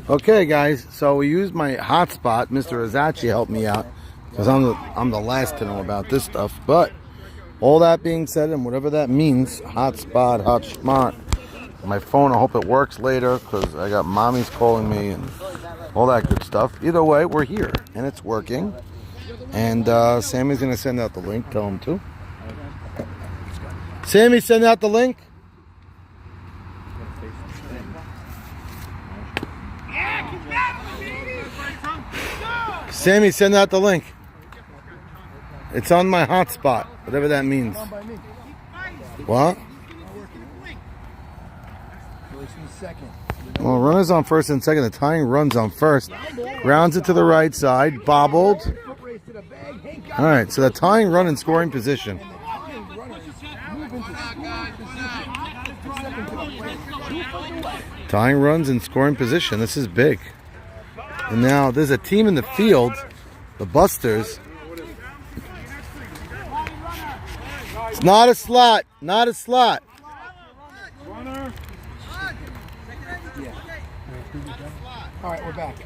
Okay, guys. So we used my hotspot. Mr. Azachi helped me out because I'm the last to know about this stuff. But all that being said, and whatever that means, hotspot, hot schmot. My phone, I hope it works later because I got mommies calling me and all that good stuff. Either way, we're here and it's working. And Sammy's going to send out the link. Tell him to. Sammy, send out the link. Sammy, send out the link. It's on my hotspot, whatever that means. What? Well, runners on first and second. The tying runs on first. Grounds it to the right side. Bobbled. All right, so the tying run in scoring position. Tying runs in scoring position. This is big. And now there's a team in the field, the Busters. It's not a slot. Not a slot. All right, we're back.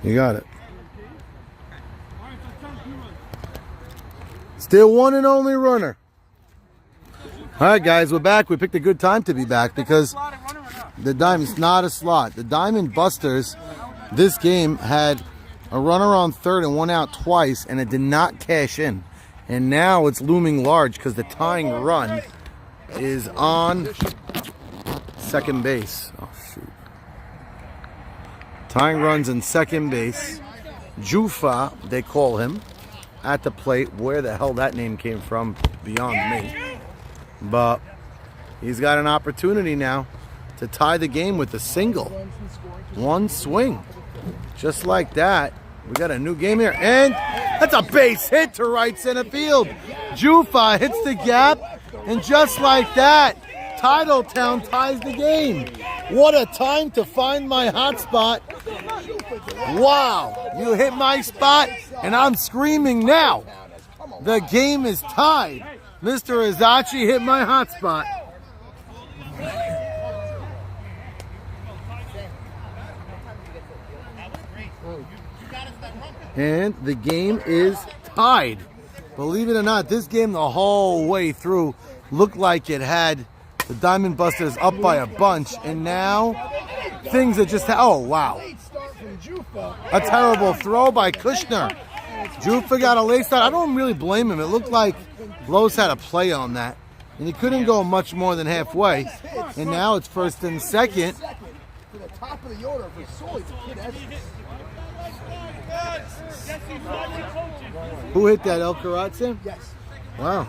You got it. Still one and only runner. All right, guys, we're back. We picked a good time to be back because the Diamond's not a slot. The Diamond Busters, this game had a runner on third and one out twice, and it did not cash in. And now it's looming large because the tying run is on second base. Oh, shoot. Tying runs in second base. Jufa, they call him, at the plate. Where the hell that name came from, beyond me. But he's got an opportunity now to tie the game with a single. One swing. Just like that. We got a new game here. And that's a base hit to right center field. Jufa hits the gap. And just like that, Titletown ties the game. What a time to find my hot spot. Wow. You hit my spot, and I'm screaming now. The game is tied. Mr. Azachi hit my hot spot. And the game is tied. Believe it or not, this game the whole way through looked like it had the Diamond Busters up by a bunch, and now things are just, oh wow. A terrible throw by Kushner. Jufa got a late start. I don't really blame him. It looked like Los had a play on that, and he couldn't go much more than halfway. And now it's first and second. Who hit that, El Karatse? Yes. Wow.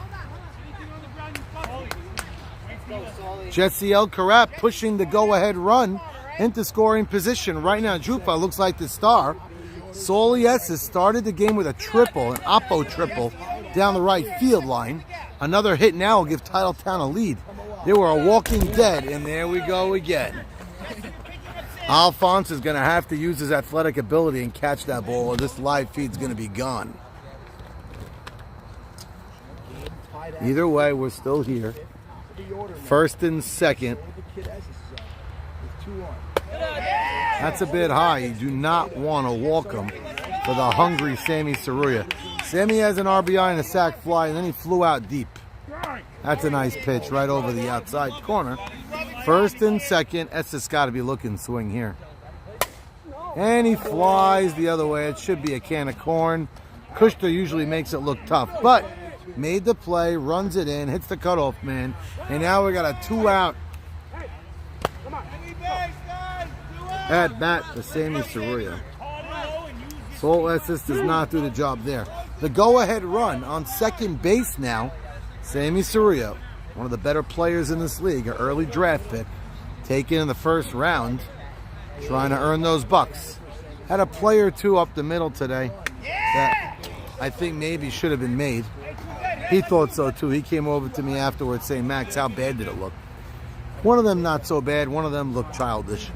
Jesse El Karat pushing the go-ahead run into scoring position. Right now, Jufa looks like the star. Solias has started the game with a triple, an Oppo triple, down the right field line. Another hit now will give Titletown a lead. They were a walking dead, and there we go again. Alphonse is going to have to use his athletic ability and catch that ball, or this live feed's going to be gone. Either way, we're still here. First and second. That's a bit high. You do not want to walk him for the hungry Sammy Saruya. Sammy has an RBI and a sac fly, and then he flew out deep. That's a nice pitch right over the outside corner. First and second. Estes got to be looking swing here. And he flies the other way. It should be a can of corn. Kushner usually makes it look tough, but made the play, runs it in, hits the cutoff man, and now we got a 2-out at bat for Sammy Saruya. Sol Estes does not do the job there. The go-ahead run on second base now. Sammy Saruya, one of the better players in this league, an early draft pick, taken in the first round, trying to earn those bucks. Had a play or two up the middle today that I think maybe should have been made. He thought so too. He came over to me afterwards saying, Max, how bad did it look? One of them not so bad. One of them looked childish.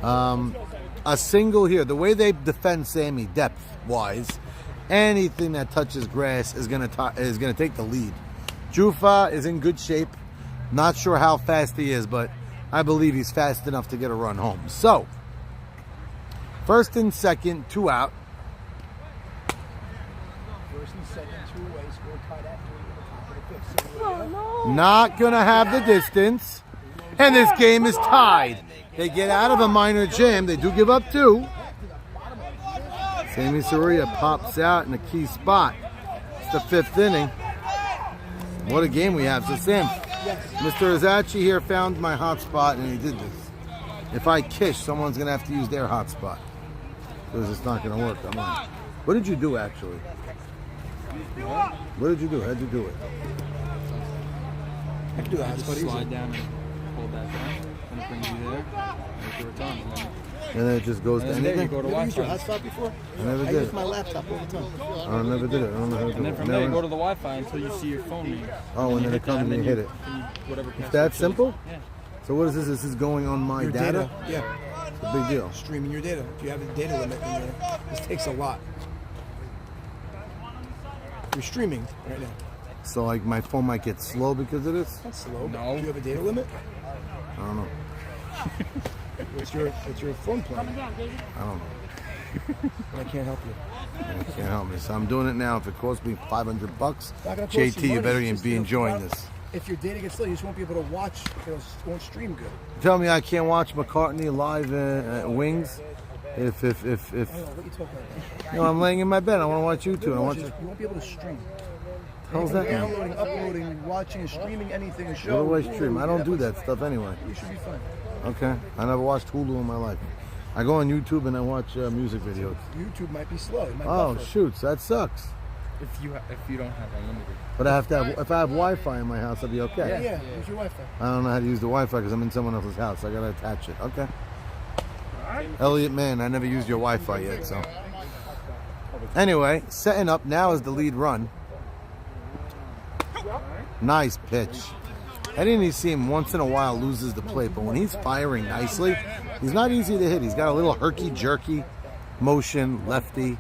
A single here. The way they defend Sammy depth-wise, anything that touches grass is gonna take the lead. Jufa is in good shape. Not sure how fast he is, but I believe he's fast enough to get a run home. So, first and second, 2 out. First and second, 2 away. Score tied at 3 at the top of the 5th. So, Not going to have the distance. And this game is tied. They get out of a minor jam. They do give up 2. Sammy Soria pops out in a key spot. It's the 5th inning. What a game we have. So, Sam, Mr. Azachi here found my hotspot, and he did this. If I kiss, someone's going to have to use their hotspot. Because it's not going to work. I'm on. What did you do, actually? What did you do? How'd you do it? I can do that. Just slide down and pull that down, and it brings you there. Make your return, And then it just goes to and then there you anything? go to You ever used your Wi-Fi. hotspot before? I never I did. use my laptop all the time. I never did it. I don't know how to do And then it. from there you Never- go to the Wi-Fi until you see your phone name. Oh, and then it comes and you hit it. Whatever It's that password simple? Yeah. So what is this? This is going on my Your data? Yeah. It's a big deal. Streaming your data. If you have a data limit in there, this takes a lot. You're streaming right now. So like my phone might get slow because of this? That's slow. No. Do you have a data limit? I don't know. What's your phone plan? I don't know. I can't help you. You can't help me. So I'm doing it now. If it costs me $500, Not gonna cost JT, you money, better it's just, be you know, enjoying well, this. If your data gets slow, you just won't be able to watch. It won't stream good. Tell me I can't watch McCartney live at Wings if I don't know what you talking about. I'm laying in my bed. I want to watch YouTube. I want You you. won't be able to stream. How's that mean? Downloading, uploading, watching, streaming anything, a What show. do I stream? I don't do that stuff anyway. You should be fine. Okay. I never watched Hulu in my life. I go on YouTube and I watch music videos. YouTube might be slow. It might Oh, buffer. shoots. That sucks. If you don't have unlimited. But I have to have, if I have Wi-Fi in my house, I'll be okay. Yeah, use your Wi-Fi. I don't know how to use the Wi-Fi because I'm in someone else's house. I gotta attach it. Okay. Elliot, man, I never used your Wi-Fi yet, so. Anyway, setting up now is the lead run. Nice pitch. I didn't even see him once in a while loses the plate, but when he's firing nicely, he's not easy to hit. He's got a little herky-jerky motion, lefty.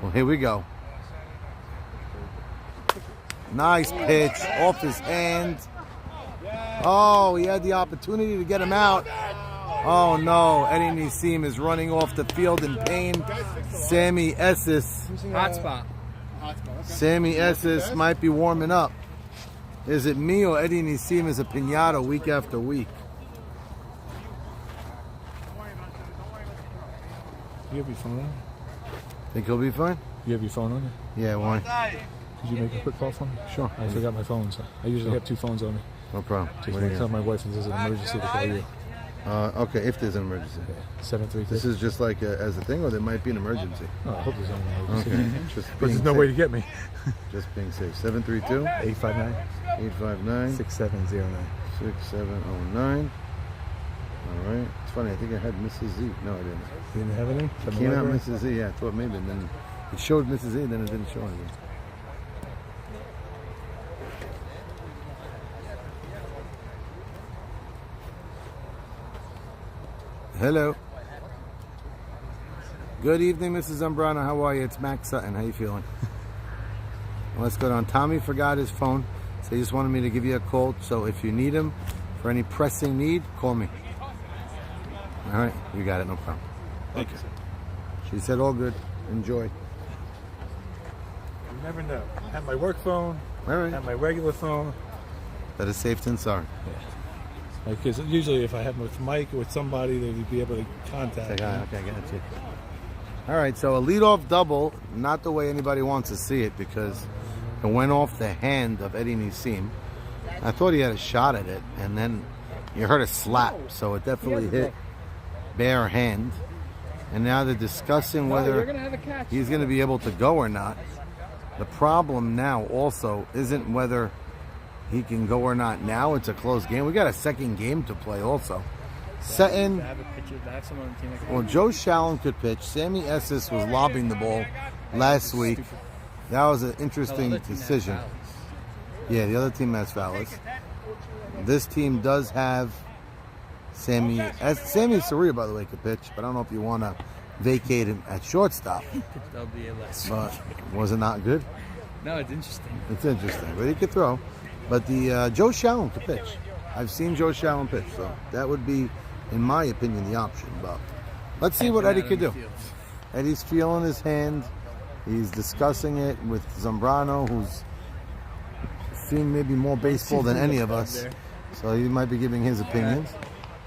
Well, here we go. Nice pitch off his hand. Oh, he had the opportunity to get him out. Oh no, Eddie Nissim is running off the field in pain. Sammy Esses. Hotspot. Sammy Esses might be warming up. Is it me or Eddie Nissim is a piñata week after week? You have your phone on? Think he'll be fine? You have your phone on? Yeah, why? Could you make a quick call for me? Sure. I forgot my phone, so I usually have 2 phones on me. No problem. Just What do you to tell my wife if there's an emergency to call you. Okay, if there's an emergency. 733. This is just like as a thing, or there might be an emergency. Oh, I hope there's no emergency. Okay. Just But being there's no way to safe. get me. Just being safe. 732 859 859 6709. 6709. All right. It's funny. I think I had Mrs. Z. No, I didn't. You didn't have any? From the Came out library? Mrs. Z. Yeah, I thought maybe. And then it showed Mrs. Z, then it didn't show anything. Hello. Good evening, Mrs. Zambrano. How are you? It's Max Sutton. How you feeling? Let's go down. Tommy forgot his phone, so he just wanted me to give you a call. So if you need him for any pressing need, call me. All right, you got it. No problem. Thank you, sir. She said all good. Enjoy. You never know. I have my work phone, All I right. have my regular phone. Better safe than sorry. Because usually if I have with Mike or with somebody, they'd be able to contact Okay, me. okay, got you. All right, so a leadoff double, not the way anybody wants to see it because it went off the hand of Eddie Nissim. I thought he had a shot at it, and then you heard a slap, so it definitely hit bare hand. And now they're discussing You're whether gonna have a catch. he's going to be able to go or not. The problem now also isn't whether he can go or not now. It's a close game. We got a second game to play also. Setting. I have a picture. I have someone on the team that can Well, Joe Shallon could pitch. Sammy Esses was lobbing the ball last week. That was an interesting decision. Yeah, the other team has Fallis. This team does have Sammy Soria, by the way, could pitch, but I don't know if you want to vacate him at shortstop. That'll be a less. But was it not good? No, it's interesting. It's interesting, but he could throw. But the Joe Shallon could pitch. I've seen Joe Shallon pitch, so that would be, in my opinion, the option. But let's see what Eddie could do. Eddie's feeling his hand. He's discussing it with Zambrano, who's seen maybe more baseball than any of us. So he might be giving his opinions.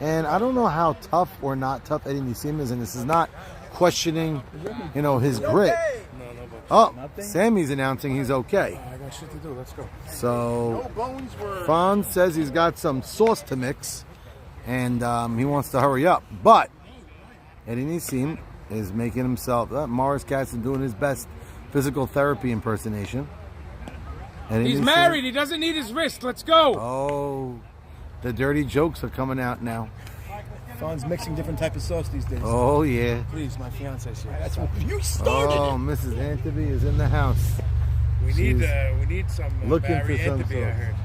And I don't know how tough or not tough Eddie Nissim is, and this is not questioning, his grit. Oh, Sammy's announcing he's okay. I got shit to do. Let's go. So Fonz says he's got some sauce to mix, and he wants to hurry up. But Eddie Nissim is making himself, Morris Katzen doing his best physical therapy impersonation. Eddie He's Nissim, married. He doesn't need his wrist. Let's go. Oh, the dirty jokes are coming out now. Fon's mixing different type of sauce these days. Oh, yeah. Please, my fiance shit. That's what you started. Oh, Mrs. Anteby is in the house. We need some looking Barry for some Anteby, I sauce. heard.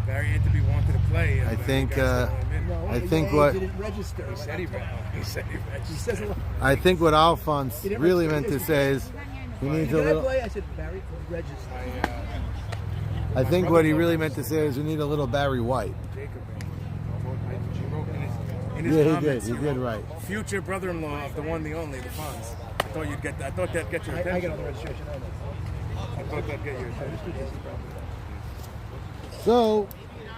Barry Anteby wanted to play. And I think, you guys don't let him in. No, I think he what- didn't register. He said he registered. He says, I think what Alphonse really meant to say is he needs a "Can I little. play?" I said, "Barry, register." I think what he really meant to say is we need a little Barry White. Jacob, in his Yeah, he comments, did. He did right. future brother-in-law of the one, the only, the Fonz. I thought you'd get that. I thought that'd get your I attention. get on the registration. I know. I thought that'd get your attention. So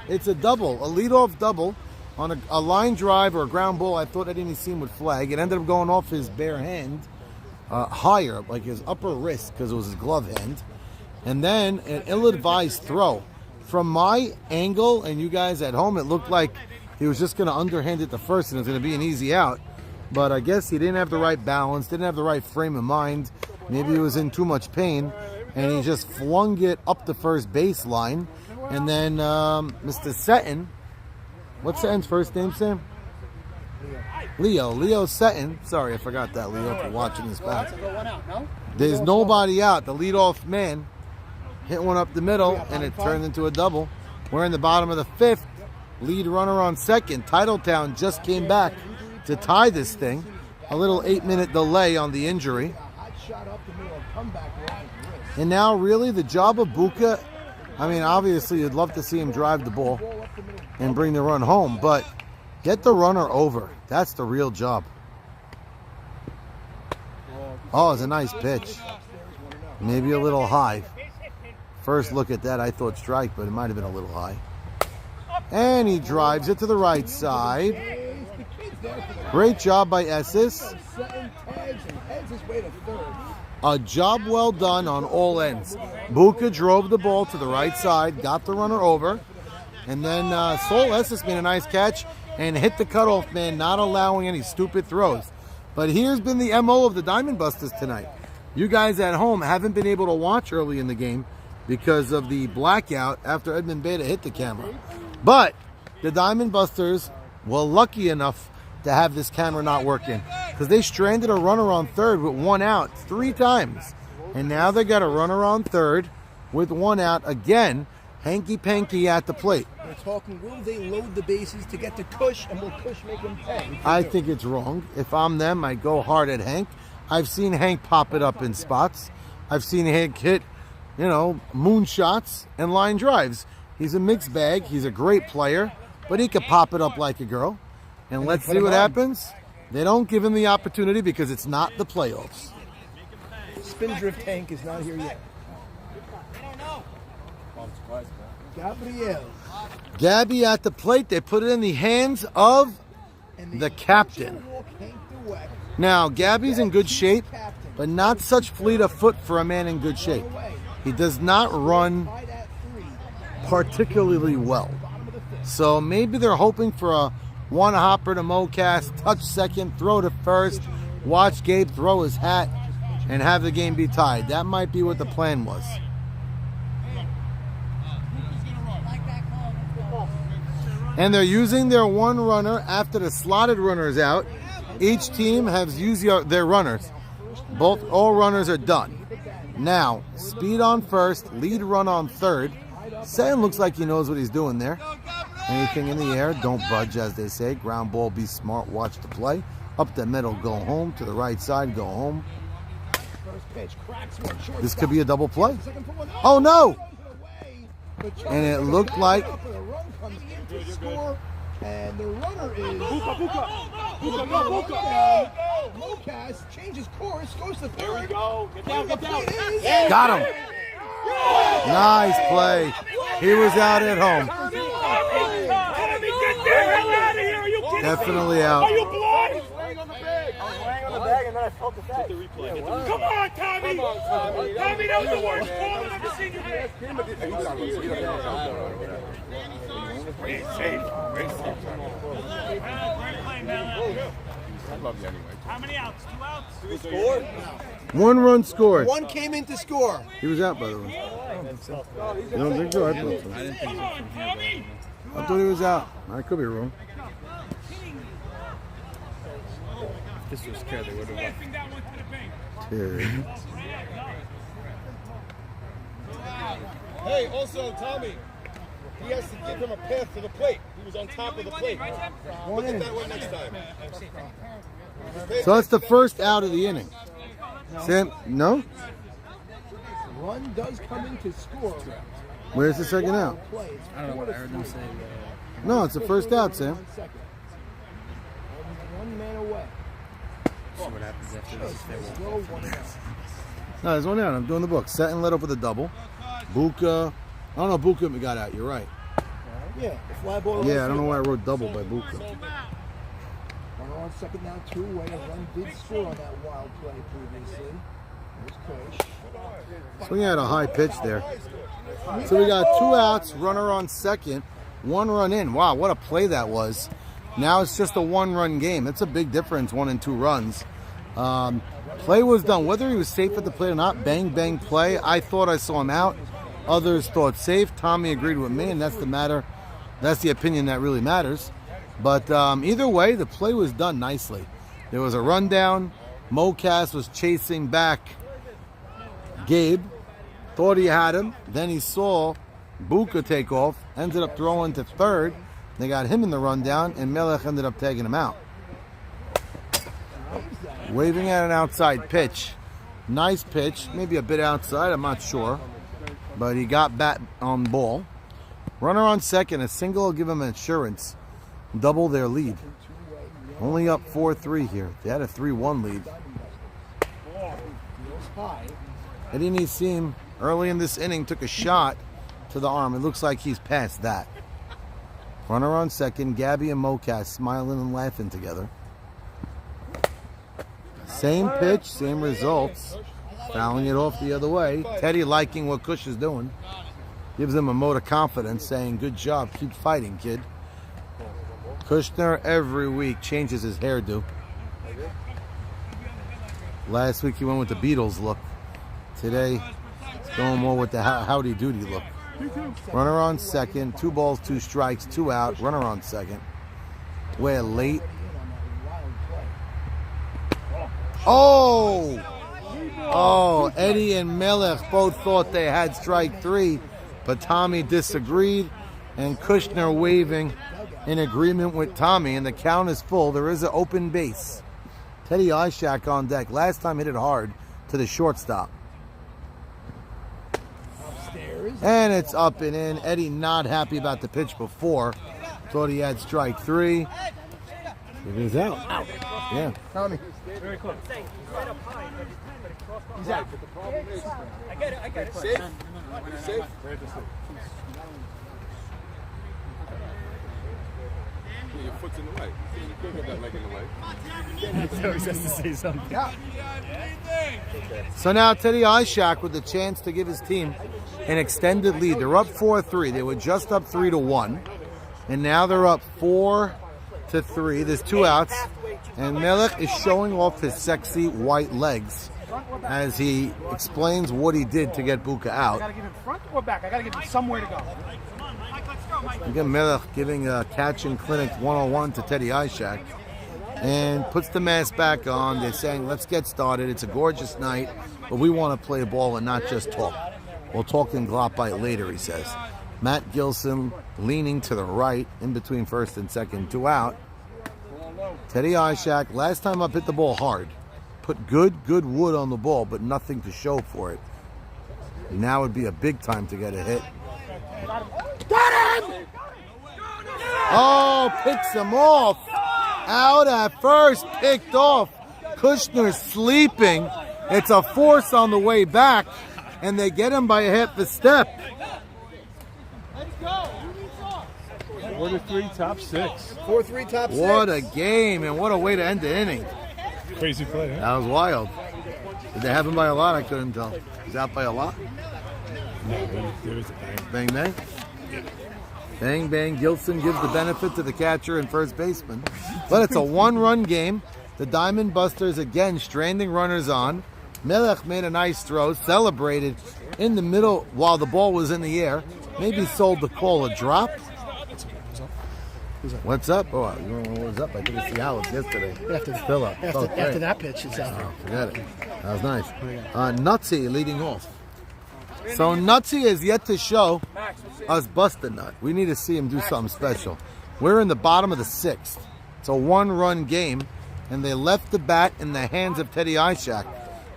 it's a double, a leadoff double on a line drive or a ground ball. I thought Eddie Nissim would flag. It ended up going off his bare hand, higher, like his upper wrist, because it was his glove hand. And then an ill-advised throw. From my angle, and you guys at home, it looked like he was just going to underhand it to first and it was going to be an easy out. But I guess he didn't have the right balance, didn't have the right frame of mind. Maybe he was in too much pain, and he just flung it up the first baseline. And then Mr. Seton, what's Seton's first name, Sam? Leo Seton. Sorry, I forgot that, Leo, for watching this back. There's nobody out. The leadoff man hit one up the middle, and it turned into a double. We're in the bottom of the fifth. Lead runner on second. Titletown just came back to tie this thing. A little 8-minute delay on the injury. And now, really, the job of Buka, I mean, obviously, you'd love to see him drive the ball and bring the run home, but get the runner over. That's the real job. Oh, it's a nice pitch. Maybe a little high. First look at that, I thought strike, but it might have been a little high. And he drives it to the right side. Great job by Esses. A job well done on all ends. Buka drove the ball to the right side, got the runner over, and then Sol Esses made a nice catch and hit the cutoff man, not allowing any stupid throws. But here's been the MO of the Diamond Busters tonight. You guys at home haven't been able to watch early in the game because of the blackout after Edmund Beta hit the camera. But the Diamond Busters were lucky enough to have this camera not working because they stranded a runner on third with one out 3 times. And now they got a runner on third with one out again. Hanky-panky at the plate. We're talking, will they load the bases to get to Kush, and will Kush make him pay? I think it's wrong. If I'm them, I go hard at Hank. I've seen Hank pop it up in spots. I've seen Hank hit, moonshots and line drives. He's a mixed bag. He's a great player, but he could pop it up like a girl. And let's see what happens. They don't give him the opportunity because it's not the playoffs. Spindrift Hank is not here yet. Gabriel. Gabby at the plate. They put it in the hands of the captain. Now, Gabby's in good shape, but not such fleet of foot for a man in good shape. He does not run particularly well. So maybe they're hoping for a one hopper to Mocast, touch second, throw to first, watch Gabe throw his hat, and have the game be tied. That might be what the plan was. And they're using their one runner after the slotted runner is out. Each team has used their runners. All runners are done. Now, speed on first, lead run on third. Sam looks like he knows what he's doing there. Anything in the air, don't budge, as they say. Ground ball, be smart, watch the play. Up the middle, go home. To the right side, go home. This could be a double play. Oh, no! And it looked like The run comes in to score, and the runner is Mocas changes course, goes to third. Get down, get down. got him. Nice play. He was out at home. Definitely out. Come on, Tommy! Tommy, that was the worst ball I've ever seen you hit. Great save. Great save. Great play, man. I love you anyway. How many outs? 2 outs? One run scored. One came in to score. He was out, by the way. You don't think so? I thought so. I didn't think Come so on, from here. Tommy! I thought he was out. I could be wrong. If this was scared, they would have won. Passing that one to the bank. Terry. Hey, also, Tommy, he has to give him a path to the plate. He was on top of the plate. Look at that one next time. So that's the first out of the inning. Sam, no? Run does come in to score. Where's the second out? Play. It's I don't know what I heard them say. No, it's the first out, Sam. 1 second. One man away. See what happens after this. If they won't. Go 1 out. No, there's one out. I'm doing the book. Set and let up with a double. Buka. I don't know. Buka got out. You're right. Yeah, the fly ball. Yeah, I don't know why I wrote double by Buka. Runner on second now, 2 away. A run did score on that wild play previously. There's Kush. Swing had a high pitch there. So we got 2 outs, runner on second, 1 run in. Wow, what a play that was. Now it's just a 1-run game. It's a big difference, 1 and 2 runs. Play was done. Whether he was safe at the plate or not, bang, bang play. I thought I saw him out. Others thought safe. Tommy agreed with me, and that's the matter. That's the opinion that really matters. But either way, the play was done nicely. There was a rundown. Mocas was chasing back Gabe. Thought he had him. Then he saw Buka take off. Ended up throwing to third. They got him in the rundown, and Melech ended up taking him out. Waving at an outside pitch. Nice pitch. Maybe a bit outside. I'm not sure. But he got bat on ball. Runner on second. A single will give him insurance. Double their lead. Only up 4-3 here. They had a 3-1 lead. Eddie Nissim, early in this inning, took a shot to the arm. It looks like he's past that. Runner on second. Gabby and Mocas smiling and laughing together. Same pitch, same results. Fouling it off the other way. Teddy liking what Kush is doing. Gives him a vote of confidence, saying, good job, keep fighting, kid. Kushner every week changes his hairdo. Last week he went with the Beatles look. Today he's going more with the Howdy Doody look. Runner on second, 2 balls, 2 strikes, 2 out. Runner on second. We're late. Oh! Oh, Eddie and Melech both thought they had strike 3, but Tommy disagreed, and Kushner waving in agreement with Tommy, and the count is full. There is an open base. Teddy Ishak on deck. Last time hit it hard to the shortstop. And it's up and in. Eddie not happy about the pitch before. Thought he had strike 3. It is out. Yeah. Tommy. Very close. He's out. I get it. Safe? Safe? Your foot's in the way. You can't get that leg in the way. He always has to say something. So now Teddy Ishak with the chance to give his team an extended lead. They're up 4-3. They were just up 3-1. And now they're up 4-3. There's 2 outs. And Melech is showing off his sexy white legs as he explains what he did to get Buka out. I gotta give him front or back. I gotta give him somewhere to go. Again, Melech giving a catching clinic 101 to Teddy Ishak. And puts the mask back on. They're saying, let's get started. It's a gorgeous night, but we want to play ball and not just talk. We'll talk in Gloppite later, he says. Matt Gilson leaning to the right in between first and second, 2 out. Teddy Ishak, last time up, hit the ball hard. Put good wood on the ball, but nothing to show for it. Now would be a big time to get a hit. Got him! Oh, picks him off. Out at first, picked off. Kushner's sleeping. It's a force on the way back, and they get him by a half a step. 4-3, top 6. 4-3, top 6. What a game, and what a way to end the inning. Crazy play, huh? That was wild. Did they have him by a lot? I couldn't tell. He's out by a lot? No, there was a bang. Bang, bang. Bang, bang. Gilson gives the benefit to the catcher and first baseman. But it's a one-run game. The Diamond Busters again stranding runners on. Melech made a nice throw, celebrated in the middle while the ball was in the air. Maybe sold the call a drop. What's up? Oh, I don't know what was up. I couldn't see Alex yesterday. Fill up. After that pitch, it's out. Oh, forget it. That was nice. Nutsy leading off. So Nutsy is yet to show us bust a nut. We need to see him do something special. We're in the bottom of the 6th. It's a one-run game, and they left the bat in the hands of Teddy Ishak.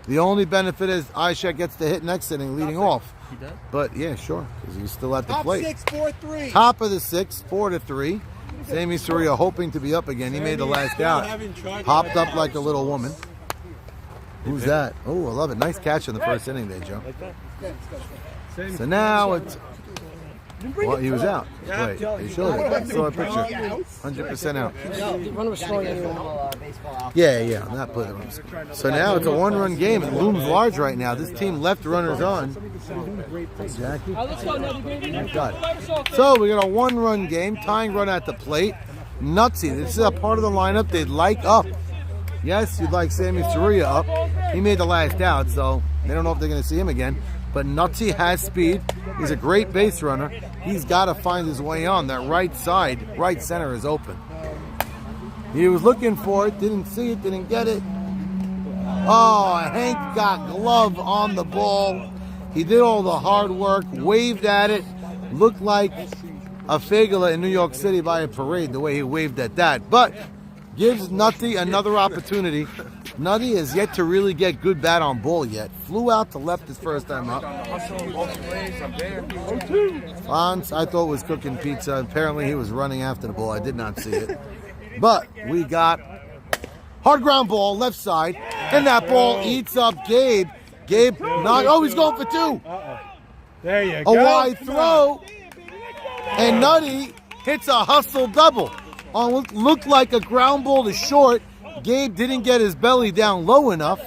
The only benefit is Ishak gets the hit next inning leading off. He does? But yeah, sure, because he's still at the Top plate. 6, 4-3. Top of the 6th, 4-3. Sammy Soria hoping to be up again. He made the last out. Hopped up like a little woman. Who's that? Oh, I love it. Nice catch in the first inning there, Joe. So now it's... Well, he was out. Wait, he showed it. I saw a picture. 100% out. Yeah, I'm not putting him. So now it's a one-run game. It looms large right now. This team left runners on. Jackie? Got it. So we got a one-run game. Tying run at the plate. Nutsy. This is a part of the lineup they'd like up. Yes, you'd like Sammy Soria up. He made the last out, so they don't know if they're going to see him again. But Nutsy has speed. He's a great base runner. He's got to find his way on. That right side, right center is open. He was looking for it, didn't see it, didn't get it. Oh, Hank got glove on the ball. He did all the hard work, waved at it. Looked like a Fagala in New York City by a parade, the way he waved at that. But gives Nutty another opportunity. Nutty has yet to really get good bat on ball yet. Flew out to left his first time up. Fonz, I thought was cooking pizza. Apparently he was running after the ball. I did not see it. But we got hard ground ball, left side. And that ball eats up Gabe. Gabe, he's going for 2. There you A go. wide throw. And Nutty hits a hustle double. On what looked like a ground ball to short. Gabe didn't get his belly down low enough.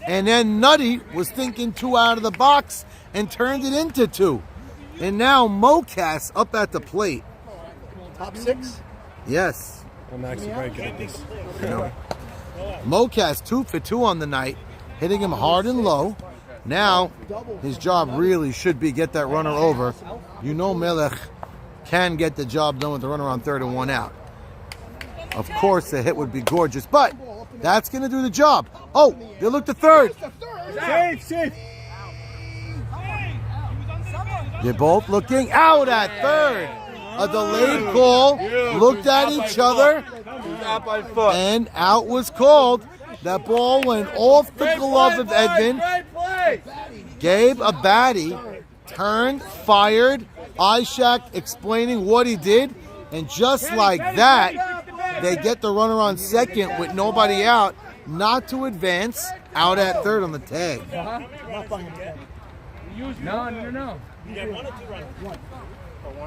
And then Nutty was thinking 2 out of the box and turned it into 2. And now Mocas up at the plate. Top 6? Yes. I'm actually very good at this. You know. Mocas 2 for 2 on the night. Hitting him hard and low. Now, his job really should be get that runner over. You know Melech can get the job done with the runner on 3rd and 1 out. Of course, the hit would be gorgeous, but that's going to do the job. Oh, they look to 3rd. Safe. They're both looking out at 3rd. A delayed call. Looked at each other. And out was called. That ball went off the glove of Edvin. Gabe Abadi turned, fired. Ishak explaining what he did. And just like that, they get the runner on 2nd with nobody out, not to advance, out at 3rd on the tag. No.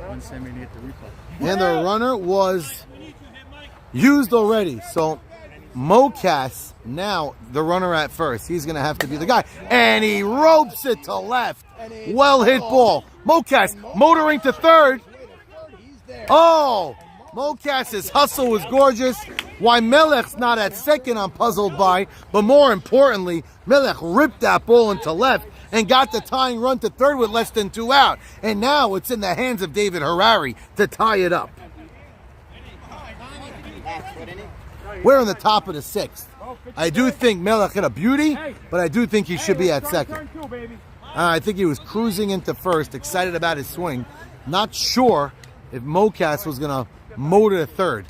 One Sammy to get the replay. And the runner was used already. So Mocas, now the runner at first. He's going to have to be the guy. And he ropes it to left. Well hit ball. Mocas motoring to 3rd. Oh! Mocas's hustle was gorgeous. Why Melech's not at 2nd, I'm puzzled by. But more importantly, Melech ripped that ball into left and got the tying run to 3rd with less than 2 out. And now it's in the hands of David Harari to tie it up. We're in the top of the 6th. I do think Melech hit a beauty, but I do think he should be at 2nd. I think he was cruising into 1st, excited about his swing. Not sure if Mocas was going to motor to 3rd.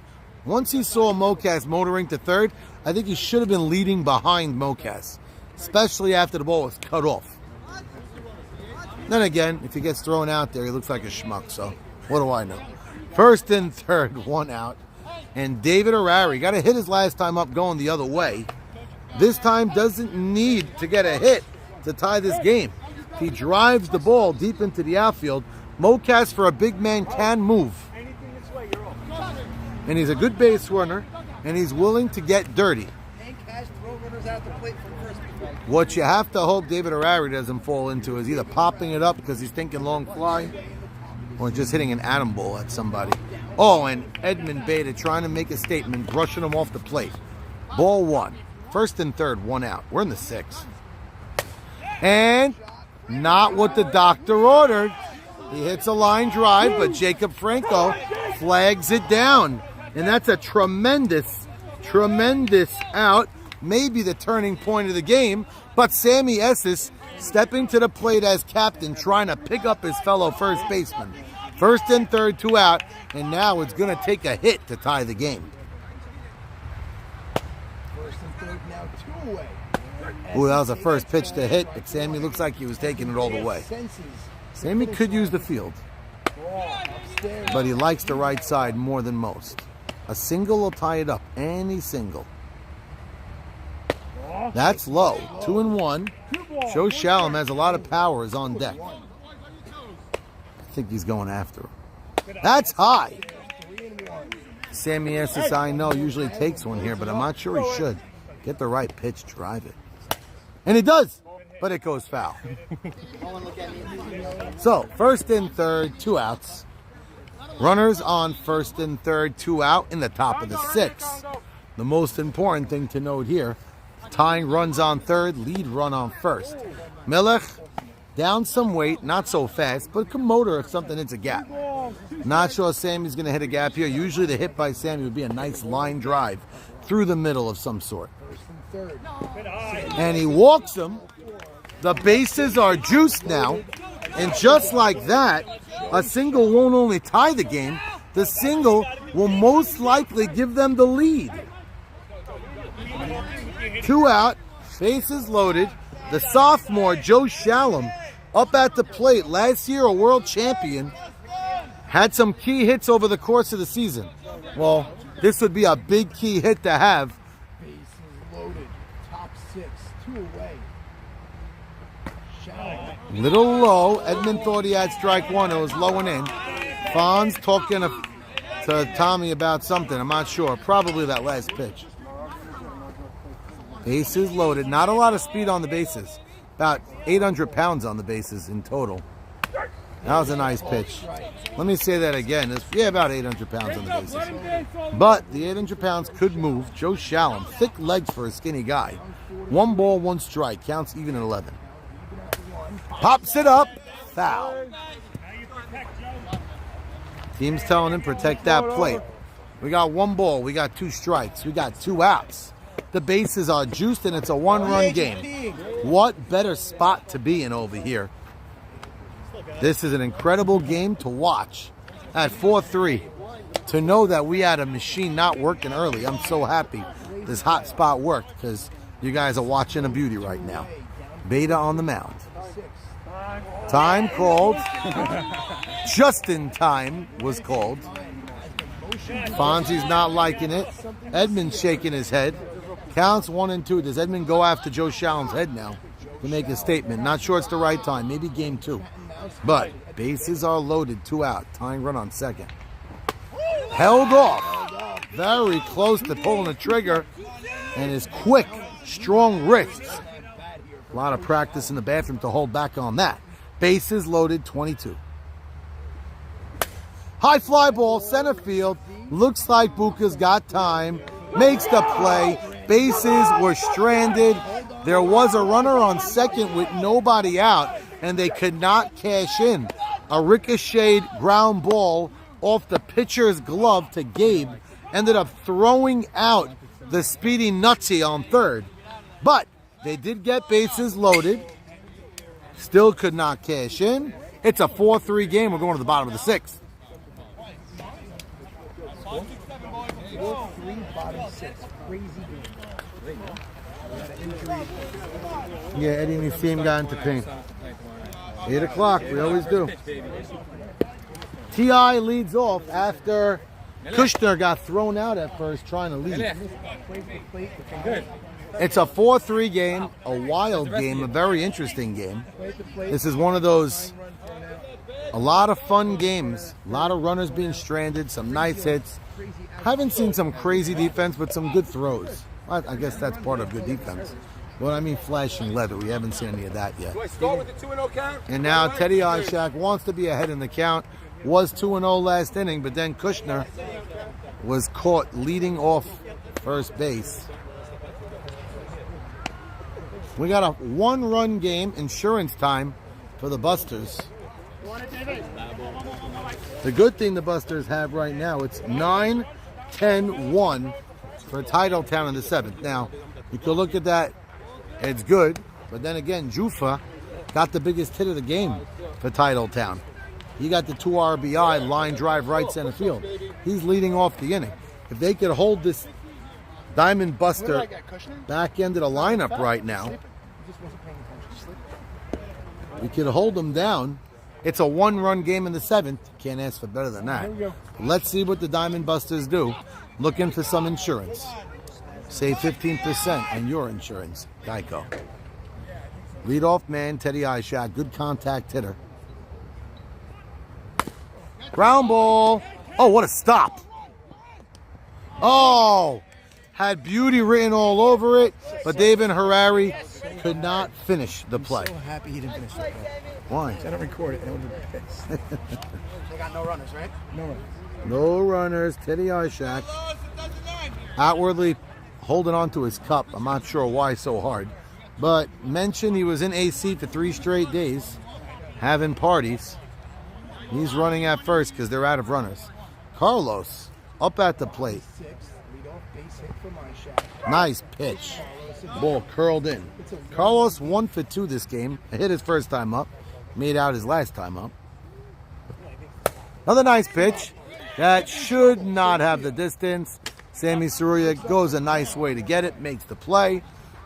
Once he saw Mocas motoring to 3rd, I think he should have been leading behind Mocas, especially after the ball was cut off. Then again, if he gets thrown out there, he looks like a schmuck, so what do I know? First and third, 1 out. And David Harari got a hit his last time up going the other way. This time doesn't need to get a hit to tie this game. He drives the ball deep into the outfield. Mocas, for a big man, can move. And he's a good base runner, and he's willing to get dirty. What you have to hope David Harari doesn't fall into is either popping it up because he's thinking long fly or just hitting an atom ball at somebody. Oh, and Edmund Beta trying to make a statement, brushing him off the plate. Ball 1. First and third, 1 out. We're in the 6th. And not what the doctor ordered. He hits a line drive, but Jacob Franco flags it down. And that's a tremendous out. Maybe the turning point of the game, but Sammy Esses stepping to the plate as captain, trying to pick up his fellow first baseman. First and third, 2 out, and now it's going to take a hit to tie the game. First and third, now 2 away. Ooh, that was the first pitch to hit, but Sammy looks like he was taking it all the way. Sammy could use the field, but he likes the right side more than most. A single will tie it up, any single. That's low. 2-1. Joe Shalom has a lot of power, is on deck. I think he's going after him. That's high. Sammy Esses, I know, usually takes one here, but I'm not sure he should. Get the right pitch, drive it. And he does, but it goes foul. So, first and third, 2 outs. Runners on first and third, 2 out in the top of the 6th. The most important thing to note here, tying runs on third, lead run on first. Melech down some weight, not so fast, but can motor if something hits a gap. Not sure Sammy's going to hit a gap here. Usually the hit by Sammy would be a nice line drive through the middle of some sort. And he walks him. The bases are juiced now. And just like that, a single won't only tie the game, the single will most likely give them the lead. 2 out, bases loaded. The sophomore, Joe Shalom, up at the plate. Last year, a world champion, had some key hits over the course of the season. Well, this would be a big key hit to have. Bases loaded, top 6, 2 away. Shalom. Little low. Edmund thought he had strike 1. It was low and in. Fonz talking to Tommy about something. I'm not sure. Probably that last pitch. Bases loaded. Not a lot of speed on the bases. About 800 pounds on the bases in total. That was a nice pitch. Let me say that again. About 800 pounds on the bases. But the 800 pounds could move. Joe Shalom, thick legs for a skinny guy. 1 ball, 1 strike. Counts even at 11. Pops it up. Foul. Team's telling him protect that plate. We got 1 ball. We got 2 strikes. We got 2 outs. The bases are juiced and it's a 1-run game. What better spot to be in over here? This is an incredible game to watch at 4-3. To know that we had a machine not working early. I'm so happy this hot spot worked because you guys are watching a beauty right now. Beta on the mound. Time called. Just in time was called. Fonzie's not liking it. Edmund's shaking his head. Counts 1 and 2. Does Edmund go after Joe Shalom's head now to make a statement? Not sure it's the right time. Maybe game 2. But bases are loaded. 2 out. Tying run on second. Held off. Very close to pulling the trigger. And his quick, strong wrists. A lot of practice in the bathroom to hold back on that. Bases loaded, 22. High fly ball, center field. Looks like Buka's got time. Makes the play. Bases were stranded. There was a runner on second with nobody out, and they could not cash in. A ricocheted ground ball off the pitcher's glove to Gabe ended up throwing out the speedy Nutsy on third. But they did get bases loaded. Still could not cash in. It's a 4-3 game. We're going to the bottom of the 6th. 4-3, bottom 6. Crazy game. Yeah, Eddie Nassim got into pain. 8 o'clock, we always do. T.I. leads off after Kushner got thrown out at first trying to lead. It's a 4-3 game, a wild game, a very interesting game. This is one of those, a lot of fun games, a lot of runners being stranded, some nice hits. Haven't seen some crazy defense, but some good throws. I guess that's part of good defense. Well, I mean flashing leather. We haven't seen any of that yet. Do I start with the 2-0 count? And now Teddy Ishak wants to be ahead in the count. Was 2-0 last inning, but then Kushner was caught leading off first base. We got a 1-run game, insurance time for the Busters. The good thing the Busters have right now, it's 9-10-1 for Titletown in the 7th. Now, you can look at that, it's good, but then again, Jufa got the biggest hit of the game for Titletown. He got the 2 RBI, line drive right center field. He's leading off the inning. If they could hold this Diamond Buster back end of the lineup right now, we could hold them down. It's a 1-run game in the 7th. Can't ask for better than that. Let's see what the Diamond Busters do. Looking for some insurance. Save 15% on your insurance. Geico. Leadoff man, Teddy Ishak. Good contact hitter. Ground ball. Oh, what a stop. Oh, had beauty written all over it, but David Harari could not finish the play. So happy he didn't finish the play. Why? I don't record it. I would have been pissed. They got no runners, right? No runners. No runners. Teddy Ishak outwardly holding on to his cup. I'm not sure why so hard. But mentioned he was in AC for 3 straight days, having parties. He's running at first because they're out of runners. Carlos up at the plate. Nice pitch. Ball curled in. Carlos 1 for 2 this game. Hit his first time up. Made out his last time up. Another nice pitch. That should not have the distance. Sammy Saruya goes a nice way to get it. Makes the play.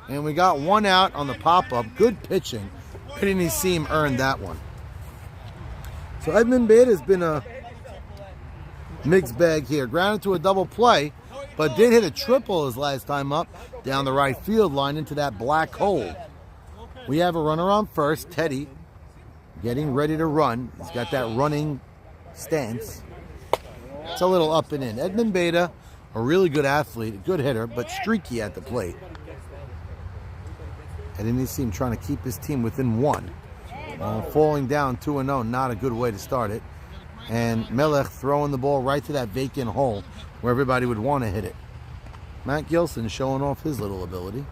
And we got 1 out on the pop-up. Good pitching. Didn't he see him earn that one? So Edmund Bate has been a mixed bag here. Grounded to a double play, but did hit a triple his last time up down the right field line into that black hole. We have a runner on first. Teddy getting ready to run. He's got that running stance. It's a little up and in. Edmund Beta, a really good athlete, a good hitter, but streaky at the plate. I didn't see him trying to keep his team within 1. Falling down 2-0, not a good way to start it. And Melech throwing the ball right to that vacant hole where everybody would want to hit it. Matt Gilson showing off his little ability,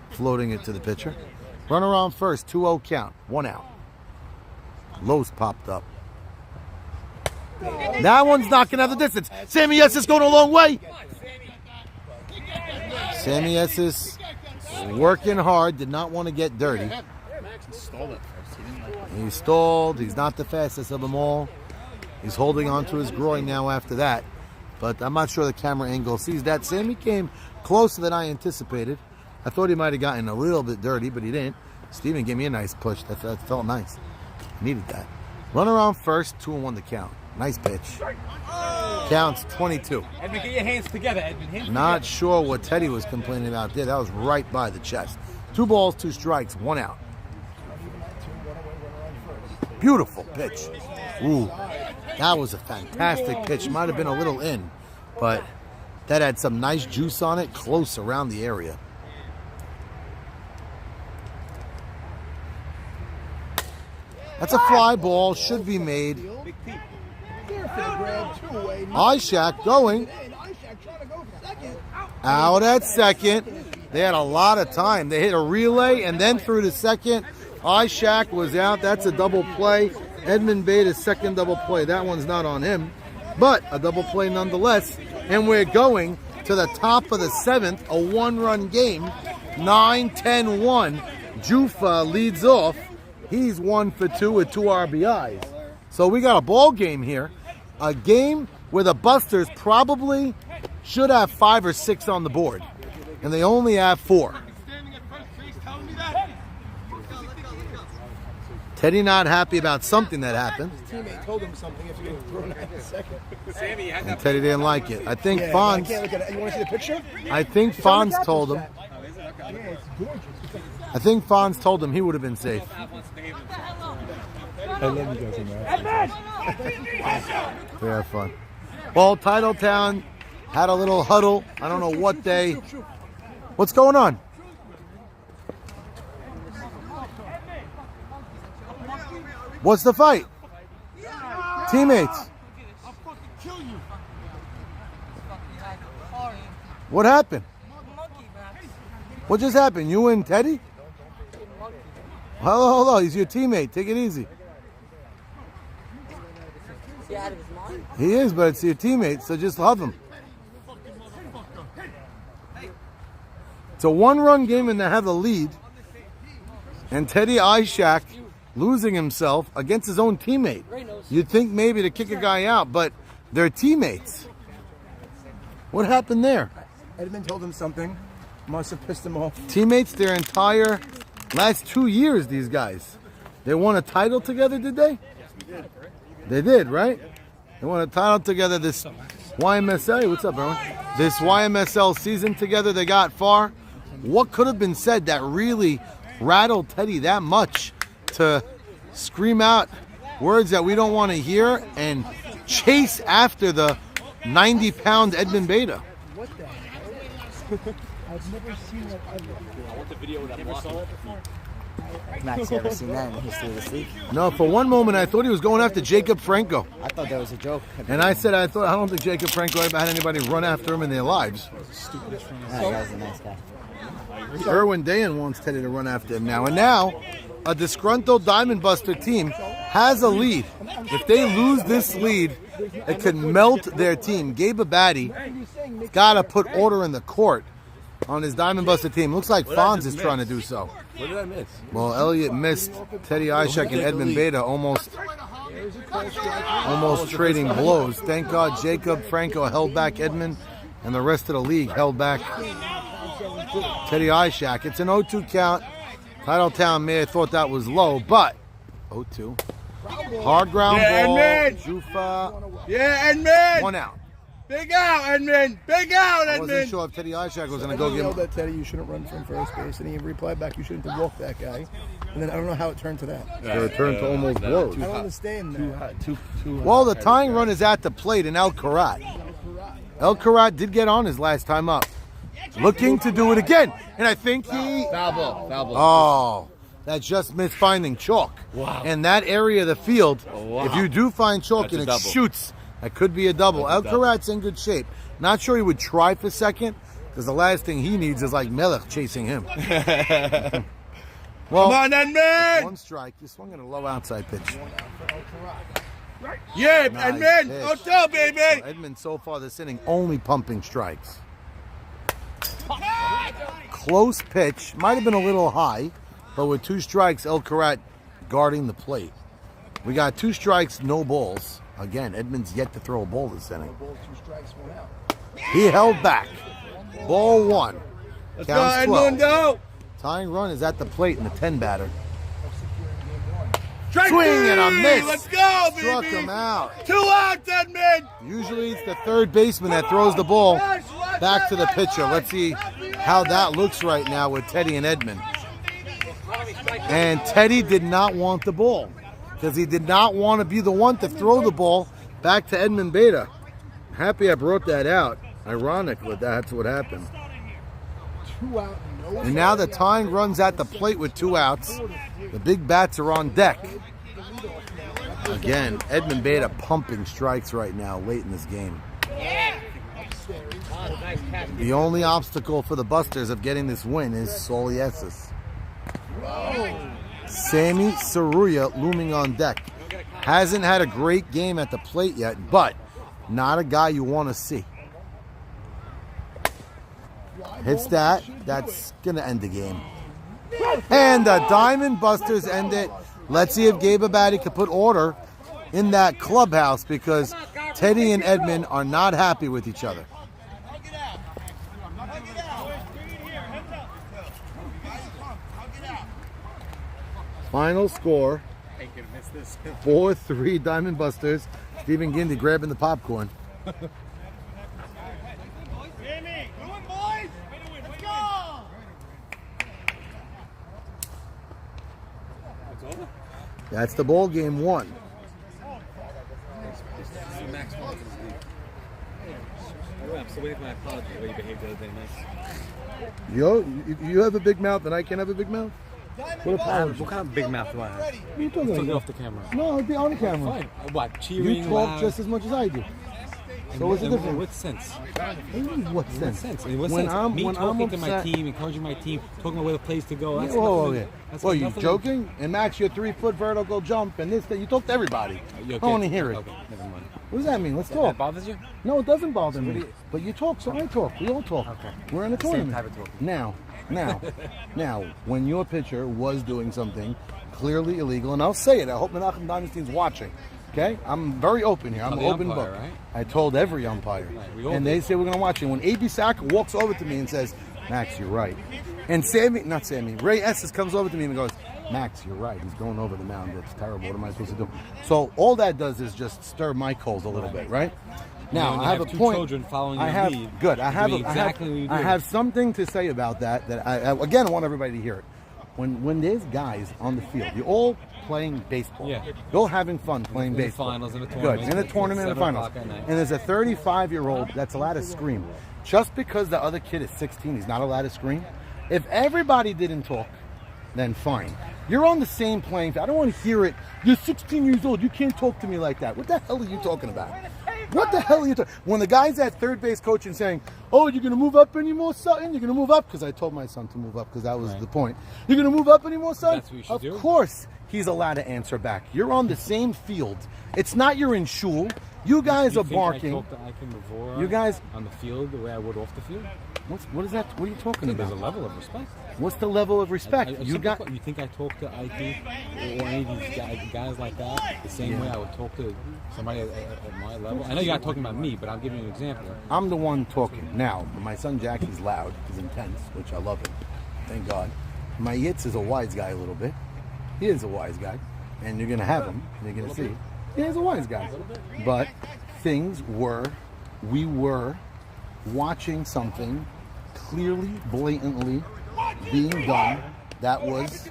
floating it to the pitcher. Runner on first, 2-0 count, 1 out. Lowe's popped up. That one's not going to have the distance. Sammy Esses going a long way. Sammy Esses working hard, did not want to get dirty. He stalled. He's not the fastest of them all. He's holding on to his groin now after that. But I'm not sure the camera angle sees that. Sammy came closer than I anticipated. I thought he might have gotten a little bit dirty, but he didn't. Steven gave me a nice push. That felt nice. Needed that. Runner on first, 2-1 the count. Nice pitch. Counts 22. Edmund, get your hands together, Edmund. Not sure what Teddy was complaining about there. That was right by the chest. 2 balls, 2 strikes, 1 out. Beautiful pitch. Ooh, that was a fantastic pitch. Might have been a little in, but that had some nice juice on it, close around the area. That's a fly ball, should be made. Ishak going. Out at second. They had a lot of time. They hit a relay and then through to second. Ishak was out. That's a double play. Edmund Bate's second double play. That one's not on him, but a double play nonetheless. And we're going to the top of the 7th, a 1-run game. 9-10-1. Jufa leads off. He's 1 for 2 with 2 RBIs. So we got a ball game here. A game where the Busters probably should have 5 or 6 on the board. And they only have 4. Teddy not happy about something that happened, His teammate told him something if you're going to throw it out in a second. Sammy, you had and that. Teddy didn't like it. I think Yeah, but I Fonz. can't look at it. You want to see the picture? I think It's on the Fonz told him. captain's chat. Yeah, it's gorgeous. I think Fonz told him he would have been safe. I love you guys in that. We have fun. Well, Titletown had a little huddle. I don't know what day. What's going on? What's the fight? Teammates. What happened? What just happened? You and Teddy? Hello. He's your teammate. Take it easy. He is, but it's your teammate, so just love him. It's a one-run game and they have the lead. And Teddy Ishak losing himself against his own teammate. You'd think maybe to kick a guy out, but they're teammates. What happened there? Edmund told him something. Must have pissed him off. Teammates their entire last 2 years, these guys. They won a title together, did they? They did, right? They won a title together this YMSL. What's up, everyone? This YMSL season together, they got far. What could have been said that really rattled Teddy that much to scream out words that we don't want to hear and chase after the 90-pound Edmund Beta? What the hell? I've never seen that ever. Max, you ever seen that in the history of this league? No, for one moment I thought he was going after Jacob Franco. I thought that was a joke. And I said I don't think Jacob Franco ever had anybody run after him in their lives. That guy's a nice guy. Erwin Dayan wants Teddy to run after him now. And now, a disgruntled Diamond Buster team has a lead. If they lose this lead, it could melt their team. Gabe Abadi got to put order in the court on his Diamond Buster team. Looks like Fonz is trying to do so. What did I miss? Well, Elliott missed Teddy Ishak and Edmund Beta almost trading blows. Thank God Jacob Franco held back Edmund, and the rest of the league held back Teddy Ishak. It's an 0-2 count. Titletown may have thought that was low, but 0-2. Hard ground ball. Edmund! Jufa. Yeah, Edmund! 1 out. Big out, Edmund! Big out, I wasn't Edmund! sure if Teddy Ishak was going to I go give yelled him. at Teddy, you shouldn't run from first base, and he replied back, you shouldn't have walked that guy. And then I don't know how it turned to that. They returned to almost blows. I don't understand that. Well, the tying run is at the plate in El Karat. El Karat did get on his last time up. Looking to do it again. And I think he... Foul ball. Oh, that just missed finding chalk. Wow. And that area of the field, if you do find chalk That's and a it double. shoots, that could be a double. El Karat's in good shape. Not sure he would try for second, because the last thing he needs is like Melech chasing him. Well, Come on, Edmund! 1 strike. You swung at a low outside pitch. Yeah, Nice Edmund! pitch. Hotel, baby! Edmund so far this inning only pumping strikes. Close pitch. Might have been a little high, but with 2 strikes, El Karat guarding the plate. We got 2 strikes, no balls. Again, Edmund's yet to throw a ball this inning. Ball, 2 strikes, 1 out. He held back. Ball 1. Let's go, Counts 12. Edmundo! Tying run is at the plate in the 10 batter. Strike Swing and a 3! miss. Let's go, baby! Struck him out. 2 outs, Edmund! Usually it's the third baseman that throws the ball back to the pitcher. Let's see how that looks right now with Teddy and Edmund. And Teddy did not want the ball because he did not want to be the one to throw the ball back to Edmund Beta. Happy I brought that out. Ironic, but that's what happened. 2 out, no. And now the tying runs at the plate with 2 outs. The big bats are on deck. Again, Edmund Beta pumping strikes right now late in this game. The only obstacle for the Busters of getting this win is Soliesis. Sammy Saruya looming on deck. Hasn't had a great game at the plate yet, but not a guy you want to see. Hits that. That's going to end the game. And the Diamond Busters end it. Let's see if Gabe Abadi can put order in that clubhouse because Teddy and Edmund are not happy with each other. Final score, 4-3 Diamond Busters. Stephen Gindy grabbing the popcorn. Jamie, go in, boys! Let's go! That's the ball game one. I'm still waiting for my apology the way you behaved the other day, Max. Yo, you have a big mouth and I can't have a big mouth? What apology? What kind of big mouth do I have? What are you talking Took it about? off the camera. No, it'd be on camera. Fine. What? Cheering You talk loud? just as much as I do. So what's the In difference? what sense? What What sense? sense? In what When sense? I'm- Me when talking I'm to my upset- team, encouraging my team, talking about where the place to go. That's Whoa, nothing- yeah. that's Well, you nothing- joking? And Max, your 3-foot vertical jump and this, that. You talk to everybody. You I okay? want to hear it. Okay, never mind. What does that mean? Let's That talk. bothers you? No, it doesn't bother me. But you talk, so I talk. We all talk. Okay. We're in a Same tournament. type of talking. Now, when your pitcher was doing something clearly illegal, and I'll say it, I hope Menachem Diamondstein's watching. Okay? I'm very open here. I'm Tell an the open umpire, book. right? I told every umpire. Right, we all And did. they say we're going to watch it. When A.B. Sacker walks over to me and says, Max, you're right. And Ray Estes comes over to me and goes, Max, you're right. He's going over the mound. It's terrible. What am I supposed to do? So all that does is just stir my coals a little bit, right? Now, when you I have have a two point. children following I your have lead, good. I have doing exactly what you I do. have something to say about that. That I again I want everybody to hear it. When there's guys on the field, you're all playing baseball. Yeah. You're all having fun playing In the baseball. finals, in the Good. tournament. In the tournament, in the 7 finals. o'clock at night. And there's a 35-year-old that's allowed to scream. Just because the other kid is 16, he's not allowed to scream. If everybody didn't talk, then fine. You're on the same playing field. I don't want to hear it. You're 16 years old. You can't talk to me like that. What the hell are you talking about? What the hell are you talking? When the guy's at third base coaching saying, "Oh, you're gonna move up anymore, Sutton? You're gonna move up?" Because I told my son to move up because that was the point. You're gonna move up anymore, son? That's what you should of do. course, he's allowed to answer back. You're on the same field. It's not you're in shul. You guys You are think I barking. talk to Ike and Mavora You guys- on the field the way I would off the field? What is that? What are you talking There's a about? level of respect. What's the level of respect? You got. You think I talk to Ike or any of these guys like that the same way I would talk to somebody at my level? I know you're not talking about me, but I'm giving you an example. I'm the one talking. Now, my son Jackie's loud. He's intense, which I love it. Thank God. My Yitz is a wise guy a little bit. He is a wise guy. And you're going to have him. And you're going to see. Yeah, he's a wise guy. But we were watching something clearly, blatantly being done that was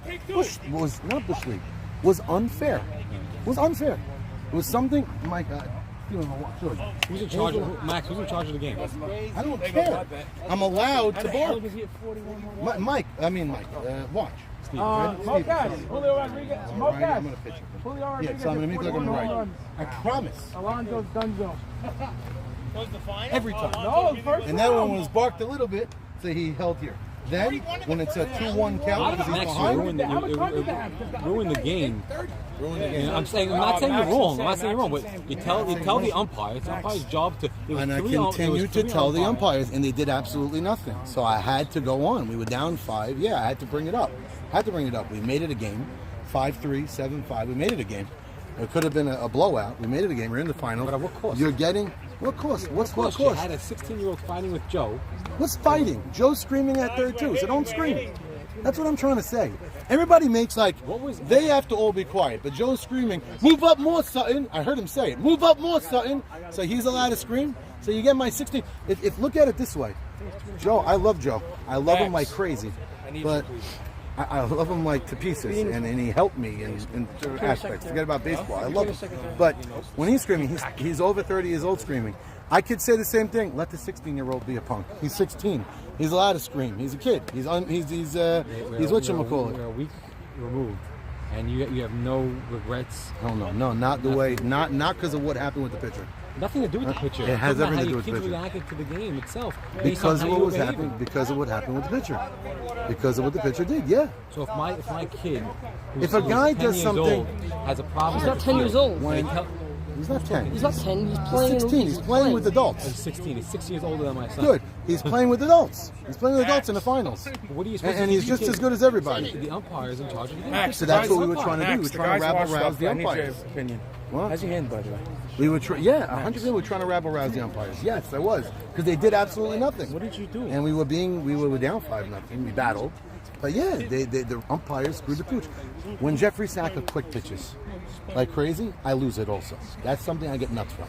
not Bush League. Was unfair. Was unfair. It was something, my God. You don't know what, sure. Who's in charge of Max? Who's in charge of the game? I don't care. I'm allowed to bark. Mike, watch. Steve, Mocas, Julio Rodriguez, I'm Mocas, going to pitch it. Julio Rodriguez. Yeah, so I'm going to make like I'm right. I promise. Alonso Dunzo. Every time. No, first And that one was barked a little bit, so he held here. Then, when it's a 2-1 count, because he's Max, you behind, ruined the game. I'm not saying you're wrong. I'm not saying you're wrong, but you tell the umpire. It's the umpire's job to. and I continue to tell the umpires, and they did absolutely nothing. So I had to go on. We were down 5. Yeah, I had to bring it up. We made it a game. 5-3, 7-5. We made it a game. It could have been a blowout. We made it a game. We're in the final. But at what cost? You're getting what cost? What's what You cost? had a 16-year-old fighting with Joe. What's fighting? Joe's screaming at third too, so don't scream. That's what I'm trying to say. Everybody makes like they have to all be quiet, but Joe's screaming, "Move up more, Sutton!" I heard him say it. "Move up more, Sutton!" So he's allowed to scream. So you get my 16. If look at it this way, Joe. I love Joe. I love him like crazy, but I love him like to pieces, and he helped me in aspects. Forget about baseball. I love him, but when he's screaming, he's over 30 years old screaming. I could say the same thing. Let the 16-year-old be a punk. He's 16. He's allowed to scream. He's a kid. He's whatchamacallit. We're a week removed, and you have no regrets. Oh no, not the way, not because of what happened with the pitcher. Nothing to do with the pitcher. It has Talking about everything to do with how the your kids pitcher. reacted to the game itself. Because of based on what how was you were happening. behaving. Because of what happened with the pitcher. Because of what the pitcher did. Yeah. So if my kid, who's, If a guy who's 10 does years something- old, has a problem, He's not 10 years old. When they tell, He's not 10. He's not 10. He's He's playing. 16. He's playing with he's adults. 16. He's 6 years older than my son. Good. He's playing with adults. He's playing with adults in the finals. What are you supposed And to he's do? just as good as everybody. The umpire is in charge of the game. Max, So that's the what we guys- were trying to do. We were Max, trying to the guys rabble washed rouse up. the I need your umpires. opinion. What? How's your hand, by the way? We were 100% were trying to rabble rouse the umpires. Yes, I was, because they did absolutely nothing. What did you do? And we were down 5-0. We battled, but yeah, the umpires screwed the pooch. When Jeffrey Saka quick pitches like crazy, I lose it also. That's something I get nuts from.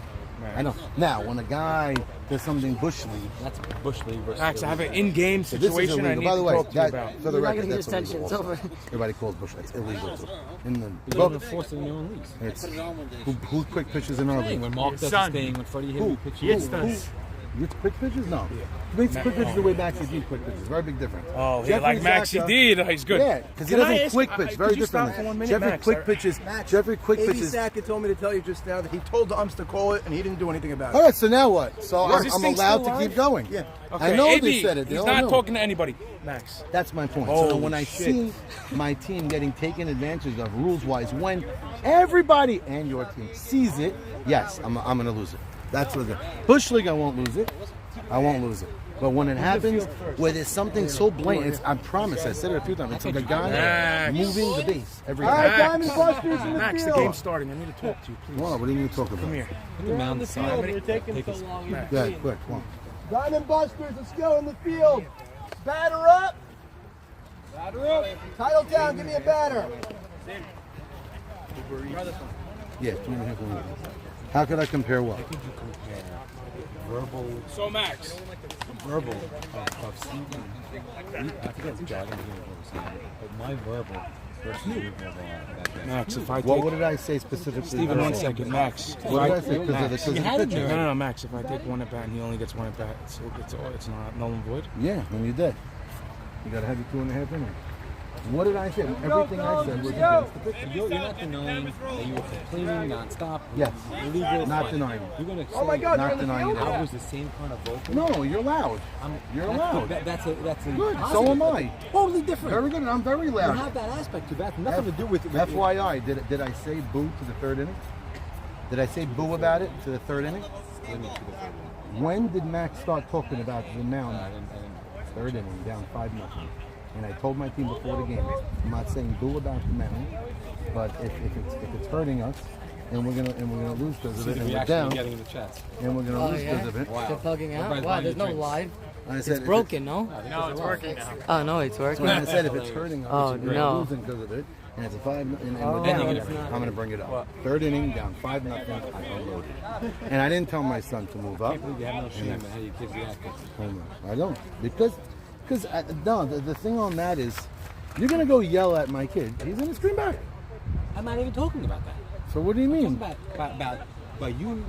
I know. Now, when a guy does something bush league, That's Bush League versus. Max, I have an in-game so this is situation I illegal. need By the to way, talk to you that, about. for the You're not record, gonna get that's attention, illegal. it's also. over. Everybody calls bush. It's illegal too. In the You're book, enforcing your own leagues. it's who quick pitches in our league. When Mark does his Son. thing, when Freddie Who? Hibbert pitches. Yes, does. You quick pitches? No. He makes quick pitches the way Maxie D quick pitches. Very big difference. Oh, yeah, Jeffrey like Maxie Zaka- D. He's good. Yeah, because he Can I doesn't ask- quick pitch. Very could you stop differently. for 1 minute, Jeffrey Max? quick pitches. Jeffrey quick A.B. pitches. Sackett told me to tell you just now that he told the umps to call it, and he didn't do anything about it. All right, so now what? So Is this I'm thing allowed still to live? keep going. Yeah. I know AB, they said it. They He's all not know. talking to anybody. Max. That's my point. so Holy when I shit. see my team getting taken advantage of rules-wise, when everybody and your team sees it, yes, I'm going to lose it. That's what it is. Bush League, I won't lose it. I won't lose it. But when it happens, where there's something so blatant, it's, I promise, I said it a few times, it's like a guy Max. moving the base every All time. right, Diamond Busters in the Max, the field. game's starting. I need to talk to you, please. What do you need to talk about? Come here. Put the mound aside. We're taking Take so his- long. Yeah, quick, come on. Diamond Busters, let's go in the field. Batter up. Title down, give me a batter. Yeah, 2.5 minutes. How could I compare what? Verbal, So, Max. verbal of Steven. I forget the jargon here, but my verbal versus your verbal. Max, if I take... What did I say specifically? Steven, 1 second. Max. What did I say? Because of the had it pitcher. there. No, Max, if I take one at bat and he only gets one at bat, it's not null and void? Yeah, when you're dead. You gotta have your 2.5 innings. What did I say? Everything I said was against the pitcher. You're not denying that you were complaining nonstop. Yes. Illegal. Not fine. denying. You're gonna say Oh my God, Not you're in the denying field? it. I was the same kind of vocal. No, you're loud. You're That's loud. good. That's a Good. positive. So am I. Totally different. Very good. And I'm very You loud. have that aspect to that. Nothing to do with FYI, did I say boo to the third inning? Did I say boo about it to the third inning? When did Max start talking about the mound? Third inning, down 5-0. And I told my team before the game, I'm not saying boo about the mound, but if it's hurting us, and we're gonna lose because of it, and we're down, getting in the chats. and we're gonna lose because of it. They're plugging out? Everybody's Wow, buying there's no drinks. live. I said, It's broken, no? No, it's working now. Oh, no, it's working. I said if it's hurting us, Oh, and we're no. losing because of it, and it's a 5, and Oh, we're down, it's not. I'm gonna bring it up. Third inning, down 5-0, I unloaded. And I didn't tell my son to move up. You have no shame in how your kids react. I don't, because no, the thing on that is, you're gonna go yell at my kid. He's gonna scream back. I'm not even talking about that. So what do you I'm mean? talking about you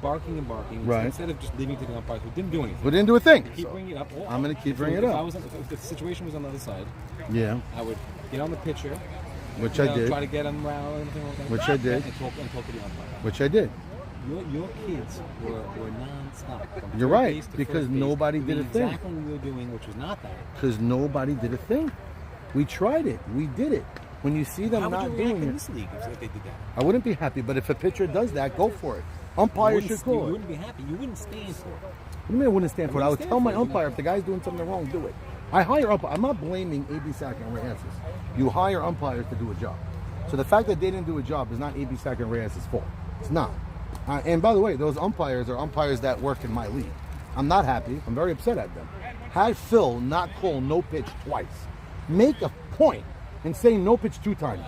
barking and barking Right. instead of just leaving to the umpires who didn't do anything. We didn't do a thing. Keep bringing it up. Well, I'm gonna keep bringing it if up. If the situation was on the other side, Yeah, I would get on the pitcher, which you I know, did. try to get him riled and everything like that. Which I did. And talk to the umpire. Which I did. Your kids were non-stop. From You're third right, base to because first base, nobody did doing a thing. Exactly what you were doing, which was not that. Because nobody did a thing. We tried it. We did it. When you see them How would not you react doing in it, this league if they did that? I wouldn't be happy. But if a pitcher does that, go for it. Umpire should You call it. wouldn't be happy. You wouldn't stand for it. What do you mean I wouldn't stand for it? I would wouldn't tell stand my for it, umpire if the guy's doing something wrong, do it. I hire umpire. I'm not blaming A.B. Sack and Ray Hanses. You hire umpires to do a job. So the fact that they didn't do a job is not A.B. Sack and Ray Hanses' fault. It's not. And by the way, those umpires are umpires that work in my league. I'm not happy. I'm very upset at them. Had Phil not call no pitch twice, make a point and say no pitch 2 times.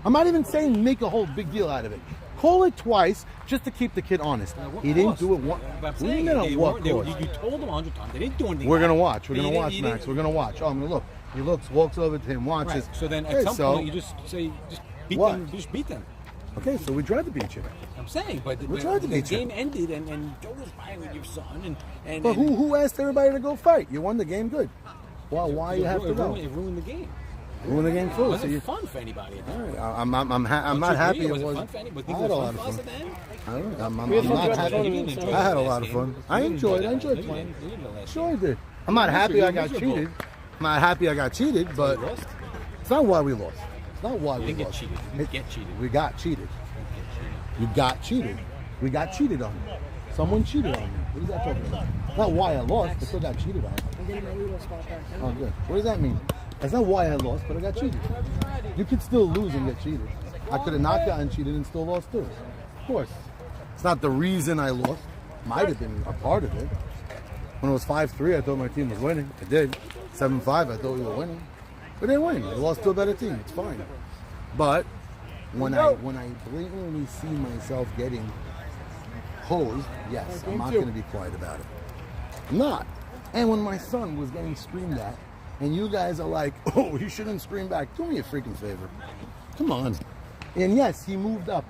I'm not even saying make a whole big deal out of it. Call it twice just to keep the kid honest. He didn't do it once. But I'm What do you saying mean they on what weren't- they- course? You told them 100 times. They didn't do anything. We're wrong. gonna watch. We're But gonna you watch, didn't- Max. We're gonna watch. Oh, I'm gonna look. He looks, walks over to him, watches. Right. So then at Hey, some so- point you just say, just beat What? them. Just beat them. Okay, so we tried to beat you. I'm saying, but We're trying to the beat you. game ended and Joe was fighting with your son and But who asked everybody to go fight? You won the game, good. Well, why you have to go? It ruined the game. Ruin the game It too. So wasn't you, fun for anybody. I'm not Don't you happy. agree? It Was it was. fun for anybody? I Was had it a fun lot for of us fun. then? I don't know. I'm We had not fun throughout the happy. tournament, so- I had a lot of fun. I enjoyed it. I enjoyed playing. Sure I did. I'm not happy I got cheated. I'm not happy I got cheated, but You lost? it's not why we lost. It's not why You we didn't get lost. cheated. You didn't get cheated. We got cheated. You got cheated. We got cheated on. Someone cheated on me. What is that talking about? Not why I lost, but still got cheated on. I'm getting my little spot back. Oh, good. What does that mean? That's not why I lost, but I got cheated. You could still lose and get cheated. I could have not gotten cheated and still lost too. course. It's not the reason I lost. Might have been a part of it. When it was 5-3, I thought my team was winning. I did. 7-5, I thought we were winning. But they win. They lost to a better team. It's fine. But when I blatantly see myself getting hosed, yes, I'm not going to be quiet about it. I'm not. And when my son was getting screamed at, and you guys are like, oh, he shouldn't scream back. Do me a freaking favor. Come on. And yes, he moved up.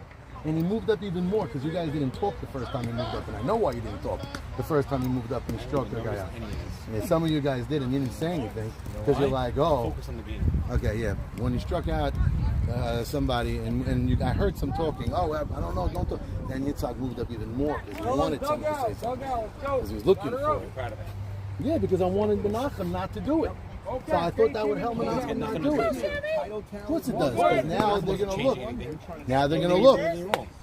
And he moved up even more because you guys didn't talk the first time he moved up. And I know why you didn't talk the first time he moved up and he stroked the guy out. Yeah, some of you guys did and you didn't say anything because you're like, oh. Focus on the game. Okay, yeah. When he struck out somebody and I heard some talking, oh, I don't know, don't talk. Then Yitzhak moved up even more because he wanted someone to say something. Because he was looking for it. Yeah, because I wanted Menachem not to do it. So I thought that would help Menachem not do it. Of course it does. Because now they're going to look. Now they're going to look.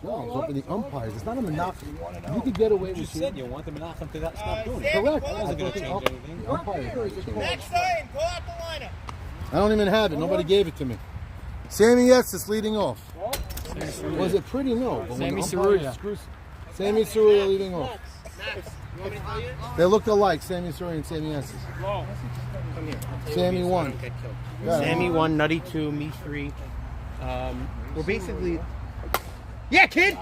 No, I'm hoping the umpires. It's not a Menachem. You could get away with You said you want the Menachem to stop doing it. Correct. That wasn't going to change anything. The umpires are change. Next time, call out the lineup. I don't even have it. Nobody gave it to me. Sammy Estes leading off. Was it pretty? No. But Sammy Saruya. Sammy Saruya leading off. They look alike, Sammy Saruya and Sammy Estes. Sammy won. Sammy 1, Nutty 2, me 3. We're basically... Yeah, kid!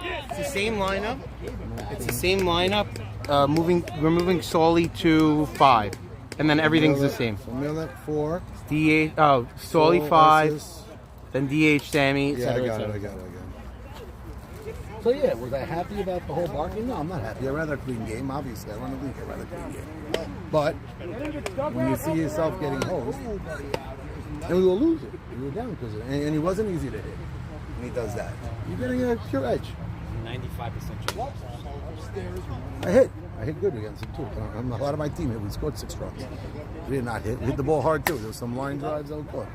It's the same lineup. It's the same lineup. We're moving Solly to 5. And then everything's the same. So Millet 4. DH, Solly 5. Estes. Then DH Sammy, Yeah, I etc. got it. So yeah, was I happy about the whole barking? No, I'm not happy. I'd rather a clean game. Obviously, I run a league. I'd rather a clean game. But when you see yourself getting hosed, and we will lose it. We were down because of it. And he wasn't easy to hit. And he does that. You're getting a pure edge. 95% chance. I hit good against him too. A lot of my team hit. We scored 6 runs. We did not hit. We hit the ball hard too. There was some line drives that were caught.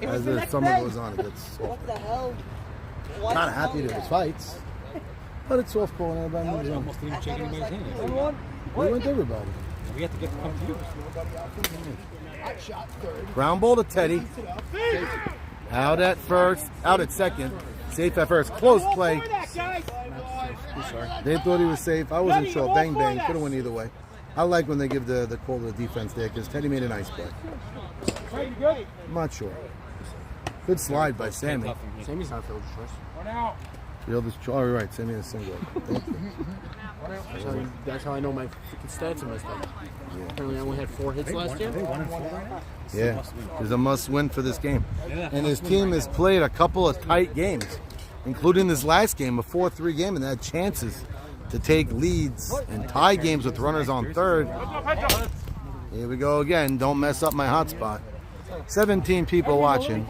As the summer goes on, it gets softer. What the hell? Not happy that there's fights, but it's softball and everybody moves on. Almost didn't shake anybody's hand. We went to everybody. We have to get to come to you. Ground ball to Teddy. Out at first. Out at second. Safe at first. Close play. They thought he was safe. I wasn't sure. Bang, bang. Could have went either way. I like when they give the call to the defense there because Teddy made a nice play. I'm not sure. Good slide by Sammy. Sammy's not Phil's choice. Field is you're right. Sammy is single. Thank you. That's how I know my freaking stats are messed up. Apparently I only had 4 hits last year. Yeah, there's a must-win for this game. And his team has played a couple of tight games, including this last game, a 4-3 game, and they had chances to take leads and tie games with runners on third. Here we go again. Don't mess up my hotspot. 17 people watching.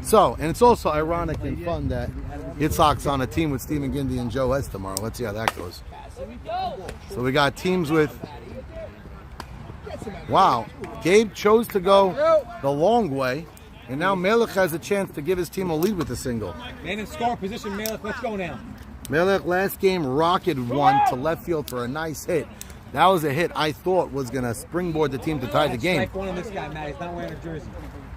So, and it's also ironic and fun that Yitzhak's on a team with Stephen Gindy and Joe Hetz tomorrow. Let's see how that goes. So we got teams with... Wow. Gabe chose to go the long way, and now Melech has a chance to give his team a lead with a single. Man in score position, Melech. Let's go now. Melech last game rocketed one to left field for a nice hit. That was a hit I thought was going to springboard the team to tie the game. Strike one on this guy, Matt. He's not wearing a jersey.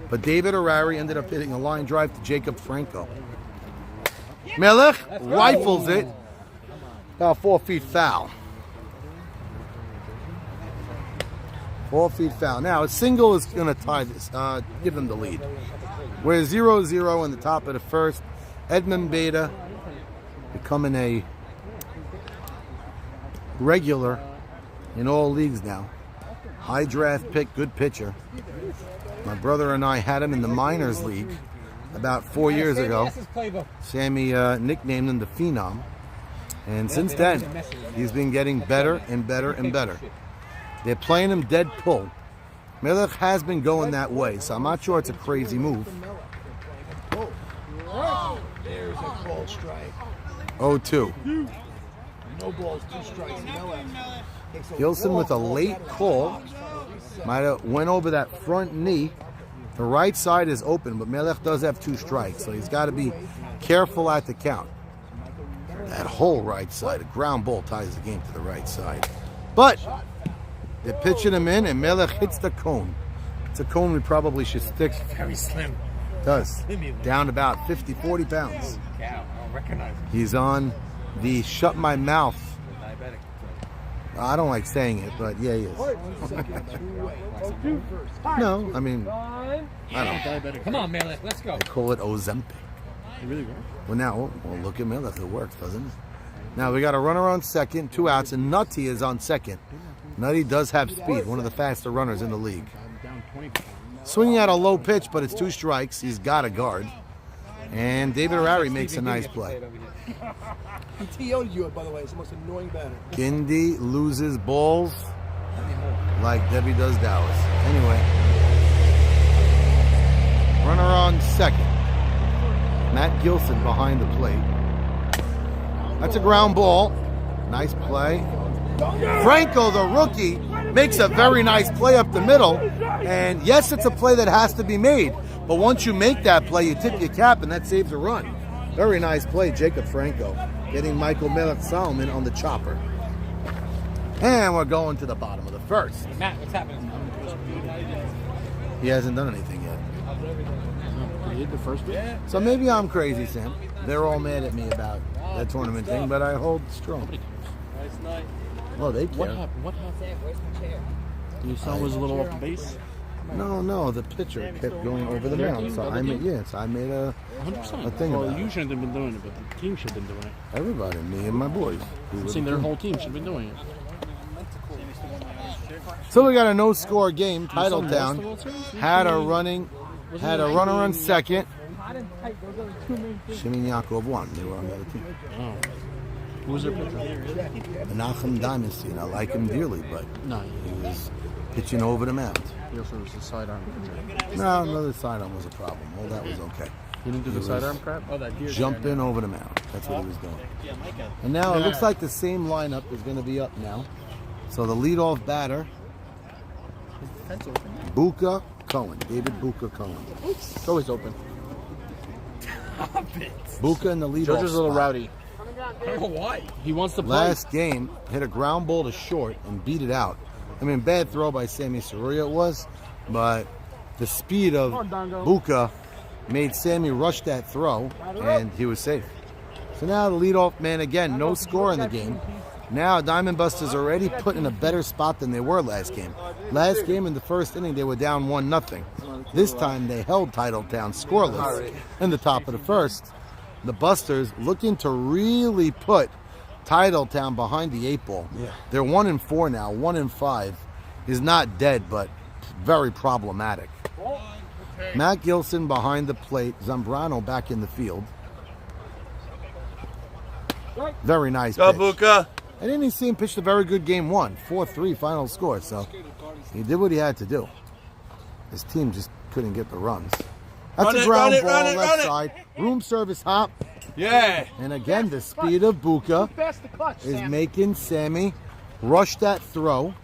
But David Harari ended up hitting a line drive to Jacob Franco. Melech rifles it. About 4 feet foul. 4 feet foul. Now, a single is going to tie this, give them the lead. We're 0-0 in the top of the first. Edmund Beta becoming a regular in all leagues now. High draft pick, good pitcher. My brother and I had him in the minors league about 4 years ago. Sammy nicknamed him the Phenom. And since then, he's been getting better and better and better. They're playing him dead pull. Melech has been going that way, so I'm not sure it's a crazy move. There's a called strike. 0-2. No balls, 2 strikes. Gilson with a late call. Might have went over that front knee. The right side is open, but Melech does have 2 strikes, so he's got to be careful at the count. That whole right side, a ground ball ties the game to the right side. But they're pitching him in, and Melech hits the cone. It's a cone we probably should stick. Very slim. Does. Down about 50, 40 pounds. Cow. I don't recognize him. He's on the Shut My Mouth. Diabetic. I don't like saying it, but yeah, he is. No, I mean, I don't. Come on, man. Let's go. I call it Ozempic. It really works. Well, now, well, look at Miller. It works, doesn't it? Now, we got a runner on second, 2 outs, and Nutty is on second. Nutty does have speed, one of the faster runners in the league. Swinging at a low pitch, but it's 2 strikes. He's got a guard. And David Harari makes a nice play. He TO'd you, by the way. It's the most annoying batter. Gindi loses balls like Debbie does Dallas. Anyway, runner on second. Matt Gilson behind the plate. That's a ground ball. Nice play. Franco, the rookie, makes a very nice play up the middle. And yes, it's a play that has to be made. But once you make that play, you tip your cap, and that saves a run. Very nice play, Jacob Franco, getting Michael Melech-Solomon on the chopper. And we're going to the bottom of the first. Matt, what's happening? He hasn't done anything yet. He hit the first bit. So maybe I'm crazy, Sam. They're all mad at me about that tournament thing, but I hold strong. Oh, they care. What happened? What happened? Your son was a little off the base. No, the pitcher kept going over the mound. So I made, I made a 100%. A thing well, about you it. shouldn't have been doing it, but the team should have been doing it. Everybody, me and my boys. We I'm were saying the their team. whole team should have been doing it. So we got a no-score game. Titletown had a runner on second. Shimon Yaakov won. They were on the other team. Oh. Who was their pitcher? Menachem Diamondstein. I like him dearly, but No, he was pitching over the mound. he also was the sidearm pitcher. No, another sidearm was a problem. Well, that was okay. He didn't do the was sidearm crap? Oh, that deer. Jumping over the mound. That's what he was doing. And now it looks like the same lineup is going to be up now. So the leadoff batter, Buka Cohen. David Buka Cohen. It's always open. Buka in the leadoff Judge is a little spot. rowdy. I don't know why. He wants to play. Last game, hit a ground ball to short and beat it out. I mean, bad throw by Sammy Saruya it was, but the speed of Buka made Sammy rush that throw, and he was safe. So now the leadoff man again, no score in the game. Now Diamond Busters already put in a better spot than they were last game. Last game in the first inning, they were down 1-0. This time they held Titletown scoreless in the top of the first. The Busters looking to really put Titletown behind the 8 ball. Yeah. They're 1-4 now. 1-5 is not dead, but very problematic. Matt Gilson behind the plate. Zambrano back in the field. Very nice pitch. Buka. I didn't even see him pitch a very good game 1. 4-3 final score. So he did what he had to do. His team just couldn't get the runs. That's a ground ball left side. Room service hop. Yeah. And again, the speed of Buka is making Sammy rush that throw.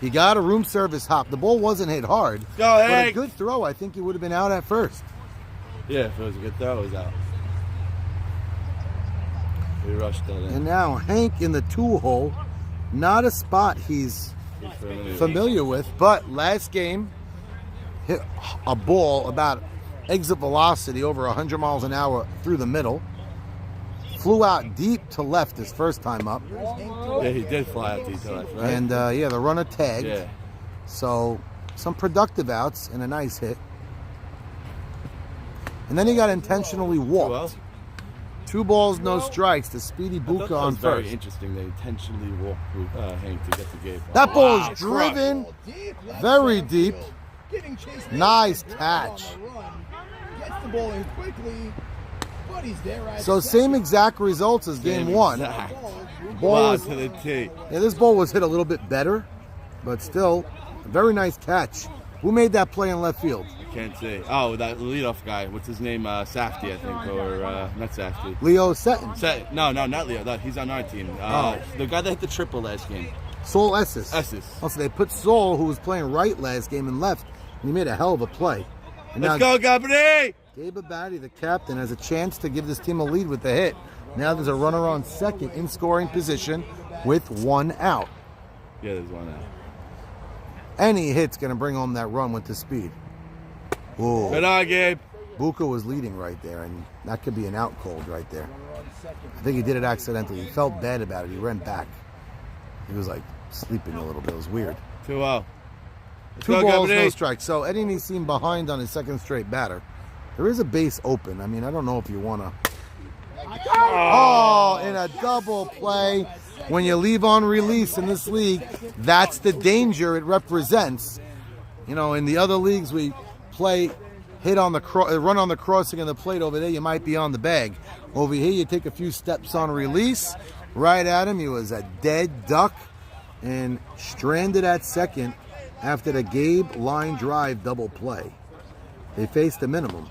He got a room service hop. The ball wasn't hit hard. Go But a ahead. good throw. I think he would have been out at first. Yeah, if it was a good throw, it was out. We rushed that in. And now Hank in the 2-hole. Not a spot he's familiar with, but last game hit a ball about exit velocity over 100 miles an hour through the middle. Flew out deep to left his first time up. Yeah, he did fly out deep to left, right? And the runner tagged. Yeah. So some productive outs and a nice hit. And then he got intentionally walked. Well, 2 balls, no strikes. The speedy I thought Buka that on was very first. interesting. They intentionally walked with Hank to get the game. That ball is driven Deep, left very center deep. field. Getting chased. Nice Great catch. ball on the run. Gets the ball in quickly, but he's there at So second. same exact results as game 1. exact. Ball Wow, was, to the T. yeah, this ball was hit a little bit better, but still, a very nice catch. Who made that play in left field? Can't see. Oh, that leadoff guy. What's his name? Safety, I think, or not Safety. Leo Setton. No, not Leo. He's on our team. The guy that hit the triple last game. Saul Esses. Esses. Also, they put Saul, who was playing right last game, in left, and he made a hell of a play. And Let's now go, Gabri! Gabe Abadi, the captain, has a chance to give this team a lead with the hit. Now there's a runner on second in scoring position with 1 out. Yeah, there's one out. Any hit's going to bring home that run with the speed. Whoa. Good eye, Gabe. Buka was leading right there, and that could be an out cold right there. I think he did it accidentally. He felt bad about it. He ran back. He was like sleeping a little bit. It was weird. 2-0. 2 balls, no strikes. So Eddie Nissim behind on his second straight batter. There is a base open. I mean, I don't know if you want to. Oh, in a double play. When you leave on release in this league, that's the danger it represents. You know, in the other leagues, we play, hit on the run on the crossing of the plate over there, you might be on the bag. Over here, you take a few steps on release. Right at him, he was a dead duck and stranded at second after the Gabe line drive double play. They faced the minimum.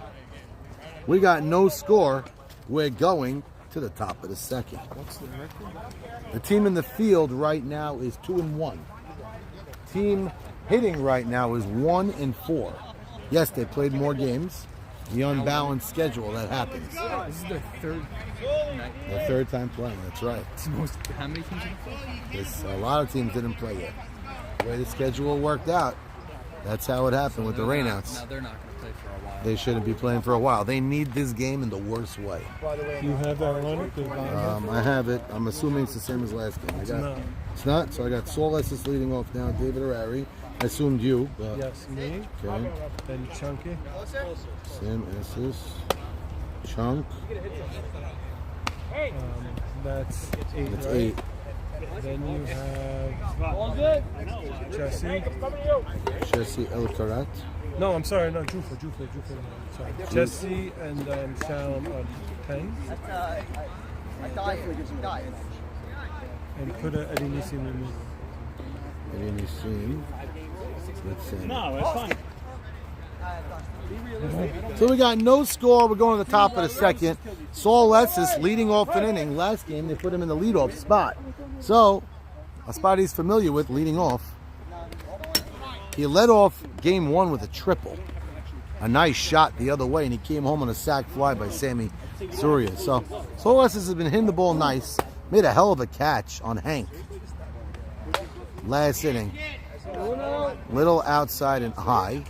We got no score. We're going to the top of the second. What's the record? The team in the field right now is 2-1. Team hitting right now is 1-4. Yes, they played more games. The unbalanced schedule, that happens. This is their third night. The third time playing, that's right. It's the most, how many teams did they play? A lot of teams didn't play yet. The way the schedule worked out, that's how it happened with the rainouts. Now they're not going to play for a while. They shouldn't be playing for a while. They need this game in the worst way. By the way, You have that on it? I have it. I'm assuming it's the same as last game. It's not. So I got Saul Estes leading off now. David Arari. I assumed you. But Yes, me. okay. And Chunky. Sam Estes. Chunk. That's 8. That's right? 8. Then you have Jesse. Jesse El Karat. No, I'm sorry. No, Jufa. Sorry. Jesse and Shalom on 10. And put Eddie Nissim in me. Eddie Nissim. Let's see. No, it's fine. So we got no score. We're going to the top of the second. Saul Estes leading off an inning. Last game, they put him in the leadoff spot. So, a spot he's familiar with, leading off. He led off game 1 with a triple. A nice shot the other way, and he came home on a sac fly by Sammy Surya. So, Saul Estes has been hitting the ball nice. Made a hell of a catch on Hank. Last inning. Little outside and high.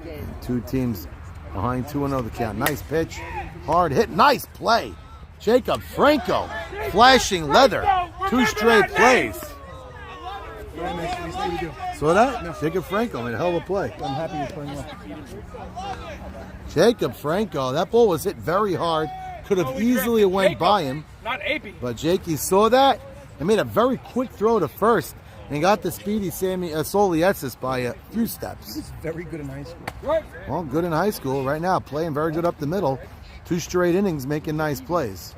And 2 teams behind 2-0 the count. Nice pitch. Hard hit. Nice play. Jacob Franco. Flashing leather. 2 straight plays. Saw that? Jacob Franco made a hell of a play. I'm happy you're playing well. Jacob Franco. That ball was hit very hard. Could have easily went by him. Not AP. But Jakey saw that and made a very quick throw to first and got the speedy Saul Estes by a few steps. He's very good in high school. Well, good in high school right now, playing very good up the middle. 2 straight innings, making nice plays.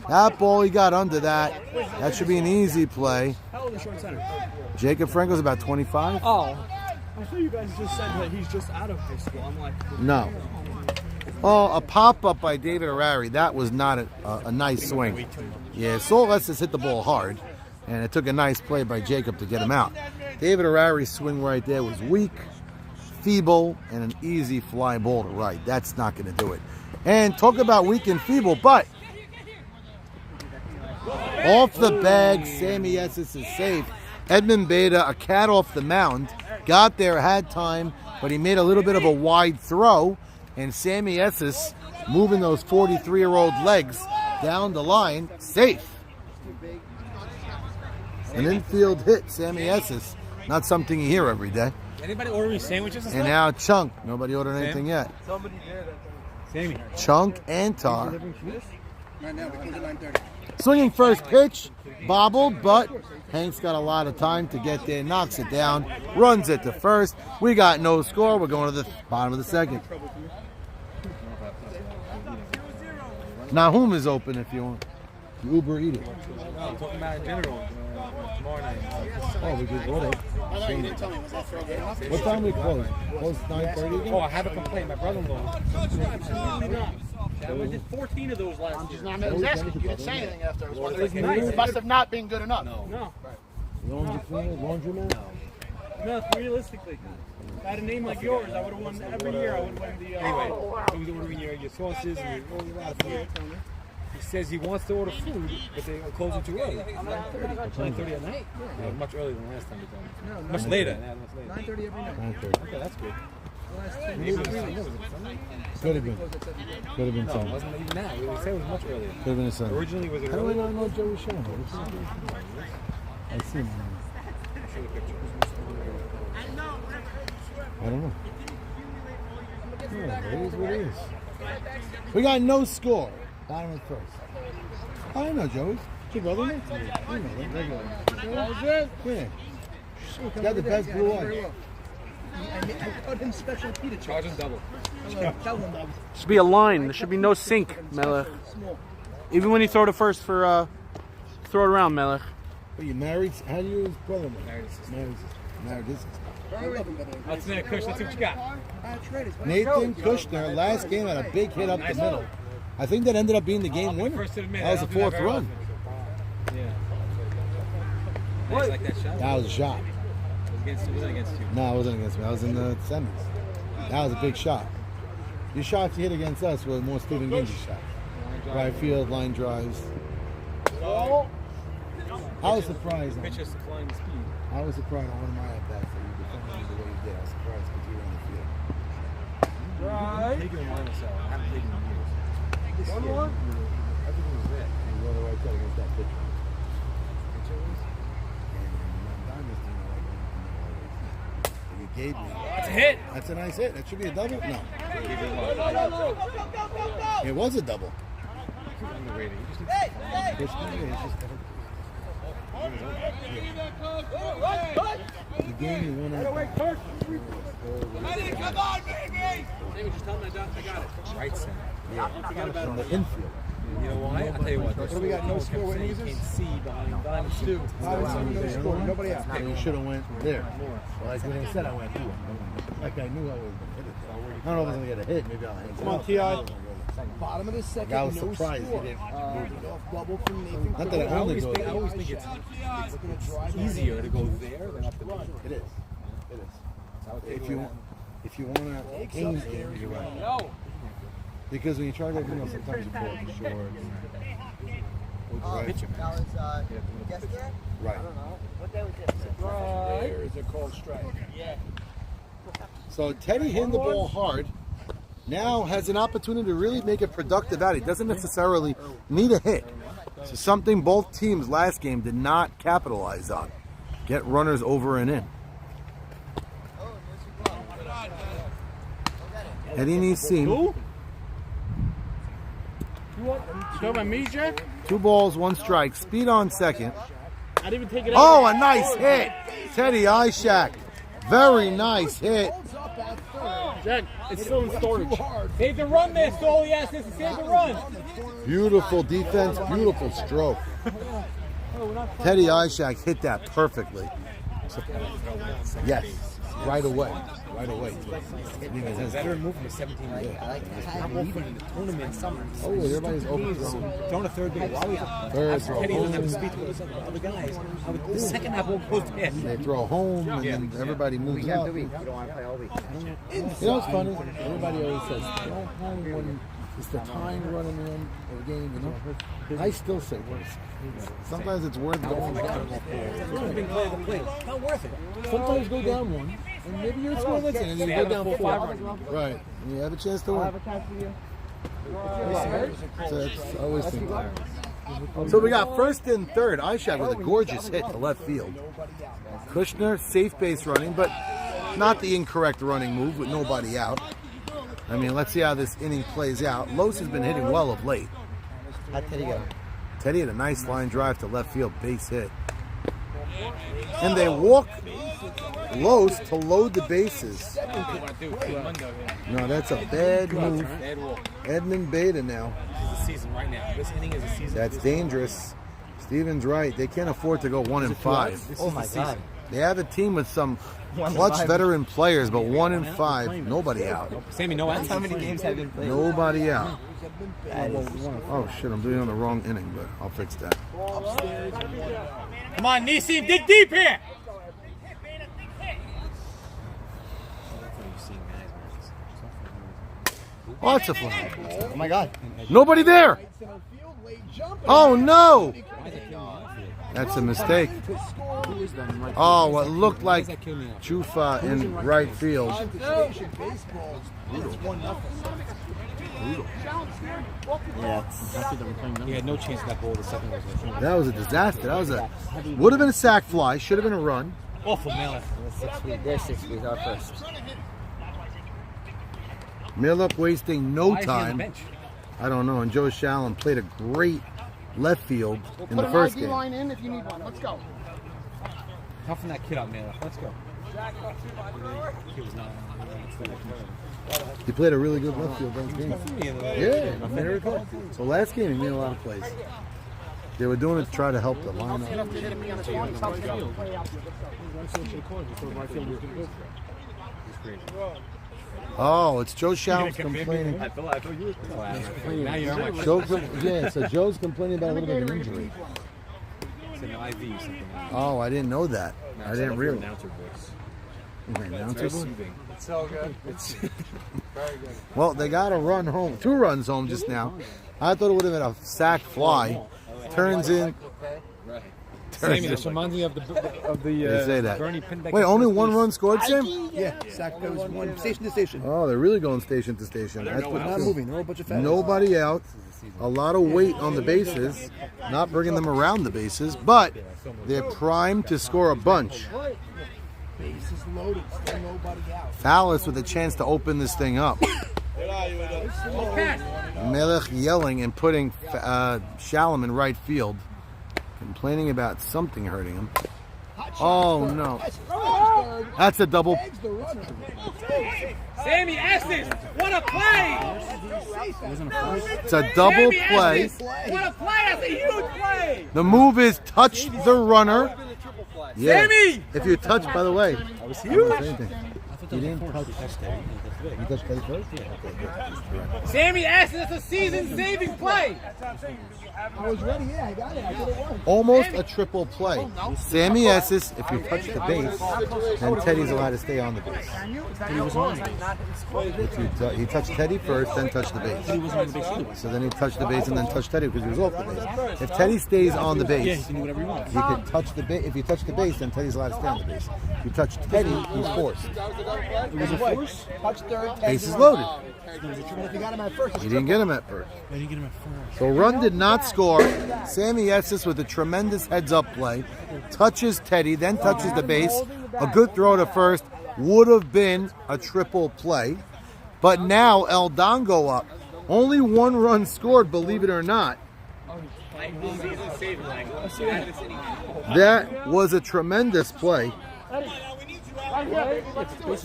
That ball, he got under that. That should be an easy play. How old is short center? Jacob Franco's about 25. Oh. I thought you guys just said that he's just out of high school. I'm like, No. Oh, a pop-up by David Arari. That was not a nice swing. Yeah, Saul Estes hit the ball hard, and it took a nice play by Jacob to get him out. David Arari's swing right there was weak, feeble, and an easy fly ball to right. That's not going to do it. And talk about weak and feeble, but off the bag, Sammy Estes is safe. Edmund Beta, a cat off the mound, got there, had time, but he made a little bit of a wide throw, and Sammy Estes moving those 43-year-old legs down the line, safe. An infield hit, Sammy Estes. Not something you hear every day. Anybody ordering sandwiches and And now Chunk. Nobody ordered anything yet. Somebody did. Sammy. Chunk and Tar. Right now, because of 9:30. Swinging first pitch, bobbled, but Hank's got a lot of time to get there, knocks it down, runs it to first. We got no score. We're going to the bottom of the second. Nahum is open if you want. Uber Eat it. I'm talking about in general. Tomorrow night. Oh, we could order. What time we close? Close 9:30 again? Oh, I have a complaint. My brother-in-law. I did 14 of those last year. I was asking. You didn't say anything after. I was wondering. It must have not been good enough. No. Laundromat? No, realistically. If I had a name like yours, I would have won every year. I would win the. Anyway, so we're ordering your sauces and all your food. He says he wants to order food, but they are closing too early. 9:30. 9:30 at night? Yeah, much earlier than last time we told him. Much later. 9:30 every night. 9:30. Okay, that's good. Maybe Could have been. Could have been No, it Sunday. wasn't even now. They said it was much earlier. Could have been a Sunday. Originally, was it How do I earlier? not know Joey Shannon? I see him. I don't know. Yeah, it is what it is. We got no score. Bottom of the first. I know Joey. Your brother, mate? You know them regularly. Yeah. Got the best blue eyes. I cut him special pita chips. Charge him double. Tell him that. Should be a line. There should be no sink, Melech. Small. Even when you throw the first for throw it around, Melech. Are you married? How do you brother? Married his sister. Married his sister. That's Nick Kush. Let's see what you got. Nathan Kushner, last game, had a big hit up the middle. I think that ended up being the game winner. First to the minute. That was the fourth run. Yeah. Nice, like that shot. That was a shot. It was against you. No, it wasn't against me. I was in the semis. That was a big shot. Your shots you hit against us were more Stephen Gingy shots. Right field, line drives. I was surprised. Pitcher's flying the speed. I was surprised on one of my at-bats that you defended me the way you did. I was surprised because you were on the field. Taking him on himself. I haven't taken him in years. Everything was there. You were the right side against that pitcher. You gave me. That's a hit. That's a nice hit. That should be a double? No. It was a double. Underrated. He just The game you won out. Come on, baby! right center. From the infield. You know why? I'll tell you what. What do we got? No score. What innings is You this? can't see behind Diamond. Two. No score. Nobody out. You should have went there. Well, like when I said, I went here. Like I knew I was going to hit it. I don't know if I was going to get a hit. Maybe I'll hang it. Come on, T.I. Bottom of the second. I was no surprised score. he didn't move it. Off double from Nathan. Not that I only go I there. always think it's easier to go there than up the middle. It is. It is. If you want to aim, you're right. Because when you try to go, sometimes you fall too short. Right. Right. There is a called strike. So Teddy hitting the ball hard now has an opportunity to really make a productive out. He doesn't necessarily need a hit. So something both teams last game did not capitalize on. Get runners over and in. Eddie Nissim. Talking about me, Jack? 2 balls, 1 strike. Speed on second. I didn't even take it Oh, a nice hit. Teddy Ishak. Very nice hit. Jack, it's still in storage. Save the run, man. So all he asks is to save the run. Beautiful defense, beautiful stroke. Teddy Ishak hit that perfectly. Yes, right away. Right away. Veteran move from 17 to 8. I'm open in the tournament summer. Oh, everybody's open throwing. Throwing a third base. Third throw Teddy doesn't have the home. speed to go the other guys. The second half won't go there. They throw home, and then everybody moves up. You know what's funny? Everybody always says, throw home when it's the time running in the game. You know, I still say sometimes it's worth going down. Not worth it. Sometimes go down 1, and maybe you're still listening, and then you go down 4. Right, and you have a chance to win. So that's always think. So we got first and third. Ishak with a gorgeous hit to left field. Kushner, safe base running, but not the incorrect running move with nobody out. I mean, let's see how this inning plays out. Los has been hitting well of late. How'd Teddy go? Teddy had a nice line drive to left field, base hit. And they walk Los to load the bases. No, that's a bad move. Edmund Beta now. This is the season right now. This inning is a season. That's dangerous. Steven's right. They can't afford to go 1 and 5. Oh my God. They have a team with some clutch veteran players, but 1 and 5, nobody out. Sammy, no outs. How many games have been played? Nobody out. That is, Oh shit, I'm doing it on the wrong inning, but I'll fix that. Come on, Nissim, dig deep here. Oh, that's a fly. oh my God. Nobody there. late jumper. Oh no! Why is that killing me outfield? That's a mistake. To score. Oh, what looked Why like does that kill me outfield? Chufa in right field. Station baseball. It's 1-0. Yeah, it's happy that we're playing them. He had no chance of that ball. The second was a That was a disaster. That was would have been a sac fly. Should have been a run. awful Miller. They're 6 feet, our first. Millup wasting no Why is he on the time. bench? I don't know. And Joe Shallon played a great left field in the first game. line in if you need one. Let's go. Toughen that kid up, man. Let's go. He was not. He played a really good left field last game. Yeah, very good. So last game he made a lot of plays. They were doing it to try to help the lineup. Oh, it's Joe Shallon's complaining. I feel you were complaining. Now you're on my Yeah, so Joe's complaining about a little bit of an injury. It's an IV or something. Oh, I didn't know that. I didn't realize. Announcer voice. Announcer voice? Soothing. It's so good. It's very good. Well, they got a run home, 2 runs home just now. I thought it would have been a sac fly. Turns in. Sammy, this reminds me of the They say that. Bernie Pinback. Wait, only 1 run scored, Sam? Yeah, sack goes one station to station. Oh, they're really going station to station. That's what Not moving. They're all a bunch of fat. Nobody out. A lot of weight on the bases. Not bringing them around the bases, but they're primed to score a bunch. Bases loaded. Still nobody out. Fallis with a chance to open this thing up. Melech yelling and putting Shalom in right field. Complaining about something hurting him. Oh no. That's a double. Sammy Estes, what a play! It's a double Sammy play. Estes, what a play! That's a huge play! The move is touch the runner. Yeah. Sammy! If you touch, by the way, that was huge. You didn't touch. You touched Teddy first? Sammy Estes, that's a season-saving play! I was ready. Yeah, I got it. I did it once. Almost a triple play. Sammy Esses, if you touch the base, then Teddy's allowed to stay on the base. He touched Teddy first, then touched the base. So then he touched the base and then touched Teddy because he was off the base. If Teddy stays on the base, he could touch the base. If you touch the base, then Teddy's allowed to stay on the base. If you touch Teddy, he's forced. It was a force. Touch third. Base is loaded. If you got him at first, He didn't get him at first. So run did not score. Sammy Esses with a tremendous heads-up play. Touches Teddy, then touches the base. A good throw to first. Would have been a triple play. But now El Dongo up. Only 1 run scored, believe it or not. That was a tremendous play.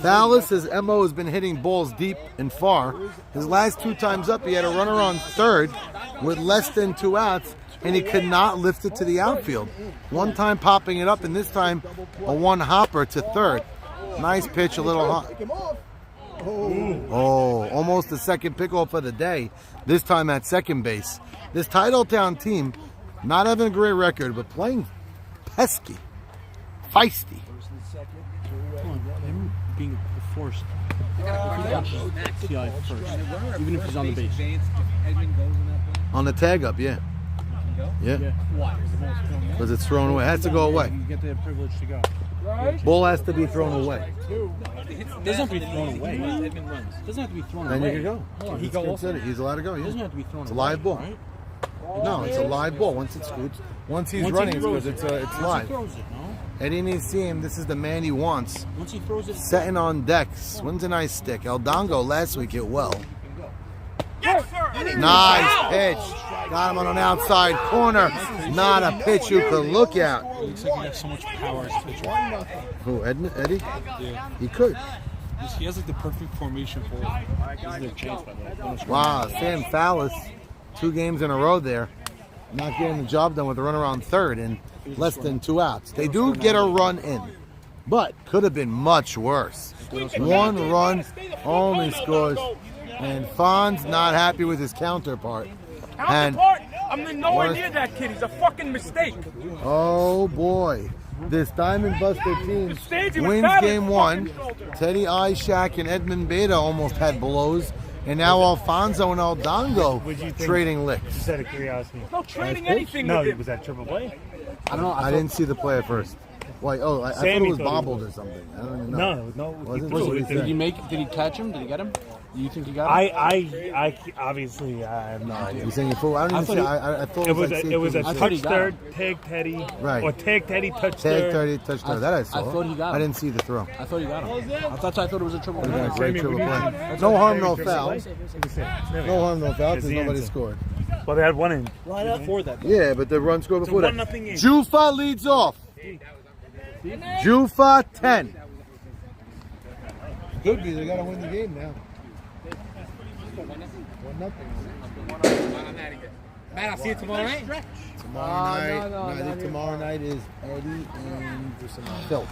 Fallis, his MO has been hitting balls deep and far. His last 2 times up, he had a runner on third with less than 2 outs, and he could not lift it to the outfield. 1 time popping it up, and this time a 1 hopper to third. Nice pitch, a little hop. Oh, almost the second pickoff of the day, this time at second base. This Titletown team, not having a great record, but playing pesky, feisty. Being forced. TI first. Even if he's on the base. On the tag up, yeah. Yeah. Because it's thrown away. It has to go away. You get the privilege to go. Ball has to be thrown away. It doesn't have to be thrown away. It doesn't have to be thrown Then away. you can go. He go also. He's allowed to go, It doesn't yeah. have to be thrown It's a away. live ball. Right? No, it's a live ball. Once it scoots, once he's Once running, he it's throws because it. it's Once live. he throws it, no? Eddie Nissim, this is the man he wants. Once he throws it. Setting on deck. Swings a nice stick. El Dongo last week hit well. Nice pitch. Got him on an outside corner. Not a pitch you could look at. Looks like he has so much power as a pitcher. Who, Eddie? Yeah. He could. He has like the perfect formation for it. There's no chance by that. Wow, Sam Fallis, 2 games in a row there. Not getting the job done with a runner on third in less than 2 outs. They do get a run in, but could have been much worse. 1 run, only scores, and Fonz not happy with his counterpart. And I'm nowhere near that kid. He's a fucking mistake. oh boy, this Diamond Buster team wins game 1. Teddy Ishak and Edmund Beta almost had blows And now Alfonso and Aldongo What'd you think? trading licks. Just out of curiosity. No trading anything No, with him. was that triple play? I don't know. I didn't see the play at first. Wait, I thought it Sammy was thought it bobbled was. or something. I don't even know. No. Was he it? threw What it. did he say? Did he catch him? Did he get him? Do you think he got him? I obviously I have no idea. You saying you fool? I don't even see. I thought It was like it was a I thought touch he got third, him. tag Teddy, Right. or tag Teddy, touch Tag third. 30 touchdown. That I saw. I thought he got I him. didn't see the throw. I thought he got him. That's why I thought it was a triple It play. was a great Sammy, triple what do you play. think? No harm, no Triple foul. play? Sammy. No harm, no foul That's because the nobody answer. scored. Well, they had one in. Line up for that. Yeah, but the run scored before that. 1-0 game. Jufa leads off. Jufa 10. Could be. They got to win the game now. 1-0. Matt, I'll see you tomorrow night. Tomorrow night. No, I think tomorrow night is Eddie and Phil.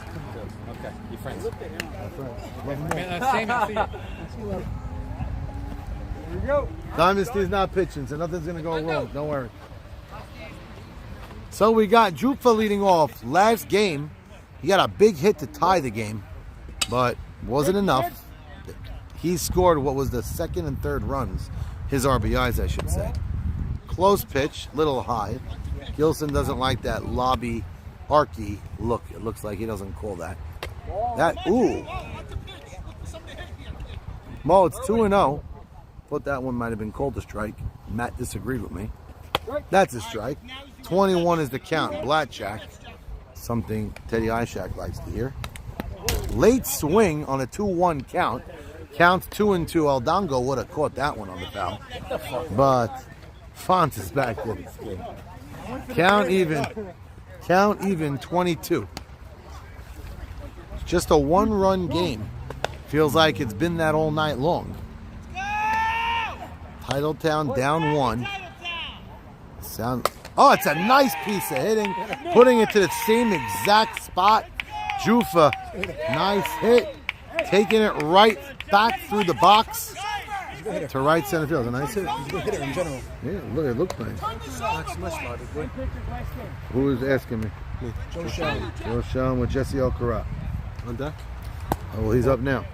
Okay, your friends. Same, I'll see you. Dynasty's not pitching, so nothing's going to go wrong. Don't worry. So we got Jufa leading off. Last game, he got a big hit to tie the game, but wasn't enough. He scored what was the second and third runs, his RBIs, I should say. Close pitch, little high. Gilson doesn't like that lobby arky look. It looks like he doesn't call that. Ooh. Mo, it's 2-0. Thought that one might have been called a strike. Matt disagreed with me. That's a strike. 21 is the count. Blackjack. Something Teddy Ishak likes to hear. Late swing on a 2-1 count. Counts 2-2. Aldongo would have caught that one on the foul. But Font is back in this game. Count even 22. It's just a one-run game. Feels like it's been that all night long. Titletown down 1. Oh, it's a nice piece of hitting. Putting it to the same exact spot. Jufa, nice hit. Taking it right back through the box to right center field. A nice hit. He's a good hitter in general. Yeah, look, it looks nice. Who is asking me? Joe Shelley. Joe Sean with Jesse El Karat. On deck? Oh, well, he's up now.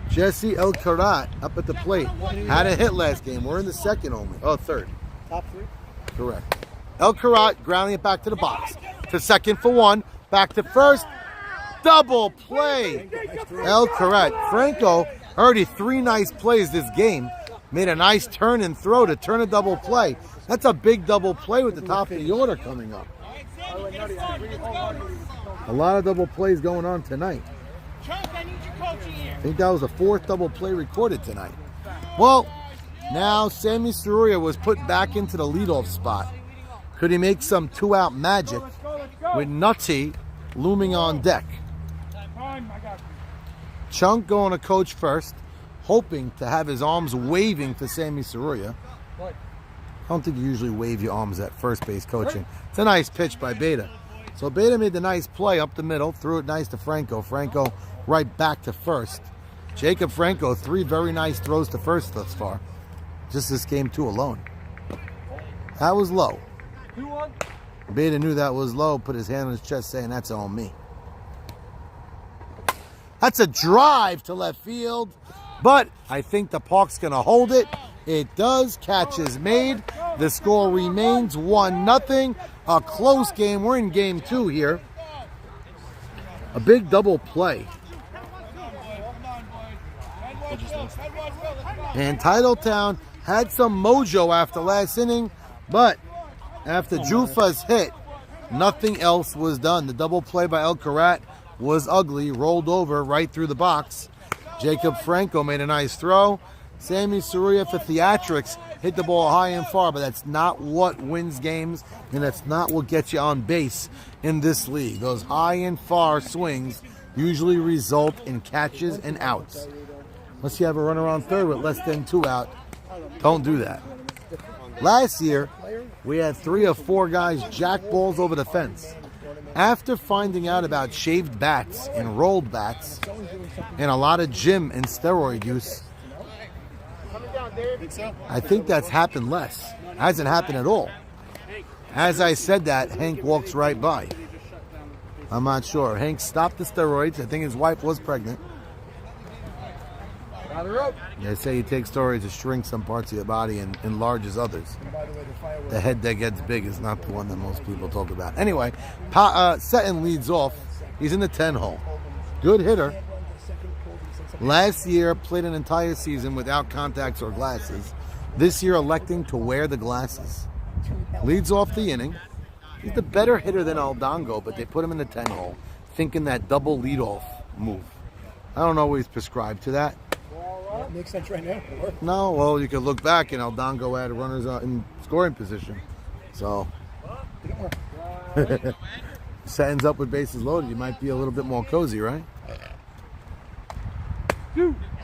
Jesse El Karat up at the plate. Had a hit last game. We're in the second only. Oh, third. Top 3. Correct. El Karat grounding it back to the box. To second for 1. Back to first. Double play. El Karat. Franco already 3 nice plays this game. Made a nice turn and throw to turn a double play. That's a big double play with the top of the order coming up. A lot of double plays going on tonight. I think that was the 4th double play recorded tonight. Well, now Sammy Saruria was put back into the leadoff spot. Could he make some 2-out magic with Nutty looming on deck? Chunk going to coach first, hoping to have his arms waving for Sammy Saruria. I don't think you usually wave your arms at first base coaching. It's a nice pitch by Beta. So Beta made the nice play up the middle, threw it nice to Franco. Franco right back to first. Jacob Franco, 3 very nice throws to first thus far. Just this game 2 alone. That was low. Beta knew that was low, put his hand on his chest saying, that's on me. That's a drive to left field, but I think the Park's going to hold it. It does. Catch is made. The score remains 1-0. A close game. We're in game 2 here. A big double play. And Titletown had some mojo after last inning, but after Jufa's hit, nothing else was done. The double play by El Karat was ugly, rolled over right through the box. Jacob Franco made a nice throw. Sammy Saruria for theatrics hit the ball high and far, but that's not what wins games, and that's not what gets you on base in this league. Those high and far swings usually result in catches and outs. Unless you have a runner on third with less than 2 out, don't do that. Last year, we had 3 or 4 guys jack balls over the fence. After finding out about shaved bats and rolled bats and a lot of gym and steroid use, I think that's happened less. Hasn't happened at all. As I said that, Hank walks right by. I'm not sure. Hank stopped the steroids. I think his wife was pregnant. They say you take steroids to shrink some parts of your body and enlarges others. And by the way, the fireworks. The head that gets big is not the one that most people talk about. Anyway, Seton leads off. He's in the 10 hole. Good hitter. Last year, played an entire season without contacts or glasses. This year, electing to wear the glasses. Leads off the inning. He's the better hitter than Aldongo, but they put him in the 10 hole, thinking that double leadoff move. I don't know if he's prescribed to that. Makes sense right now. No, well, you could look back and Aldongo had runners in scoring position. So, Seton's up with bases loaded. You might be a little bit more cozy, right?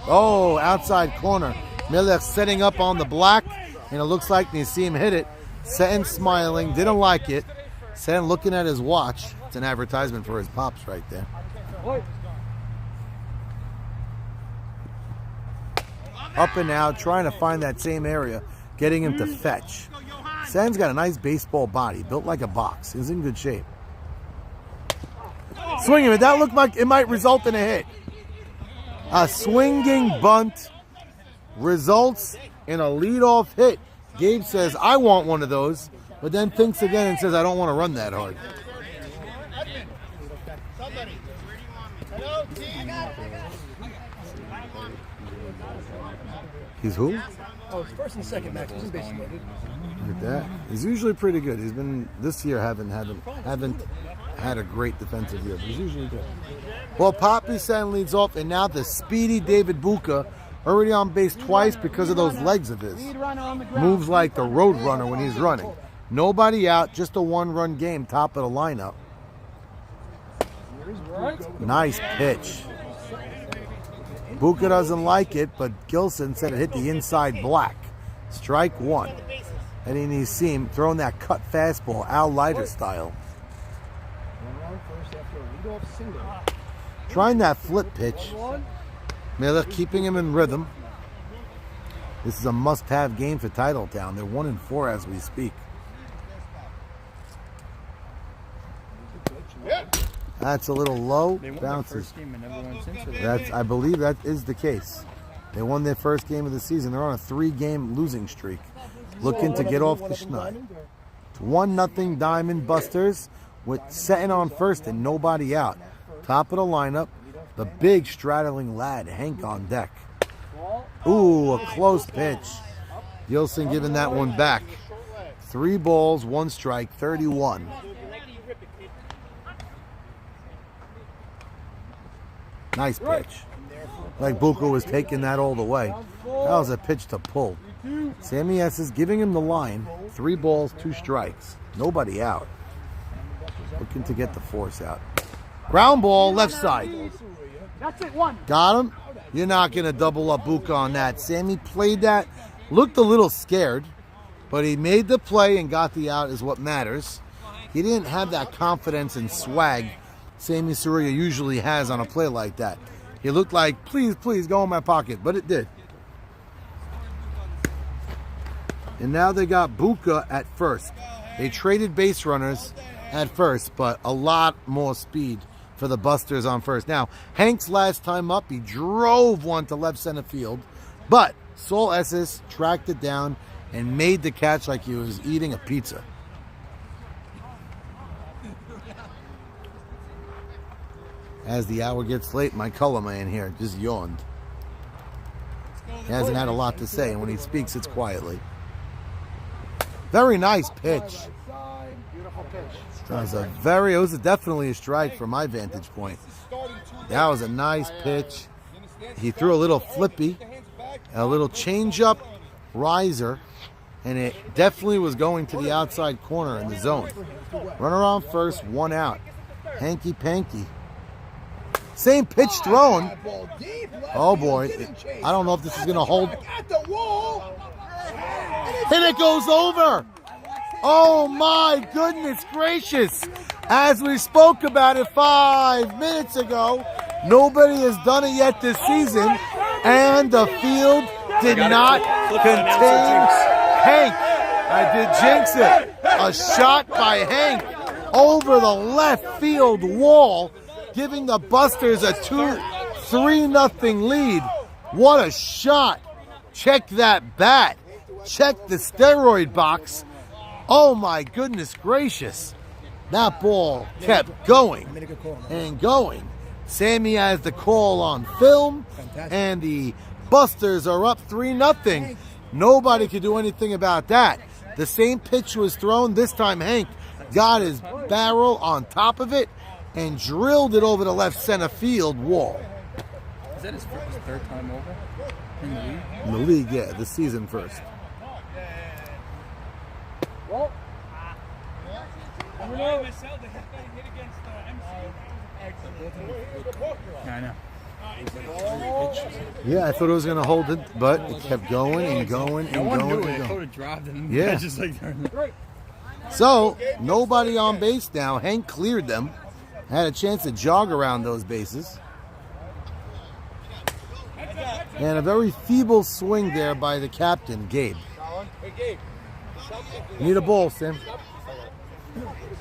Oh, outside corner. Miller setting up on the black, and it looks like you see him hit it. Seton smiling, didn't like it. Seton looking at his watch. It's an advertisement for his pops right there. Up and out, trying to find that same area, getting him to fetch. Seton's got a nice baseball body, built like a box. He's in good shape. Swinging it. That looked like it might result in a hit. A swinging bunt results in a leadoff hit. Gabe says, I want one of those, but then thinks again and says, I don't want to run that hard. He's who? Oh, it's first and second, Max. He's in base loaded. Look at that. He's usually pretty good. He's been, this year, haven't had a great defensive year, but he's usually good. Well, Poppy Seton leads off, and now the speedy David Buka, already on base twice because of those legs of his. Moves like the road runner when he's running. Nobody out, just a one-run game, top of the lineup. Nice pitch. Buka doesn't like it, but Gilson said it hit the inside black. Strike one. Heading to see him throwing that cut fastball, Al Leiter style. Trying that flip pitch. Miller keeping him in rhythm. This is a must-have game for Titletown. They're 1-4 as we speak. That's a little low. Bounces. I believe that is the case. They won their first game of the season. They're on a 3-game losing streak. Looking to get off the schneid. It's 1-0 Diamond Busters with Seton on first and nobody out. Top of the lineup, the big straddling lad, Hank on deck. Ooh, a close pitch. Gilson giving that one back. 3 balls, 1 strike, 31. Nice pitch. Like Buka was taking that all the way. That was a pitch to pull. Sammy S is giving him the line. 3 balls, 2 strikes. Nobody out. Looking to get the force out. Ground ball, left side. Got him. You're not going to double up Buka on that. Sammy played that. Looked a little scared, but he made the play and got the out is what matters. He didn't have that confidence and swag Sammy Saria usually has on a play like that. He looked like, please, please, go in my pocket, but it did. And now they got Buka at first. They traded base runners at first, but a lot more speed for the Busters on first. Now, Hank's last time up, he drove one to left center field, but Saul Esses tracked it down and made the catch like he was eating a pizza. As the hour gets late, my color man here just yawned. He hasn't had a lot to say, and when he speaks, it's quietly. Very nice pitch. It was definitely a strike from my vantage point. That was a nice pitch. He threw a little flippy, a little changeup riser, and it definitely was going to the outside corner in the zone. Runner on first, 1 out. Hanky Panky. Same pitch thrown. Oh boy. I don't know if this is going to hold. And it goes over. Oh my goodness gracious. As we spoke about it 5 minutes ago, nobody has done it yet this season. And the field did not contain Hank. I did jinx it. A shot by Hank over the left field wall, giving the Busters a 3-0 lead. What a shot. Check that bat. Check the steroid box. Oh my goodness gracious. That ball kept going and going. Sammy has the call on film, and the Busters are up 3-0. Nobody could do anything about that. The same pitch was thrown. This time Hank got his barrel on top of it and drilled it over the left center field wall. Is that his third time over in the league? In the league, yeah, this season first. I know. Yeah, I thought it was going to hold it, but it kept going and going and going and I going. have dropped him. Yeah. Just like So, nobody on base now. Hank cleared them. Had a chance to jog around those bases. And a very feeble swing there by the captain, Gabe. Hey, Gabe. Need a ball, Sam.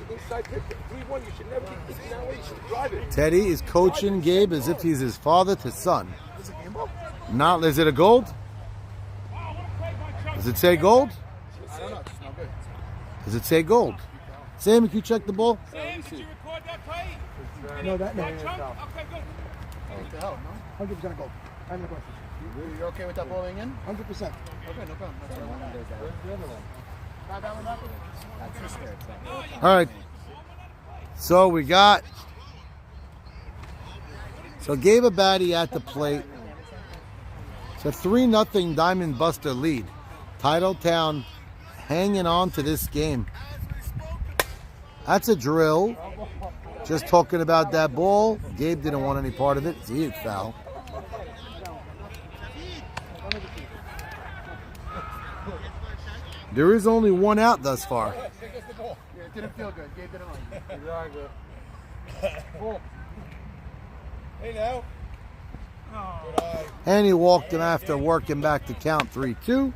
Inside pitcher. 3-1, you should never be thinking that way. You should drive it. Teddy is coaching Gabe as if he's his father to son. Not, is it a gold? Does it say gold? I don't know. It's not good. Does it say gold? Sam, can you check the ball? Sam, did you record that play? No, that no. Okay, good. What the hell, no? 100% a goal. I have no questions. You're okay with that ball being in? 100%. Okay, no problem. That's what I wanted. The other one. Not that one happened? That's his third. All right. So we got. So Gabe Abadi at the plate. It's a 3-0 Diamond Buster lead. Titletown hanging on to this game. That's a drill. Just talking about that ball. Gabe didn't want any part of it. He hit foul. There is only one out thus far. Yeah, it didn't feel good. Gabe didn't like it. Exactly. Hey, now. And he walked him after working back to count 3-2.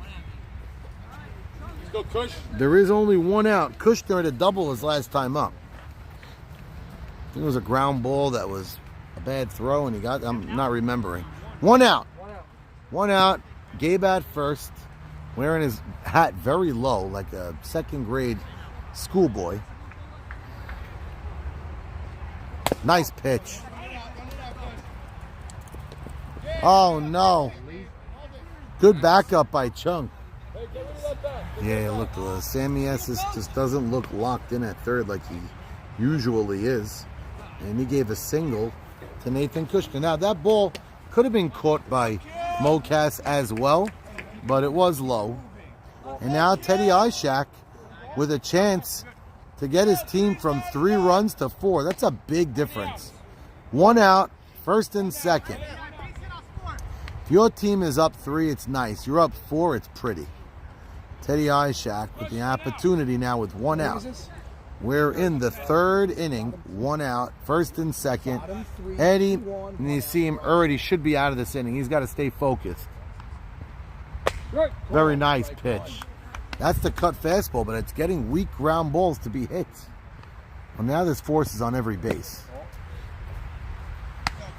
Let's go, Kush. There is only one out. Kushner had a double his last time up. I think it was a ground ball that was a bad throw, and he got, I'm not remembering. One out. One out. Gabe at first, wearing his hat very low, like a second grade schoolboy. Nice pitch. Oh, no. Good backup by Chung. Yeah, look, Sammy Esses just doesn't look locked in at third like he usually is. And he gave a single to Nathan Kushner. Now, that ball could have been caught by Mocas as well, but it was low. And now Teddy Ishak with a chance to get his team from 3 runs to 4. That's a big difference. One out, first and second. If your team is up 3, it's nice. You're up 4, it's pretty. Teddy Ishak with the opportunity now with one out. We're in the 3rd inning, one out, first and second. Eddie, and you see him already should be out of this inning. He's got to stay focused. Very nice pitch. That's the cut fastball, but it's getting weak ground balls to be hit. Well, now there's forces on every base.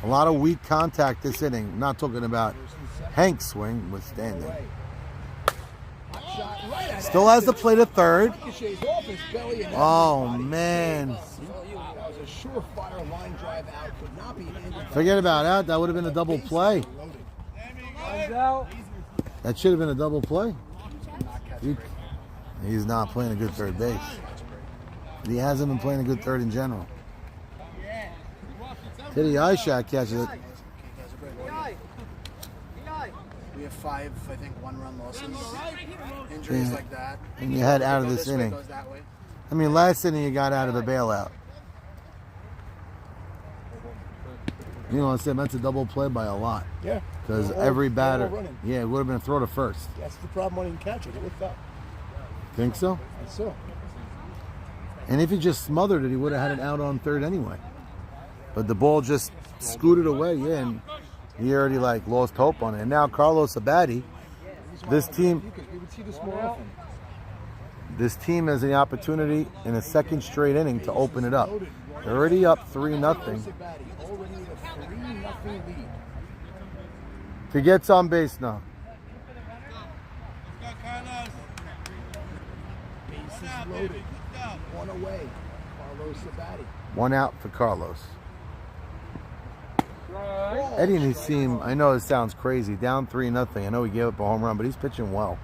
A lot of weak contact this inning. I'm not talking about Hank's swing, withstanding. Still has the play to third. Oh, man. Forget about that. That would have been a double play. That should have been a double play. He's not playing a good third base. He hasn't been playing a good third in general. Teddy Ishak catches it. We have 5, I think, 1-run losses. Injuries like that. And you had out of this inning. I mean, last inning you got out of a bailout. You know what I'm saying? That's a double play by a lot. Yeah. Because every batter, yeah, it would have been a throw to first. That's the problem when he can catch it. It looked up. Think so? That's so. And if he just smothered it, he would have had it out on third anyway. But the ball just scooted away, yeah, and he already like lost hope on it. And now Carlos Abadi, this team, You would see this more often. this team has the opportunity in a second straight inning to open it up. They're already up 3-0. Already with a 3-0 lead. He gets on base now. Base is loaded. One away. Carlos Sabatti. One out for Carlos. Eddie Nassim, I know this sounds crazy, down 3-0. I know he gave up a home run, but he's pitching well.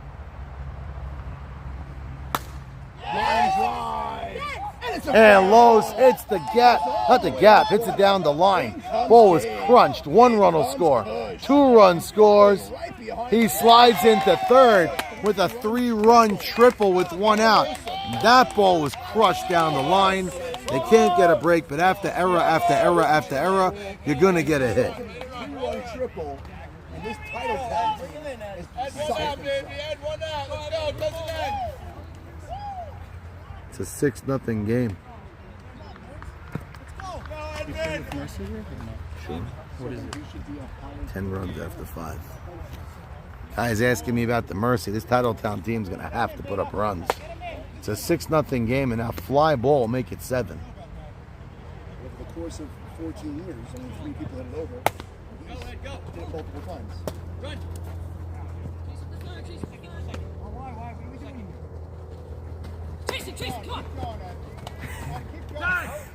Line drive. And it's a And Lowe's hits the gap, not the gap, hits it down the line. Ball was crunched. 1 run will score. 2 run scores. He slides into third with a 3-run triple with 1 out. That ball was crushed down the line. They can't get a break, but after error after error after error, you're going to get a hit. 3-run triple, and this title tag team is beside themselves. It's a 6-0 game. Sure. 10 runs after 5. Guy's asking me about the Mercy. This Titletown team's going to have to put up runs. It's a 6-0 game, and now fly ball will make it 7. Over the course of 14 years, only 3 people hit it over. He's did it multiple times.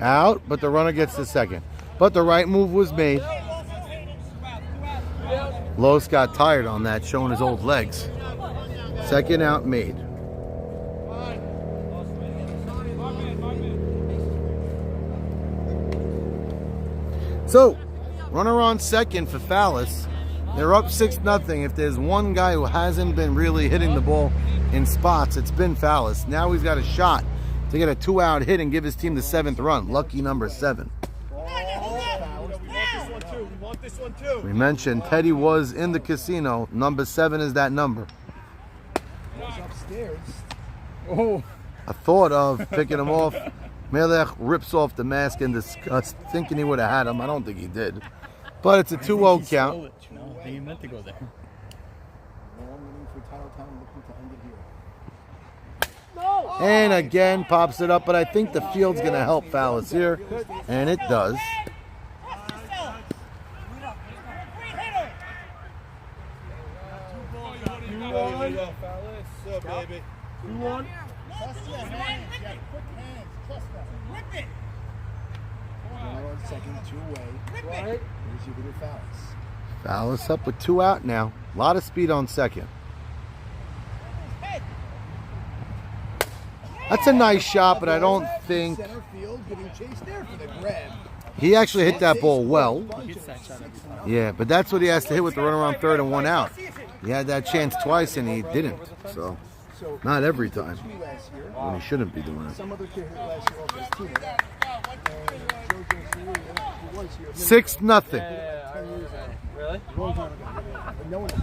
Out, but the runner gets the second. But the right move was made. Los got tired on that, showing his old legs. Second out made. So, runner on second for Fallis. They're up 6-0. If there's one guy who hasn't been really hitting the ball in spots, it's been Fallis. Now he's got a shot to get a 2-out hit and give his team the 7th run. Lucky number 7. We mentioned Teddy was in the casino. Number 7 is that number. Goes upstairs. I thought of picking him off. Melech rips off the mask in disgust, thinking he would have had him. I don't think he did. But it's a 2-0 count. He meant to go there. Long inning for Titletown, looking to end it here. And again, pops it up. But I think the field's going to help Fallis here. And it does. Baby. You want? Trust your hands. You have quick hands. Trust them. Rip it. Runner on second, 2 away. Rip it. Here's your little Fallis. Fallis up with 2 out now. A lot of speed on second. That's a nice shot, but I don't think... Center field, getting chased there for the grab. He actually hit that ball well. Yeah, but that's what he has to hit with the runner on third and 1 out. He had that chance twice and he didn't. So, not every time. When he shouldn't be doing it. Some other kid hit last year off his team. And Jojo Cerullo, who was here. 6-0. 10 years ago. Really? Long time ago. But no one. Yeah,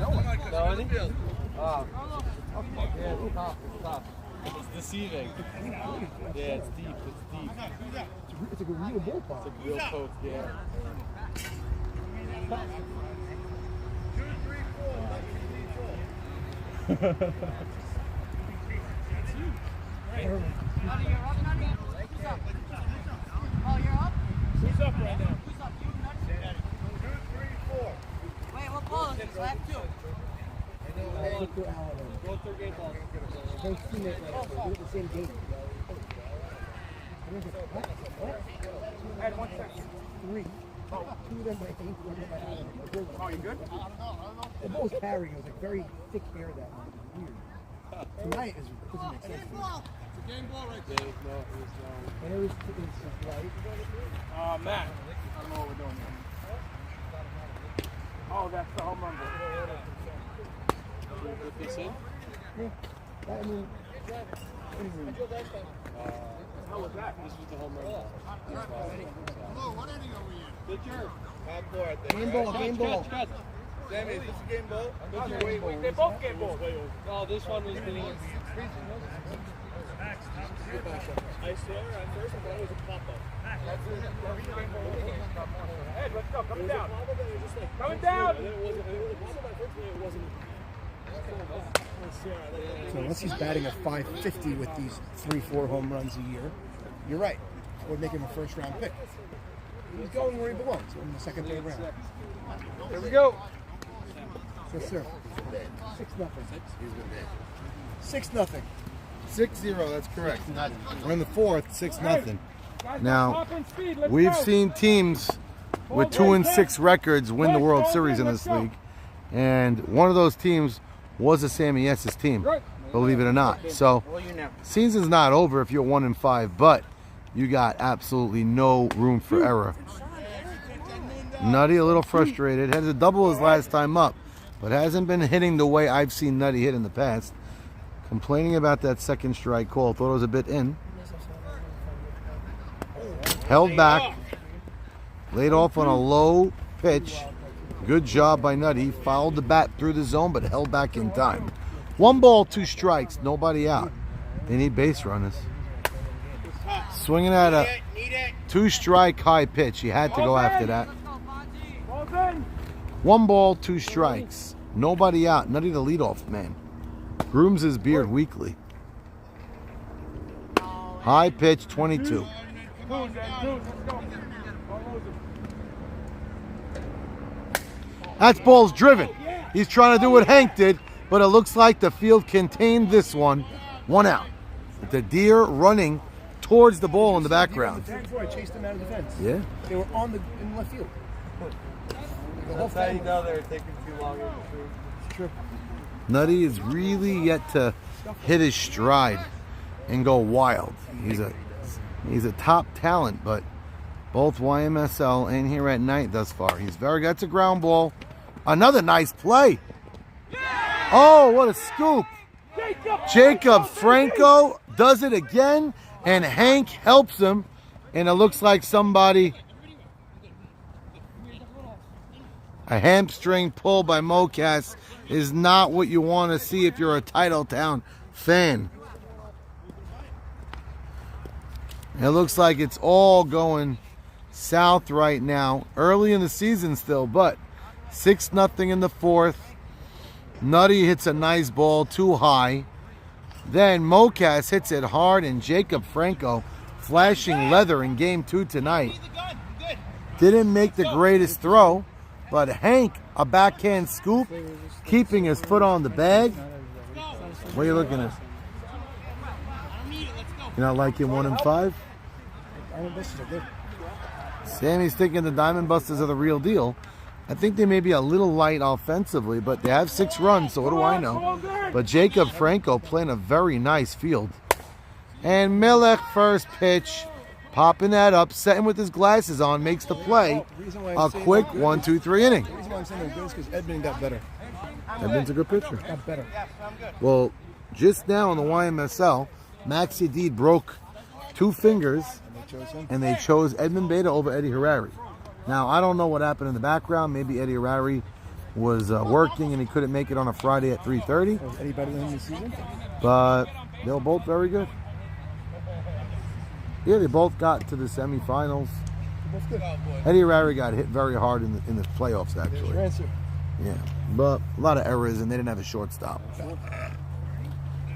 it's tough. It's deceiving. Yeah, it's deep. It's a real ballpark. It's a real coach, yeah. 2, 3, 4. Who's up right now? 2, 3, 4. Wait, what ball is this? I have 2. Go through game ball. Those teammates right there, they're the same game. I had 1 second. 3. 2 of them were 8, 1 of them were 8. Oh, you good? The ball was carrying. It was like very thick air that night. It was weird. Tonight doesn't make sense. It's a game ball right there. And it was right. Matt. I don't know what we're doing here. Oh, that's the home run. Put this in? I mean, How was that? This was the home run. Good job. Half ball right there. game ball. Sammy, is this a game ball? Wait, they both get balls. No, this one was the... I swear, at first I thought it was a pop-up. Ed, let's go. Coming down. Coming down. So unless he's batting a .550 with these 3-4 home runs a year, you're right. Would make him a first-round pick. He's going where he belongs, in the second, third round. Here we go. Yes, sir. 6-0. 6-0. 6-0, that's correct. We're in the fourth, 6-0. Now, we've seen teams with 2-6 records win the World Series in this league, and one of those teams was a Sammy Estes team, believe it or not. So, season's not over if you're 1-5, but you got absolutely no room for error. Nutty a little frustrated, had to double his last time up, but hasn't been hitting the way I've seen Nutty hit in the past. Complaining about that second strike call, thought it was a bit in. Held back, laid off on a low pitch. Good job by Nutty. He fouled the bat through the zone, but held back in time. 1 ball, 2 strikes, nobody out. They need base runners. Swinging at a 2-strike high pitch. He had to go after that. 1 ball, 2 strikes. Nobody out. Nutty the leadoff man. Grooms his beard weekly. High pitch, 22. That's ball's driven. He's trying to do what Hank did, but it looks like the field contained this one. 1 out. The deer running towards the ball in the background. I chased them out of the fence. Yeah. They were in left field. That's how you know they're taking too long. It's true. Nutty is really yet to hit his stride and go wild. He's a top talent, but both YMSL and here at night thus far. That's a ground ball. Another nice play. Oh, what a scoop. Jacob Franco does it again, and Hank helps him, and it looks like a hamstring pull by Mocas is not what you want to see if you're a Titletown fan. It looks like it's all going south right now. Early in the season still, but 6-0 in the fourth. Nutty hits a nice ball too high. Then Mocas hits it hard, and Jacob Franco flashing leather in game 2 tonight. Didn't make the greatest throw, but Hank, a backhand scoop, keeping his foot on the bag. What are you looking at? You're not liking 1-5? Sammy's thinking the Diamond Busters are the real deal. I think they may be a little light offensively, but they have 6 runs, so what do I know? But Jacob Franco playing a very nice field. And Milek first pitch, popping that up, setting with his glasses on, makes the play. A quick 1-2-3 inning. The reason why I'm saying that is because Edmund got better. Edmund's a good pitcher. Got better. Well, just now in the YMSL, Maxie Deed broke 2 fingers, and they chose Edmund Beta over Eddie Harari. Now, I don't know what happened in the background. Maybe Eddie Harari was working and he couldn't make it on a Friday at 3:30. Was Eddie better than him this season? But they were both very good. Yeah, they both got to the semifinals. Both good. Eddie Harari got hit very hard in the playoffs, actually. Your answer. Yeah, but a lot of errors, and they didn't have a shortstop.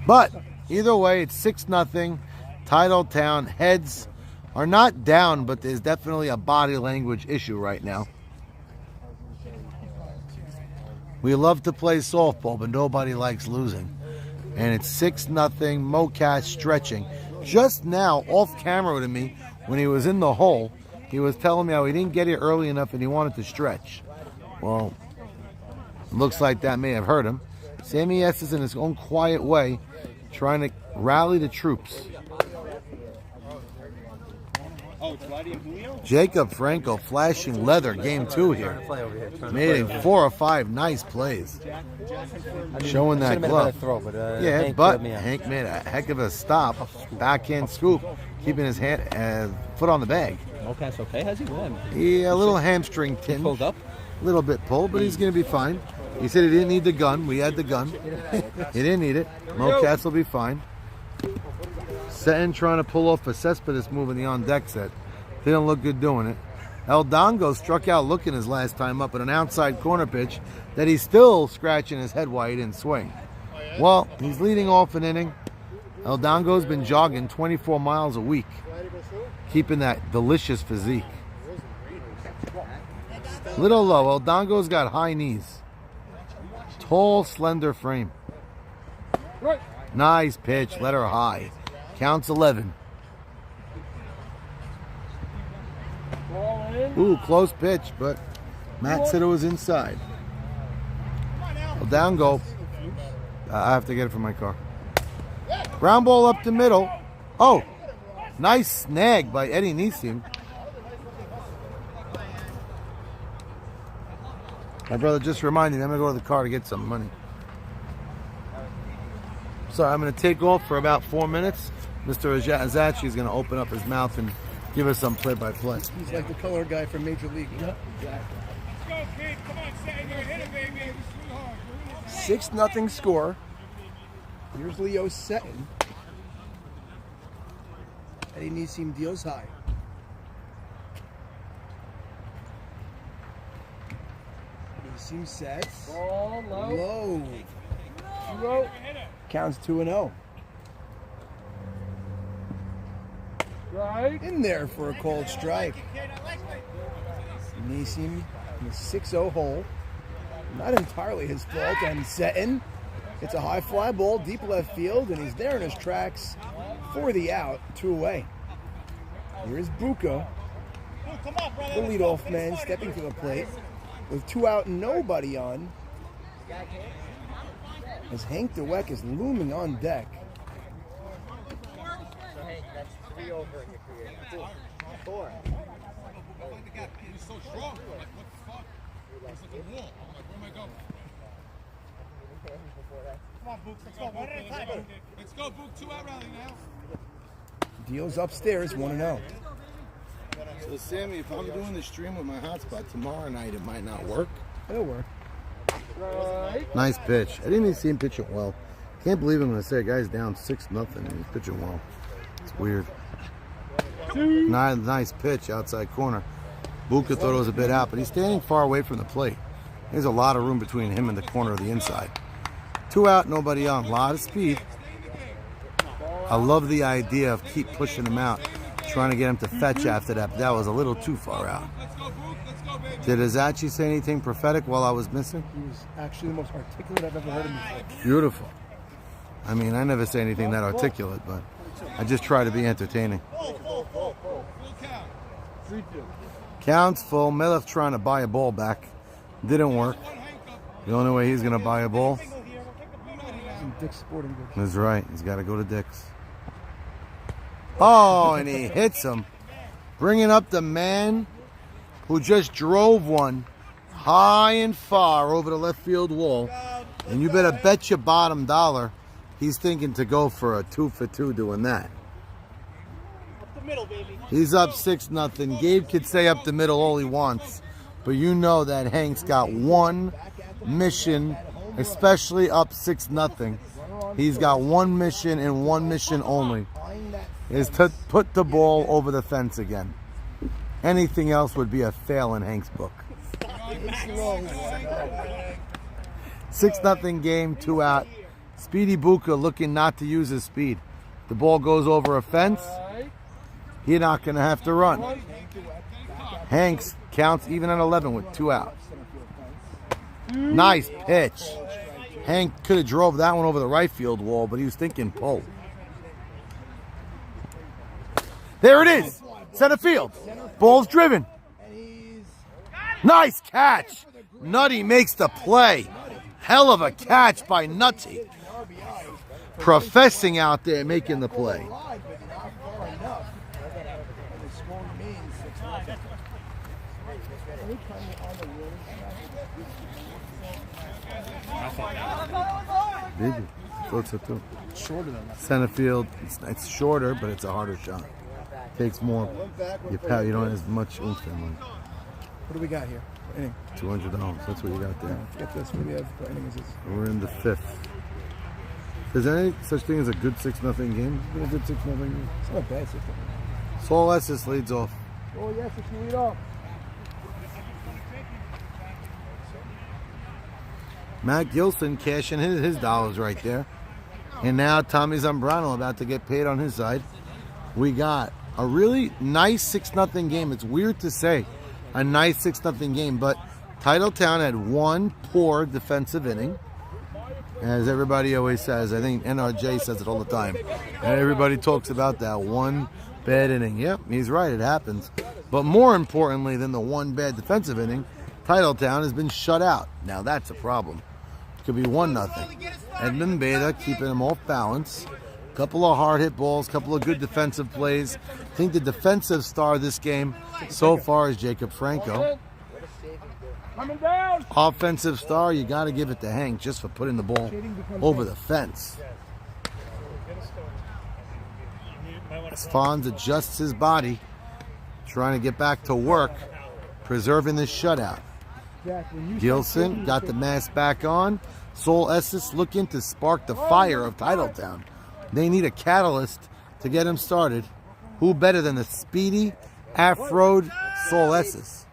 But either way, it's 6-0. Titletown. Heads are not down, but there's definitely a body language issue right now. We love to play softball, but nobody likes losing. And it's 6-0. Mocas stretching. Just now, off camera to me, when he was in the hole, he was telling me how he didn't get here early enough and he wanted to stretch. Well, looks like that may have hurt him. Sammy Estes in his own quiet way, trying to rally the troops. Jacob Franco flashing leather game 2 here. Made 4 or 5 nice plays. Showing that glove. Yeah, but Hank made a heck of a stop. Backhand scoop. Keeping his foot on the bag. Mocas okay? How's he been? Yeah, a little hamstring tinge. Pulled up? A little bit pulled, but he's going to be fine. He said he didn't need the gun. We had the gun. He didn't need it. Mocas will be fine. Setting trying to pull off a Cespedes move in the on-deck set. Didn't look good doing it. El Dongo struck out looking his last time up at an outside corner pitch that he's still scratching his head while he didn't swing. Well, he's leading off an inning. El Dongo's been jogging 24 miles a week, keeping that delicious physique. Little low. El Dongo's got high knees. Tall, slender frame. Right. Nice pitch. Let her high. Counts 11. Ball in. Ooh, close pitch, but Matt said it was inside. Well, down go. I have to get it from my car. Ground ball up the middle. Oh, nice snag by Eddie Nissim. My brother just reminded me I'm going to go to the car to get some money. So I'm going to take off for about 4 minutes. Mr. Azachi is going to open up his mouth and give us some play-by-play. He's like the color guy from Major League. Let's go, kid. Come on, Sam. You're hit it, baby. 6-0 score. Here's Leo setting. Eddie Nissim deals high. Nissim sets. Ball low. Low. Low. Counts 2-0. Right. In there for a cold strike. Nissim in the 6-0 hole. Not entirely his fault. And setting. It's a high fly ball, deep left field, and he's there in his tracks for the out, 2 away. Here's Buka, the leadoff man, stepping to the plate with 2 out and nobody on. As Hank DeWeck is looming on deck. That's 3 over in your career. 4. He's so strong. I'm like, what the fuck? It's like a wall. I'm like, where am I going? Come on, Book. Let's go. One at a time. Let's go, Book. 2 out rally now. Deals upstairs, 1-0. So, Sammy, if I'm doing the stream with my hotspot tomorrow night, it might not work. It'll work. Right. Nice pitch. I didn't even see him pitching well. Can't believe I'm going to say a guy's down 6-0 and he's pitching well. It's weird. Nice pitch outside corner. Buka thought it was a bit out, but he's standing far away from the plate. There's a lot of room between him and the corner of the inside. 2 out, nobody on. A lot of speed. I love the idea of keep pushing him out, trying to get him to fetch after that, but that was a little too far out. Did Azachi say anything prophetic while I was missing? He was actually the most articulate I've ever heard him before. Beautiful. I mean, I never say anything that articulate, but I just try to be entertaining. Counts full. Melech trying to buy a ball back. Didn't work. The only way he's going to buy a ball. Dick's Sporting Goods. That's right. He's got to go to Dick's. Oh, and he hits him. Bringing up the man who just drove one high and far over the left field wall. And you better bet your bottom dollar he's thinking to go for a 2 for 2 doing that. Up the middle, baby. He's up 6-0. Gabe could say up the middle all he wants. But you know that Hank's got one mission, especially up 6-0. He's got one mission and one mission only, is to put the ball over the fence again. Anything else would be a fail in Hank's book. 6-0 game, 2 out. Speedy Buka looking not to use his speed. The ball goes over a fence. He's not going to have to run. Hanks counts even at 11 with 2 out. Nice pitch. Hank could have drove that one over the right field wall, but he was thinking pull. There it is. Center field. Ball's driven. Nice catch. Nutty makes the play. Hell of a catch by Nutty. Professing out there making the play. Big. Thought so too. Shorter than that. Center field. It's shorter, but it's a harder shot. Takes more. You don't have as much oomph in one. What do we got here? Inning. $200. That's what you got there. Forget this. What do we have? What inning is this? We're in the 5th. Is there any such thing as a good 6-0 game? It's been a good 6-0 game. It's not a bad system. Saul Estes leads off. Oh, yes, it's you lead off. Matt Gilson cashing his dollars right there. And now Tommy Zambrano about to get paid on his side. We got a really nice 6-0 game. It's weird to say a nice 6-0 game, but Titletown had one poor defensive inning. As everybody always says, I think NRJ says it all the time. And everybody talks about that one bad inning. Yep, he's right, it happens. But more importantly than the one bad defensive inning, Titletown has been shut out. Now that's a problem. It could be 1-0. Edmund Beta keeping him off balance. Couple of hard hit balls, couple of good defensive plays. I think the defensive star of this game so far is Jacob Franco. Coming down. Offensive star, you got to give it to Hank just for putting the ball over the fence. As Fonz adjusts his body, trying to get back to work, preserving this shutout. Gilson got the mask back on. Sol Estes looking to spark the fire of Titletown. They need a catalyst to get him started. Who better than the speedy, afroed Sol Estes?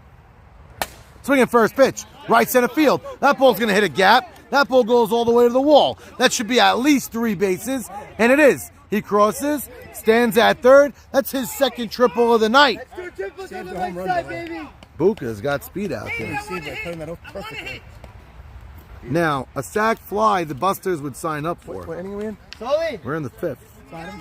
Swinging first pitch, right center field. That ball's going to hit a gap. That ball goes all the way to the wall. That should be at least 3 bases, and it is. He crosses, stands at third. That's his second triple of the night. Saved the home run, baby. Buka's got speed out there. Received it, putting that off perfectly. Now, a sac fly the Busters would sign up for. What inning are we in? We're in the 5th. Five.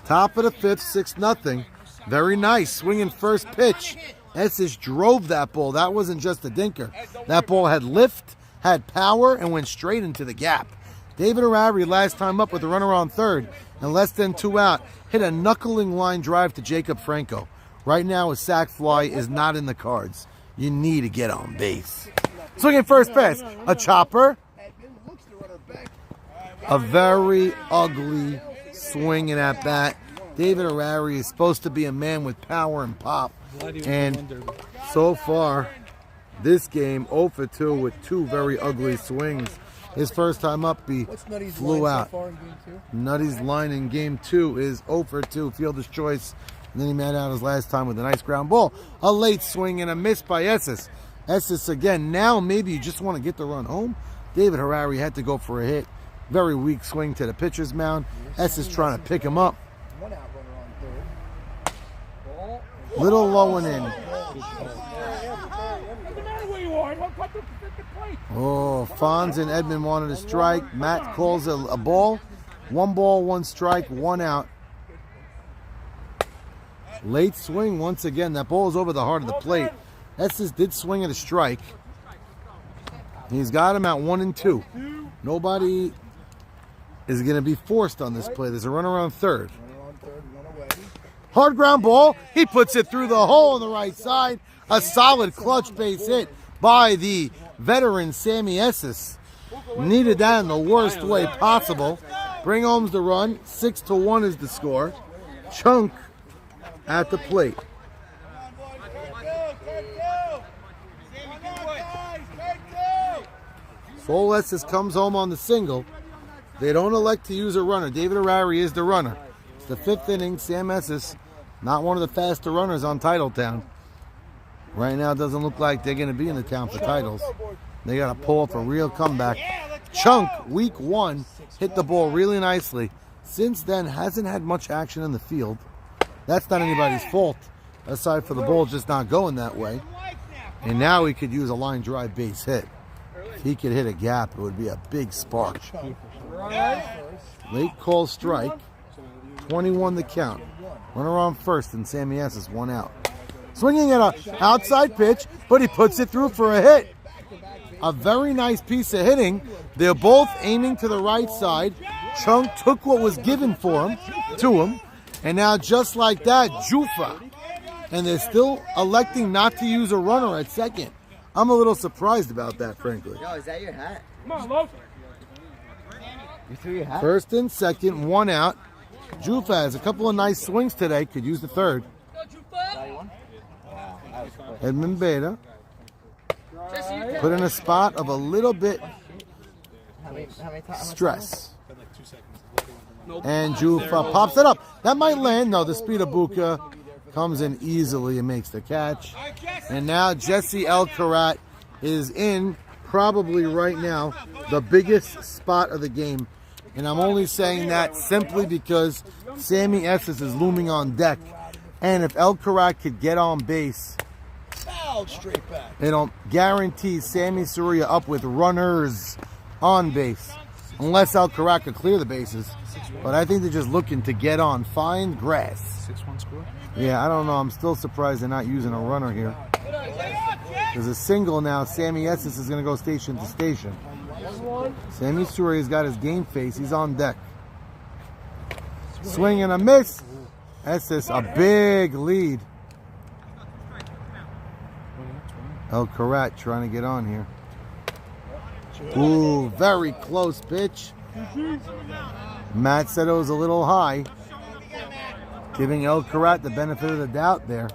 Top of the 5th, 6-0. Very nice. Swinging first pitch. Estes drove that ball. That wasn't just a dinker. That ball had lift, had power, and went straight into the gap. David Harari last time up with a runner on third and less than 2 out, hit a knuckling line drive to Jacob Franco. Right now, a sac fly is not in the cards. You need to get on base. Swinging first pass, a chopper. A very ugly swing in at bat. David Harari is supposed to be a man with power and pop. And so far, this game 0 for 2 with 2 very ugly swings. His first time up, he flew out. Nutty's line in game 2 is 0 for 2, fielder's choice. And then he made out his last time with a nice ground ball. A late swing and a miss by Estes. Estes again. Now maybe you just want to get the run home. David Harari had to go for a hit. Very weak swing to the pitcher's mound. Estes trying to pick him up. Little low and in. Oh, Fonz and Edmund wanted a strike. Matt calls a ball. 1 ball, 1 strike, 1 out. Late swing once again. That ball is over the heart of the plate. Estes did swing at a strike. He's got him at 1 and 2. Nobody is going to be forced on this play. There's a runner on third. Hard ground ball. He puts it through the hole on the right side. A solid clutch base hit by the veteran Sammy Estes. Needed that in the worst way possible. Bring home the run. 6-1 is the score. Chunk at the plate. Sol Estes comes home on the single. They don't elect to use a runner. David Harari is the runner. It's the 5th inning. Sam Estes, not one of the faster runners on Titletown. Right now, it doesn't look like they're going to be in the town for titles. They got to pull off a real comeback. Chunk, week 1, hit the ball really nicely. Since then, hasn't had much action in the field. That's not anybody's fault, aside for the ball just not going that way. And now he could use a line drive base hit. If he could hit a gap, it would be a big spark. Late call strike. 21 the count. Runner on first, and Sammy Estes 1 out. Swinging at an outside pitch, but he puts it through for a hit. A very nice piece of hitting. They're both aiming to the right side. Chunk took what was given to him. And now just like that, Jufa. And they're still electing not to use a runner at second. I'm a little surprised about that, frankly. Yo, is that your hat? Come on, Loaf. You threw your hat? First and second, 1 out. Jufa has a couple of nice swings today. Could use the third. Edmund Beta put in a spot of a little bit stress. And Jufa pops it up. That might land. No, the speed of Buka comes in easily and makes the catch. And now Jesse Elkarat is in probably right now the biggest spot of the game. And I'm only saying that simply because Sammy Estes is looming on deck. And if Elkarat could get on base fouled straight back. They don't guarantee Sammy Soria up with runners on base. Unless Alcaraz could clear the bases. But I think they're just looking to get on. Find grass. 6-1 score? Yeah, I don't know. I'm still surprised they're not using a runner here. There's a single now. Sammy Estes is going to go station to station. Sammy Soria's got his game face. He's on deck. Swing and a miss. Estes, a big lead. El Karat trying to get on here. Ooh, very close pitch. Matt said it was a little high. Giving El Karat the benefit of the doubt there.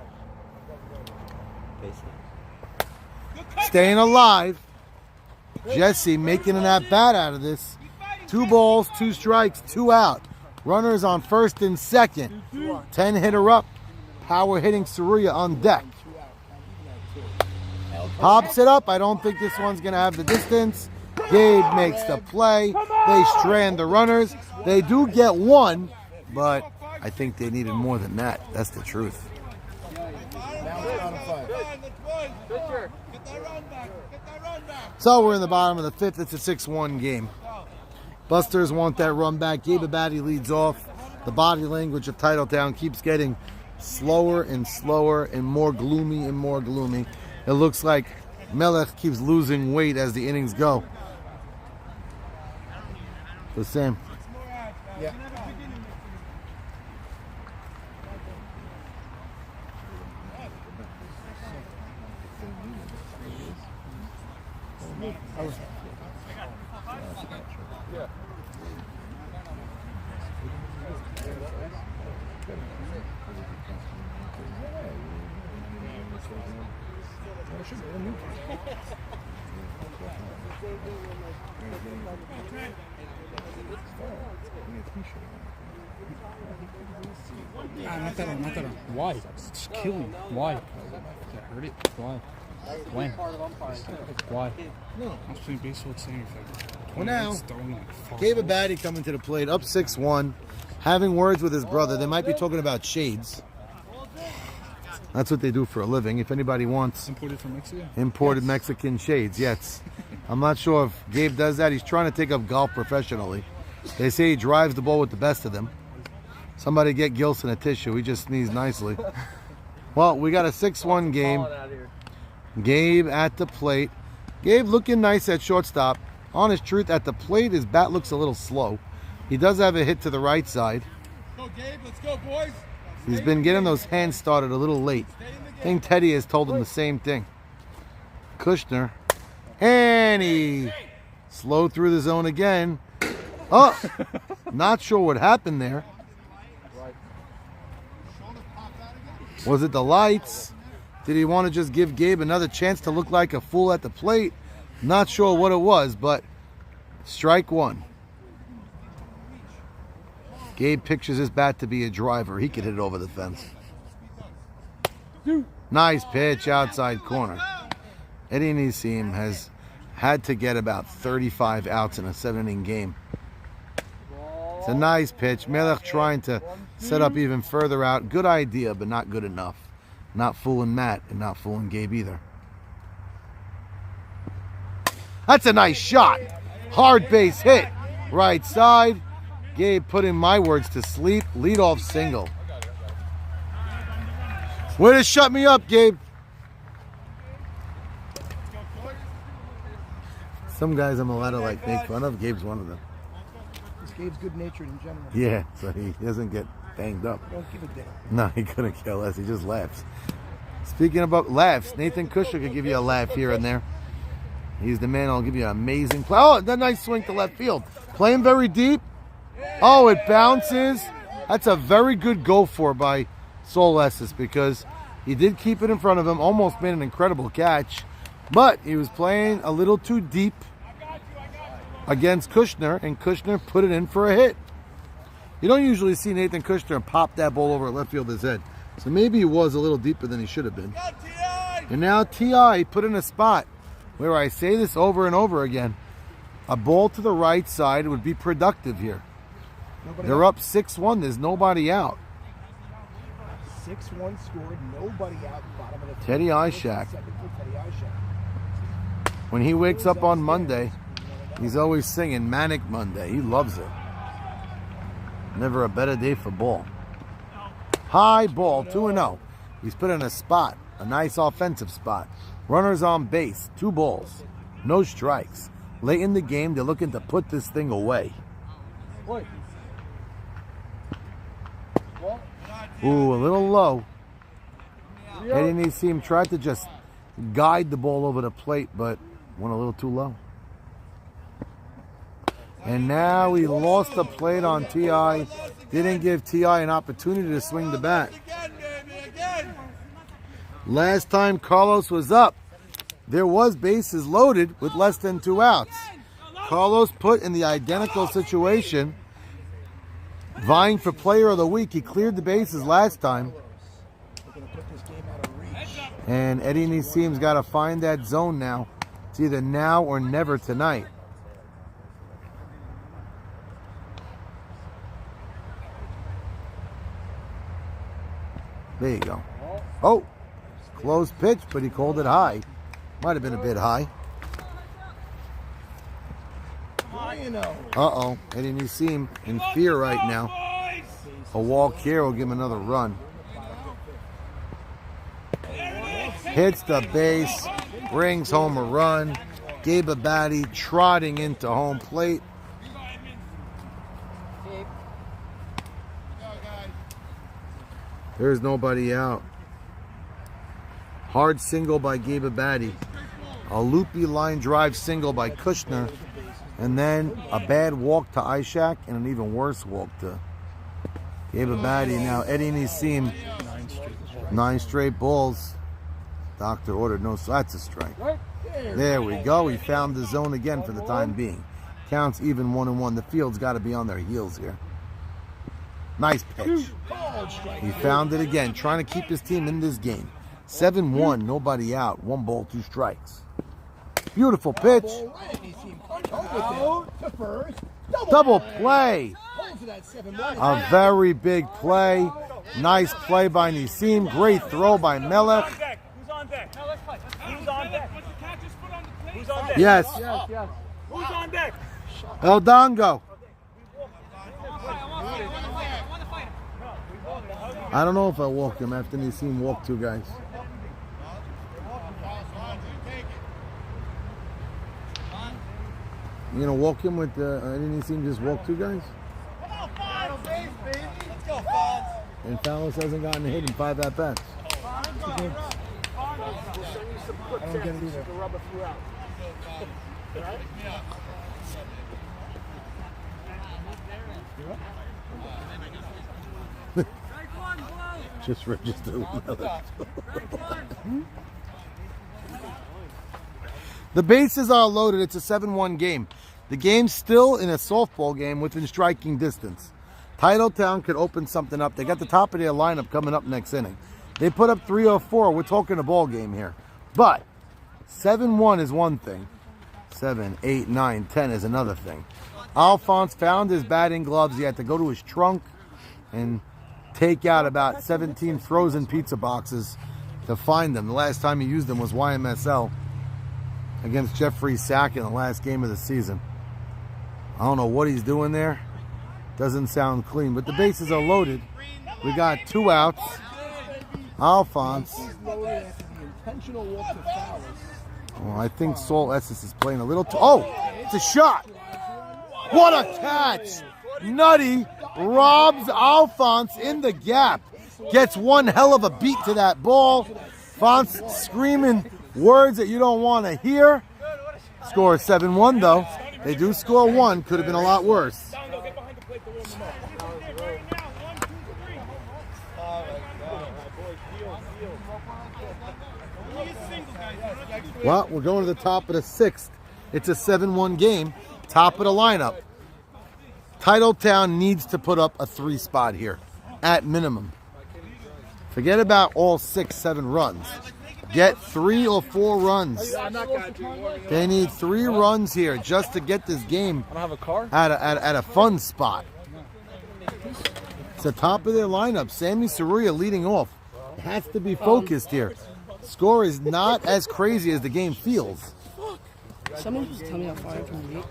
Staying alive. Jesse making an at-bat out of this. 2 balls, 2 strikes, 2 out. Runners on first and second. 10-hitter up. Power hitting Soria on deck. Pops it up. I don't think this one's going to have the distance. Gabe makes the play. They strand the runners. They do get 1, but I think they needed more than that. That's the truth. So we're in the bottom of the 5th. It's a 6-1 game. Busters want that run back. Gabe Abadi leads off. The body language of Titletown keeps getting slower and slower and more gloomy and more gloomy. It looks like Melech keeps losing weight as the innings go. The same. Yeah. Not that one. Why? It's killing. Why? That hurt it? Why? When? Why? I was playing baseball at Senior Fed. Well, now, Gabe Abadi coming to the plate, up 6-1, having words with his brother. They might be talking about shades. That's what they do for a living. If anybody wants Imported from Mexico? imported Mexican shades, yes. I'm not sure if Gabe does that. He's trying to take up golf professionally. They say he drives the ball with the best of them. Somebody get Gilson a tissue. He just sneezed nicely. Well, we got a 6-1 game. Gabe at the plate. Gabe looking nice at shortstop. Honest truth, at the plate, his bat looks a little slow. He does have a hit to the right side. Go, Gabe. Let's go, boys. He's been getting those hands started a little late. I think Teddy has told him the same thing. Kushner. And he slowed through the zone again. Oh, not sure what happened there. Was it the lights? Did he want to just give Gabe another chance to look like a fool at the plate? Not sure what it was, but strike 1. Gabe pictures his bat to be a driver. He could hit it over the fence. Nice pitch outside corner. Eddie Nissim has had to get about 35 outs in a 7-inning game. It's a nice pitch. Melech trying to set up even further out. Good idea, but not good enough. Not fooling Matt and not fooling Gabe either. That's a nice shot. Hard base hit. Right side. Gabe putting my words to sleep. Leadoff single. Way to shut me up, Gabe. Some guys I'm allowed to make fun of. Gabe's one of them. Gabe's good-natured in general. Yeah, so he doesn't get banged up. Don't give a damn. No, he couldn't care less. He just laughs. Speaking about laughs, Nathan Kushner could give you a laugh here and there. He's the man that'll give you an amazing play. Oh, that nice swing to left field. Playing very deep. Oh, it bounces. That's a very good go for by Saul Estes because he did keep it in front of him. Almost made an incredible catch. But he was playing a little too deep against Kushner, and Kushner put it in for a hit. You don't usually see Nathan Kushner pop that ball over at left fielder's head. So maybe he was a little deeper than he should have been. And now T.I. put in a spot where I say this over and over again. A ball to the right side would be productive here. They're up 6-1. There's nobody out. 6-1 scored. Nobody out. Bottom of the Teddy Ishak. Second for Teddy Ishak. When he wakes up on Monday, he's always singing Manic Monday. He loves it. Never a better day for ball. High ball, 2-0. He's put in a spot, a nice offensive spot. Runners on base, 2 balls, no strikes. Late in the game, they're looking to put this thing away. Ooh, a little low. Eddie Nissim tried to just guide the ball over the plate, but went a little too low. And now he lost the plate on T.I. Didn't give T.I. an opportunity to swing the bat. Last time Carlos was up, there was bases loaded with less than 2 outs. Carlos put in the identical situation, vying for player of the week. He cleared the bases last time. And Eddie Nissim's got to find that zone now. It's either now or never tonight. There you go. Oh, close pitch, but he called it high. Might have been a bit high. Uh-oh. Eddie Nissim in fear right now. A walk here will give him another run. Hits the base, brings home a run. Gabe Abadi trotting into home plate. There's nobody out. Hard single by Gabe Abadi. A loopy line drive single by Kushner. And then a bad walk to Ishak and an even worse walk to Gabe Abadi. Now Eddie Nissim, 9 straight balls. Doctor ordered no, so that's a strike. There we go. He found the zone again for the time being. Counts even 1-1. The field's got to be on their heels here. Nice pitch. He found it again, trying to keep his team in this game. 7-1, nobody out. 1 ball, 2 strikes. Beautiful pitch. Double play. A very big play. Nice play by Nissim. Great throw by Melech. Who's on deck? Who's on deck? Who's on deck? Yes. Who's on deck? El Dongo. I don't know if I walk him after Nissim walked 2 guys. You gonna walk him with Eddie Nissim just walk 2 guys? And Fallis hasn't gotten a hit in 5 at-bats. Just registered another. The bases are loaded. It's a 7-1 game. The game's still in a softball game within striking distance. Titletown could open something up. They got the top of their lineup coming up next inning. They put up 3 or 4. We're talking a ball game here. But 7-1 is one thing. 7, 8, 9, 10 is another thing. Alphonse found his batting gloves. He had to go to his trunk and take out about 17 frozen pizza boxes to find them. The last time he used them was YMSL against Jeffrey Sack in the last game of the season. I don't know what he's doing there. Doesn't sound clean, but the bases are loaded. We got 2 outs. Alphonse. Well, I think Saul Estes is playing a little too. Oh, it's a shot. What a catch. Nutty robs Alphonse in the gap. Gets one hell of a beat to that ball. Alphonse screaming words that you don't want to hear. Score 7-1 though. They do score 1. Could have been a lot worse. Well, we're going to the top of the 6th. It's a 7-1 game. Top of the lineup. Titletown needs to put up a 3 spot here, at minimum. Forget about all 6, 7 runs. Get 3 or 4 runs. They need 3 runs here just to get this game I don't have a car. at a fun spot. It's the top of their lineup. Sammy Saruya leading off. Has to be focused here. Score is not as crazy as the game feels. Someone just tell me how far I'm from the gate.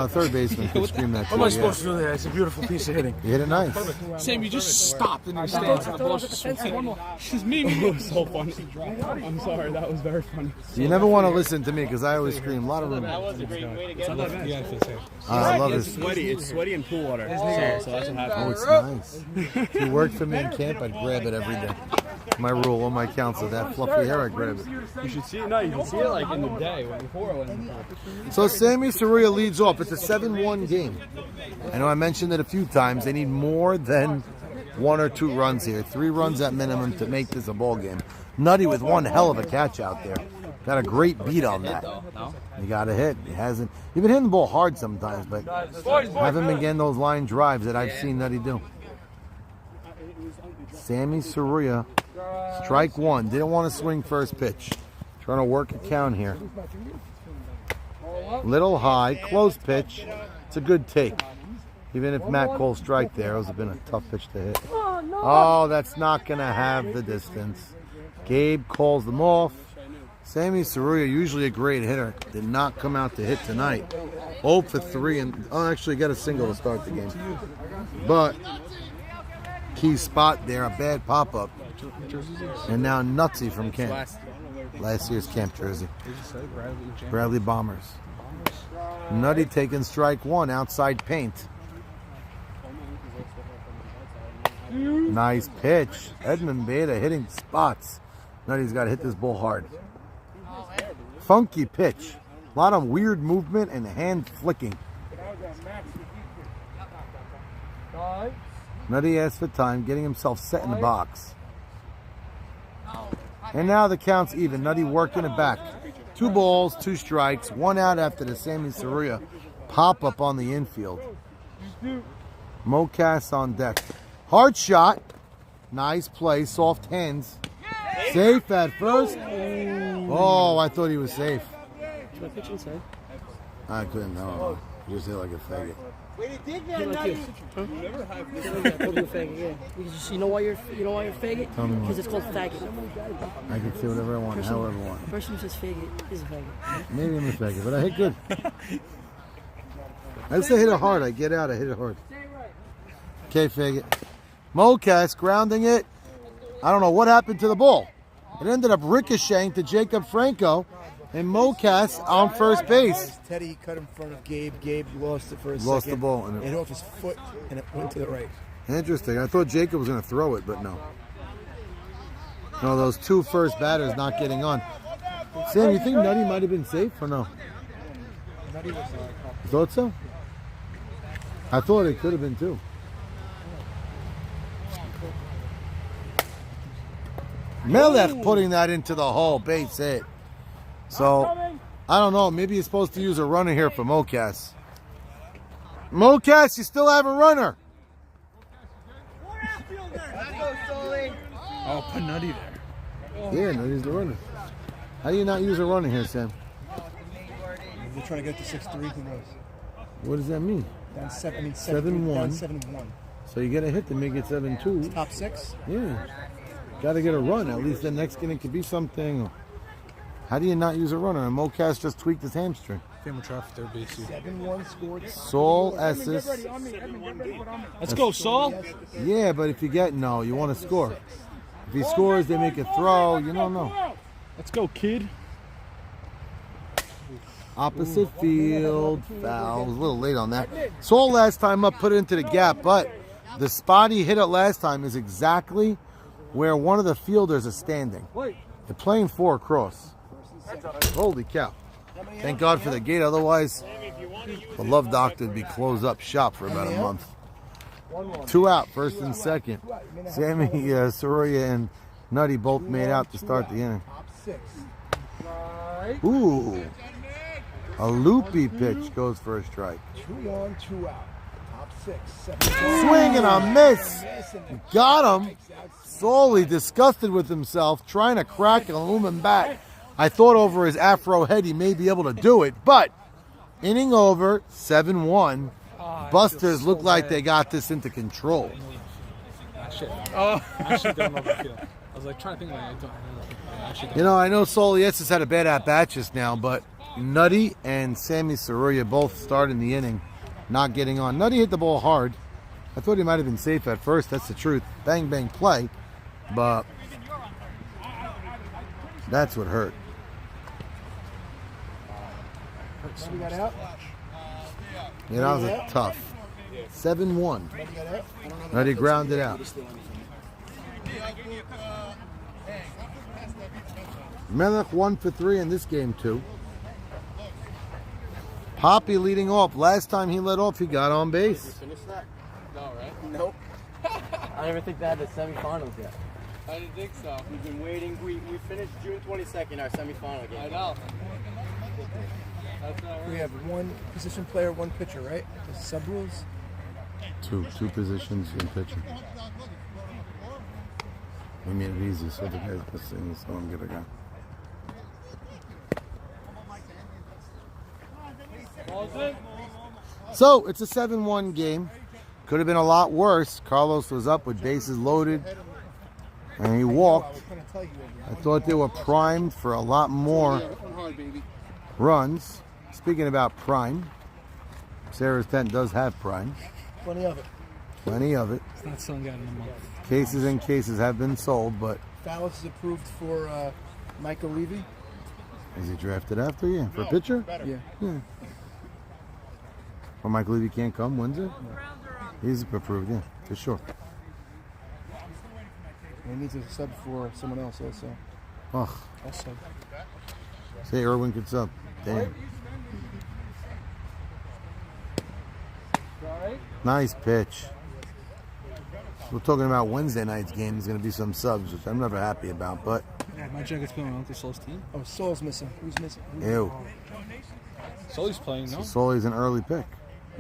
Third baseman could scream that. What am I supposed to do there? It's a beautiful piece of hitting. You hit it nice. Sam, you just stopped in your stance and the ball just swung. She's mean. It was so funny. I'm sorry, that was very funny. You never want to listen to me because I always scream. A lot of room. It's not that bad. Yeah, I love this. It's sweaty in pool water. So that's what happened. Oh, it's nice. If you worked for me in camp, I'd grab it every day. My rule on my council, that fluffy hair, I grab it. You should see it. No, you can see it like in the day before I went in the pool. So Sammy Saruya leads off. It's a 7-1 game. I know I mentioned it a few times. They need more than 1 or 2 runs here. 3 runs at minimum to make this a ball game. Nutty with one hell of a catch out there. Got a great beat on that. He got a hit. He hasn't. He's been hitting the ball hard sometimes, but haven't been getting those line drives that I've seen Nutty do. Sammy Saruya, strike 1. Didn't want to swing first pitch. Trying to work a count here. Little high, close pitch. It's a good take. Even if Matt Cole strike there, it would have been a tough pitch to hit. Oh, that's not going to have the distance. Gabe calls them off. Sammy Saruya, usually a great hitter, did not come out to hit tonight. 0 for 3, and actually got a single to start the game. But key spot there, a bad pop-up. And now Nutsy from camp. Last year's camp jersey. Bradley Bombers. Nutty taking strike 1, outside paint. Nice pitch. Edmund Beta hitting spots. Nutty's got to hit this ball hard. Funky pitch. A lot of weird movement and hand flicking. Nutty asks for time, getting himself set in the box. And now the count's even. Nutty working it back. 2 balls, 2 strikes, 1 out after the Sammy Saruya pop-up on the infield. Mocas on deck. Hard shot. Nice play. Soft hands. Safe at first. Oh, I thought he was safe. Should I pitch inside? I couldn't. No. He just hit like a faggot. Hit like you. Huh? I told you a faggot, yeah. Because you know why you're faggot? Tell me why. Because it's called faggot. I can say whatever I want, however I want. The person who says faggot is a faggot. Maybe I'm a faggot, but I hit good. I just hit it hard. I get out, I hit it hard. Okay, faggot. Mocas grounding it. I don't know what happened to the ball. It ended up ricocheting to Jacob Franco, and Mocas on first base. Teddy cut in front of Gabe. Gabe lost it for a second. Lost the ball. And it off his foot, and it went to the right. Interesting. I thought Jacob was going to throw it, but no. No, those 2 first batters not getting on. Sam, you think Nutty might have been safe or no? You thought so? I thought it could have been too. Melech putting that into the hole, base hit. So, I don't know. Maybe you're supposed to use a runner here for Mocas. Mocas, you still have a runner. Oh, put Nutty there. Yeah, Nutty's the runner. How do you not use a runner here, Sam? They're trying to get to 6-3. Who knows? What does that mean? Down 7-1. 7-1. So you get a hit to make it 7-2. Top 6? Yeah. Got to get a run. At least the next inning could be something. How do you not use a runner? And Mocas just tweaked his hamstring. Family traffic third base. 7-1 scored. Saul Esses. Let's go, Saul. Yeah, but if you get no, you want to score. If he scores, they make a throw. You don't know. Let's go, kid. Opposite field. Foul. Was a little late on that. Saul last time up put it into the gap, but the spot he hit it last time is exactly where one of the fielders is standing. They're playing 4 across. Holy cow. Thank God for the gate. Otherwise, the Love Doctor would be closed up shop for about a month. 2 out, first and second. Sammy Saruya and Nutty both made out to start the inning. Ooh. A loopy pitch goes for a strike. 2-1, 2 out. Top 6. Swing and a miss. Got him. Solely disgusted with himself, trying to crack an aluminum bat. I thought over his afro head he may be able to do it, but inning over, 7-1. Busters look like they got this into control. I actually don't know the feel. I was like trying to think like I actually don't. You know, I know Soliesis had a bad at-bat just now, but Nutty and Sammy Saruya both started in the inning not getting on. Nutty hit the ball hard. I thought he might have been safe at first. That's the truth. Bang, bang play. But that's what hurt. We got out. Yeah, that was a tough. 7-1. Nutty grounded out. Melech 1 for 3 in this game, too. Poppy leading off. Last time he led off, he got on base. No, right? Nope. I don't even think they had the semifinals yet. I didn't think so. We've been waiting. We finished June 22nd, our semifinal game. I know. That's not We right. have one position player, one pitcher, right? The sub rules. Two positions in pitcher. We made it easy so the guys missing, so I'm gonna go. So it's a 7-1 game. Could have been a lot worse. Carlos was up with bases loaded, and he walked. I thought they were primed for a lot more runs. Speaking about prime, Sarah's tent does have prime. Plenty of it. Plenty of it. It's not selling out in a month. Cases and cases have been sold, but Fallis is approved for Michael Levy. is he drafted after you for a pitcher? Yeah. Yeah. Or Mike Levy can't come Wednesday? He's approved, yeah, for sure. He needs a sub for someone else also. Ugh. Also. Say Irwin could sub. Damn. Nice pitch. We're talking about Wednesday night's game. There's going to be some subs, which I'm never happy about, but Yeah, my Jacket's playing on Uncle Sol's team. Oh, Saul's missing. Who's missing? ew. Solly's playing, no? Sully's an early pick.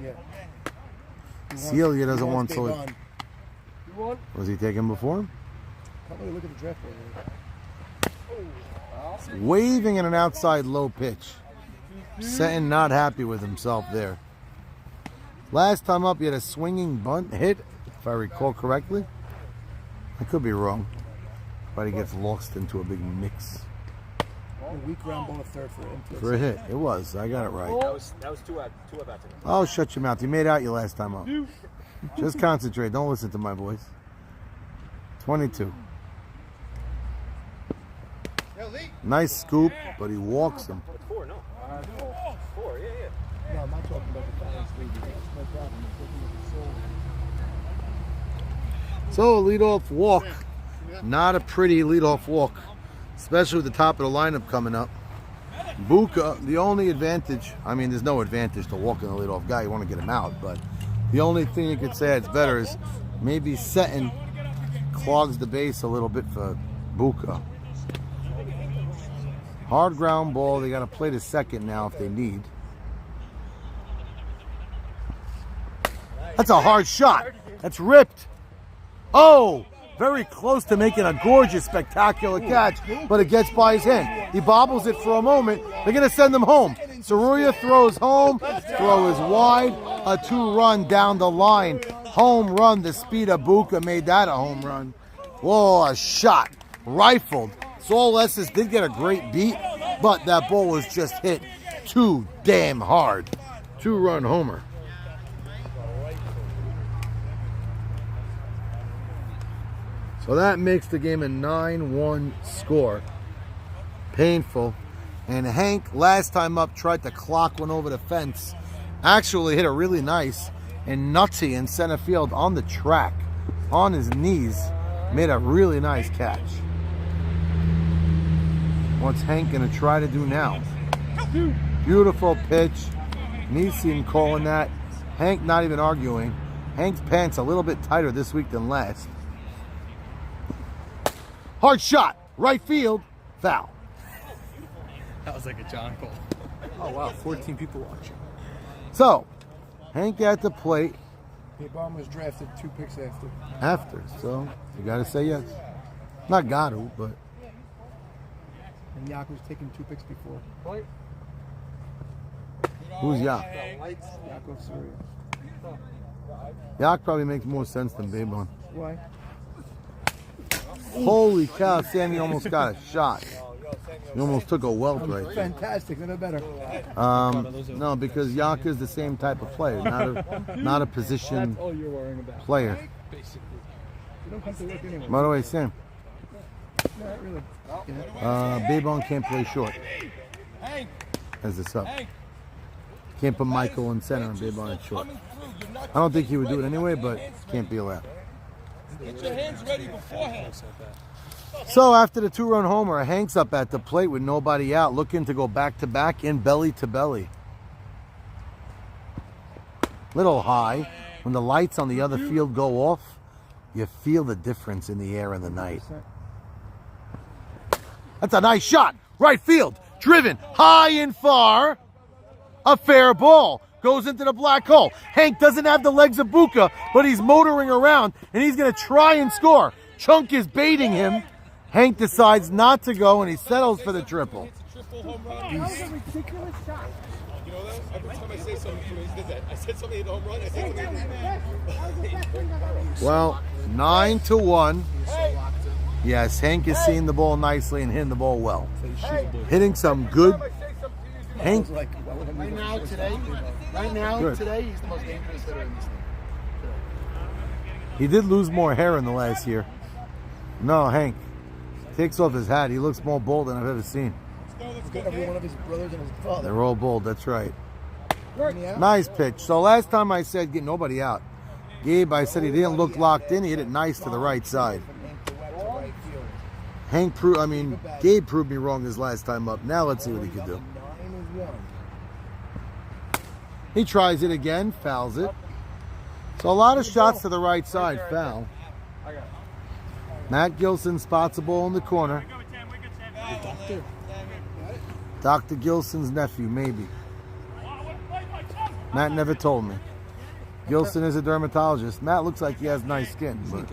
Yeah. Celia doesn't He want wants Sully. Big On. Was he taken before him? Can't really look at the draft board. Waving in an outside low pitch. Seton not happy with himself there. Last time up, he had a swinging bunt hit, if I recall correctly. I could be wrong, but he gets lost into a big mix. A weak ground ball at third for him. For a hit, it was. I got it right. That was two at bats. Oh, shut your mouth. You made out your last time up. Just concentrate. Don't listen to my voice. 22. Nice scoop, but he walks him. Four, no. Four, yeah. No, I'm not talking about the Fallis Levy. That's no problem. I'm talking about the Saul. So a leadoff walk. Not a pretty leadoff walk, especially with the top of the lineup coming up. Buka, the only advantage, I mean, there's no advantage to walking the leadoff guy. You want to get him out, but the only thing you could say it's better is maybe Seton clogs the base a little bit for Buka. Hard ground ball. They got to play to second now if they need. That's a hard shot. That's ripped. Oh, very close to making a gorgeous, spectacular catch, but it gets by his hand. He bobbles it for a moment. They're going to send him home. Saruya throws home. Throw is wide. A 2-run down the line. Home run. The speed of Buka made that a home run. Whoa, a shot. Rifled. Saul Estes did get a great beat, but that ball was just hit too damn hard. 2-run homer. So that makes the game a 9-1 score. Painful. And Hank, last time up, tried to clock one over the fence. Actually hit a really nice and nutsy in center field on the track. On his knees. Made a really nice catch. What's Hank going to try to do now? Beautiful pitch. Nissim calling that. Hank not even arguing. Hank's pants a little bit tighter this week than last. Hard shot. Right field. Foul. That was like a John call. Oh, wow. 14 people watching. So, Hank at the plate. Bomb was drafted 2 picks After. So, you got to say yes. Not got to, but. And Yak was taken 2 picks before. Who's Yak? Yaakov Saruya. Yak probably makes more sense than Babon. Why? Holy cow, Sammy almost got a shot. He almost took a welt right there. Fantastic, no better. No, because Yak is the same type of player, not a position That's all you're worrying about. player. Basically. You don't come to work anyway. By the way, Sam, Not really. Babon can't play short. As a sub. Can't put Michael in center and Babon at short. I don't think he would do it anyway, but can't be allowed. Get your hands ready beforehand. So after the 2-run homer, Hank's up at the plate with nobody out, looking to go back-to-back in belly to belly. Little high. When the lights on the other field go off, you feel the difference in the air in the night. That's a nice shot. Right field. Driven high and far. A fair ball. Goes into the black hole. Hank doesn't have the legs of Buka, but he's motoring around, and he's going to try and score. Chunk is baiting him. Hank decides not to go, and he settles for the triple. Triple home run. That was a ridiculous shot. You know that? Every time I say something, he did that. I said something hit a home run. I said something. Well, 9-1. Yes, Hank is seeing the ball nicely and hitting the ball well. Hitting some good. Hank. Right now, today, Good. he's the most dangerous hitter in this league. He did lose more hair in the last year. No, Hank takes off his hat. He looks more bold than I've ever seen. Every one of his brothers and his father. They're all bold. That's right. Nice pitch. So last time I said get nobody out. Gabe, I said he didn't look locked in. He hit it nice to the right side. Gabe proved me wrong his last time up. Now let's see what he can do. He tries it again, fouls it. So a lot of shots to the right side, foul. Matt Gilson spots a ball in the corner. Dr. Gilson's nephew, maybe. Matt never told me. Gilson is a dermatologist. Matt looks like he has nice skin, but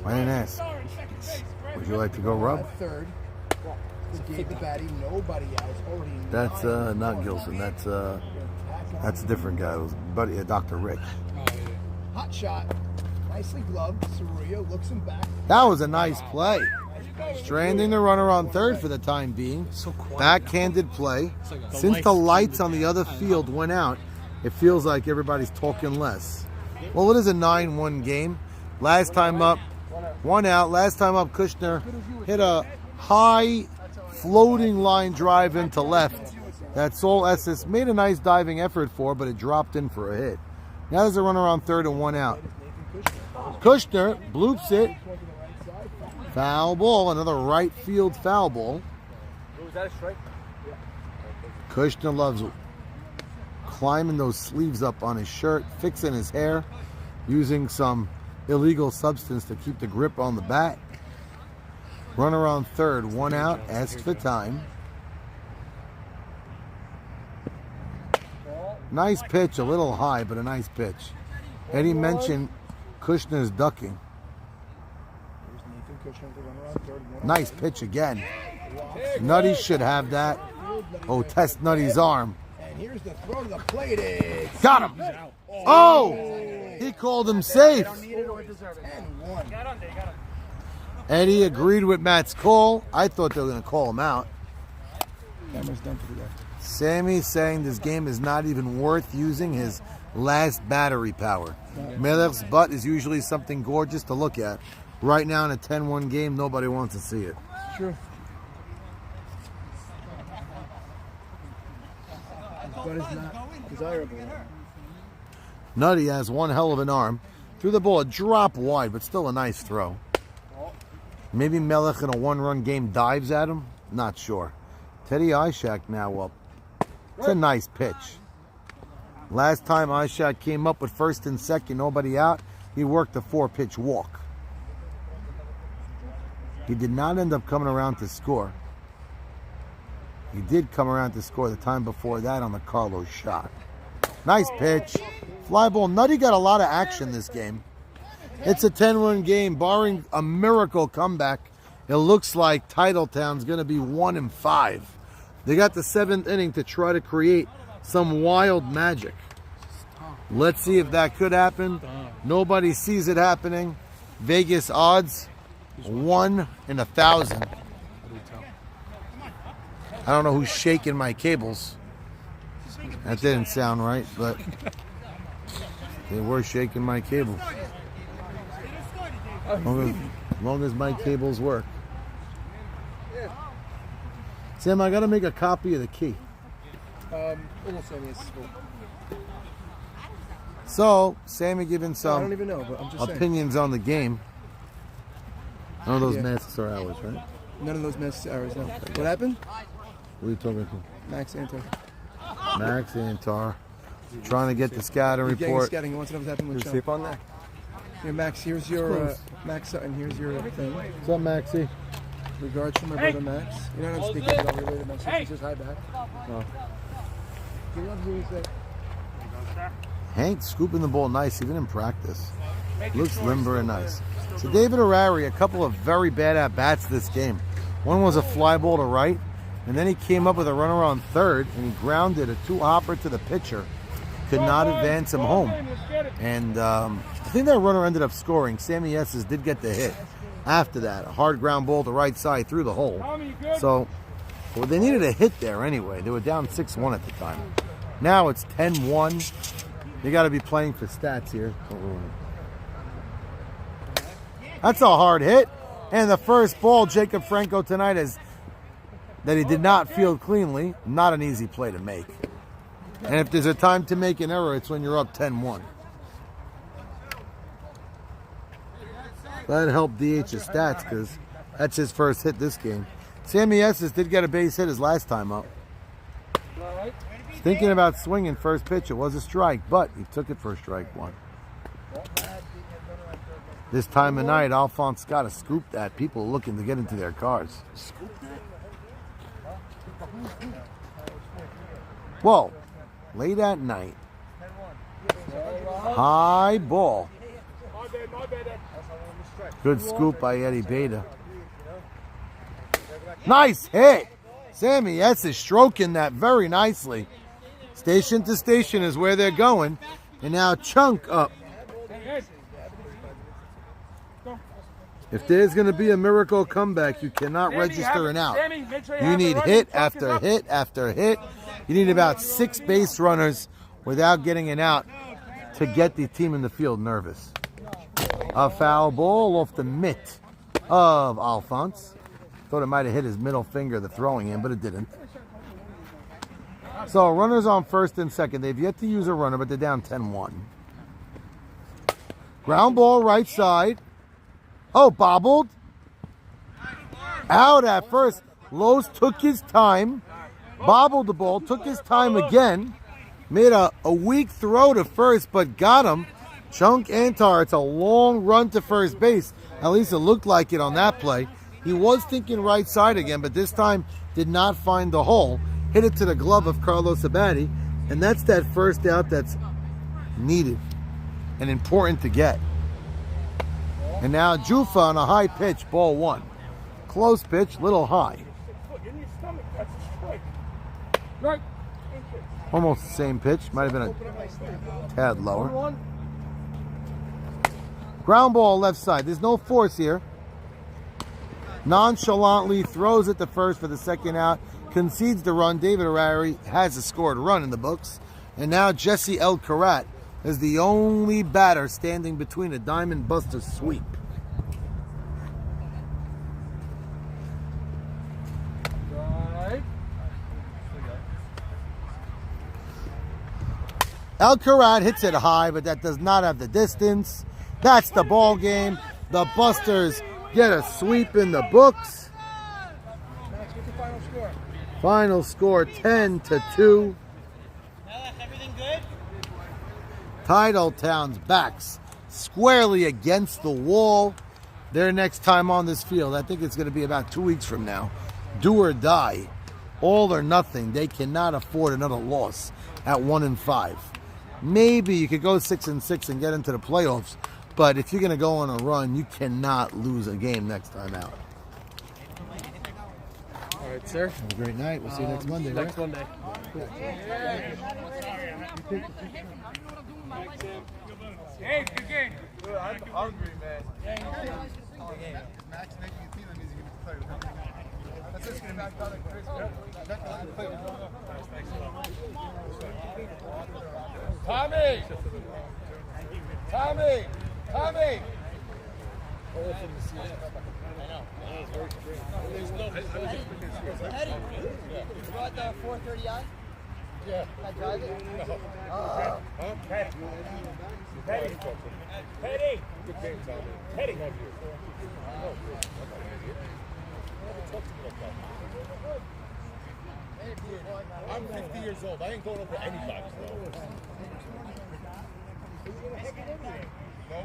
I didn't ask. Would you like to go rub? Third. Gave the baddie, nobody else. Already. That's not Gilson. That's a different guy. It was buddy, Dr. Rick. Hot shot. Nicely gloved. Cerullo looks him back. That was a nice play. Stranding the runner on third for the time being. Backhanded play. Since the lights on the other field went out, it feels like everybody's talking less. Well, it is a 9-1 game. Last time up, 1 out. Last time up, Kushner hit a high floating line drive into left. That Sol Estes made a nice diving effort for, but it dropped in for a hit. Now there's a runner on third and 1 out. Kushner bloops it. Foul ball, another right field foul ball. Was that a strike? Kushner loves climbing those sleeves up on his shirt, fixing his hair, using some illegal substance to keep the grip on the bat. Runner on third, 1 out, asks for time. Nice pitch, a little high, but a nice pitch. Eddie mentioned Kushner's ducking. Nice pitch again. Nutty should have that. Oh, test Nutty's arm. And here's the throw to the plate. It's Got him. Oh, he called him safe. Eddie agreed with Matt's call. I thought they were going to call him out. Camera's done for the day. Sammy's saying this game is not even worth using his last battery power. Melech's butt is usually something gorgeous to look at. Right now in a 10-1 game, nobody wants to see it. True. His butt is not desirable. Nutty has one hell of an arm. Threw the ball a drop wide, but still a nice throw. Maybe Melech in a 1-run game dives at him? Not sure. Teddy Ishak now up. It's a nice pitch. Last time Ishak came up with first and second, nobody out, he worked a 4-pitch walk. He did not end up coming around to score. He did come around to score the time before that on the Carlos shot. Nice pitch. Fly ball. Nutty got a lot of action this game. It's a 10-run game. Barring a miracle comeback, it looks like Titletown's going to be 1-5. They got the 7th inning to try to create some wild magic. Let's see if that could happen. Nobody sees it happening. Vegas odds 1 in 1,000. I don't know who's shaking my cables. That didn't sound right, but they were shaking my cables. Long as my cables work. Sam, I gotta make a copy of the key. So, Sammy giving I some don't even know, but I'm just saying. opinions on the game. None of those masks are ours, right? None of those misses errors, no. What happened? What are you talking to? Max Antar. Max Antar. Trying to get the scouting He's getting report. scouting. He wants to know what's happening with Sean. on that? Here, Max, here's your, Max Sutton, here's your thing. What's up, Maxie? Regards from my brother Max. You know, I'm speaking about related Max. He says hi back. No. Can you hear me say? Hank scooping the ball nice, even in practice. Looks limber and nice. So David Harari, a couple of very bad at-bats this game. One was a fly ball to right, and then he came up with a runner on third, and he grounded a two-hopper to the pitcher. Could not advance him home. And I think that runner ended up scoring. Sammy Esses did get the hit. After that, a hard ground ball to right side through the hole. So well, they needed a hit there anyway. They were down 6-1 at the time. Now it's 10-1. You got to be playing for stats here. That's a hard hit. And the first ball, Jacob Franco tonight is that he did not field cleanly. Not an easy play to make. And if there's a time to make an error, it's when you're up 10-1. That helped DH his stats because that's his first hit this game. Sammy Esses did get a base hit his last time up. Thinking about swinging first pitch. It was a strike, but he took it for strike one. This time of night, Alphonse got to scoop that. People are looking to get into their cars. Whoa. Late at night. High ball. Good scoop by Eddie Beta. Nice hit. Sammy Esses stroking that very nicely. Station to station is where they're going. And now Chunk up. If there's going to be a miracle comeback, you cannot register an out. You need hit after hit after hit. You need about 6 base runners without getting an out to get the team in the field nervous. A foul ball off the mitt of Alphonse. Thought it might have hit his middle finger, the throwing in, but it didn't. So runners on first and second. They've yet to use a runner, but they're down 10-1. Ground ball right side. Oh, bobbled. Out at first. Lowe's took his time. Bobbled the ball. Took his time again. Made a weak throw to first, but got him. Chunk Antar, it's a long run to first base. At least it looked like it on that play. He was thinking right side again, but this time did not find the hole. Hit it to the glove of Carlos Abadi, and that's that first out that's needed and important to get. And now Jufa on a high pitch, ball one. Close pitch, little high. Almost the same pitch, might have been a tad lower. Ground ball left side. There's no force here. Nonchalantly throws it to first for the second out. Concedes the run. David Harari has a scored run in the books. And now Jesse El Karat is the only batter standing between a Diamond Buster sweep. El Karat hits it high, but that does not have the distance. That's the ball game. The Busters get a sweep in the books. Final score 10-2. Titletown's backs squarely against the wall. Their next time on this field, I think it's going to be about 2 weeks from now. Do or die. All or nothing. They cannot afford another loss at 1-5. Maybe you could go 6-6 and get into the playoffs. But if you're going to go on a run, you cannot lose a game next time out. All right, sir. Have a great night. We'll see you next Monday. Next right? Monday. Hey, good game. I'm hungry, man. Tommy! Tommy! Tommy! Eddie, you brought the 430i? Yeah. I drive it? Huh? Petty. Petty. Petty. Good game, Tommy. Petty. Have you? I'm 50 years old. I ain't going over anybody's though. No.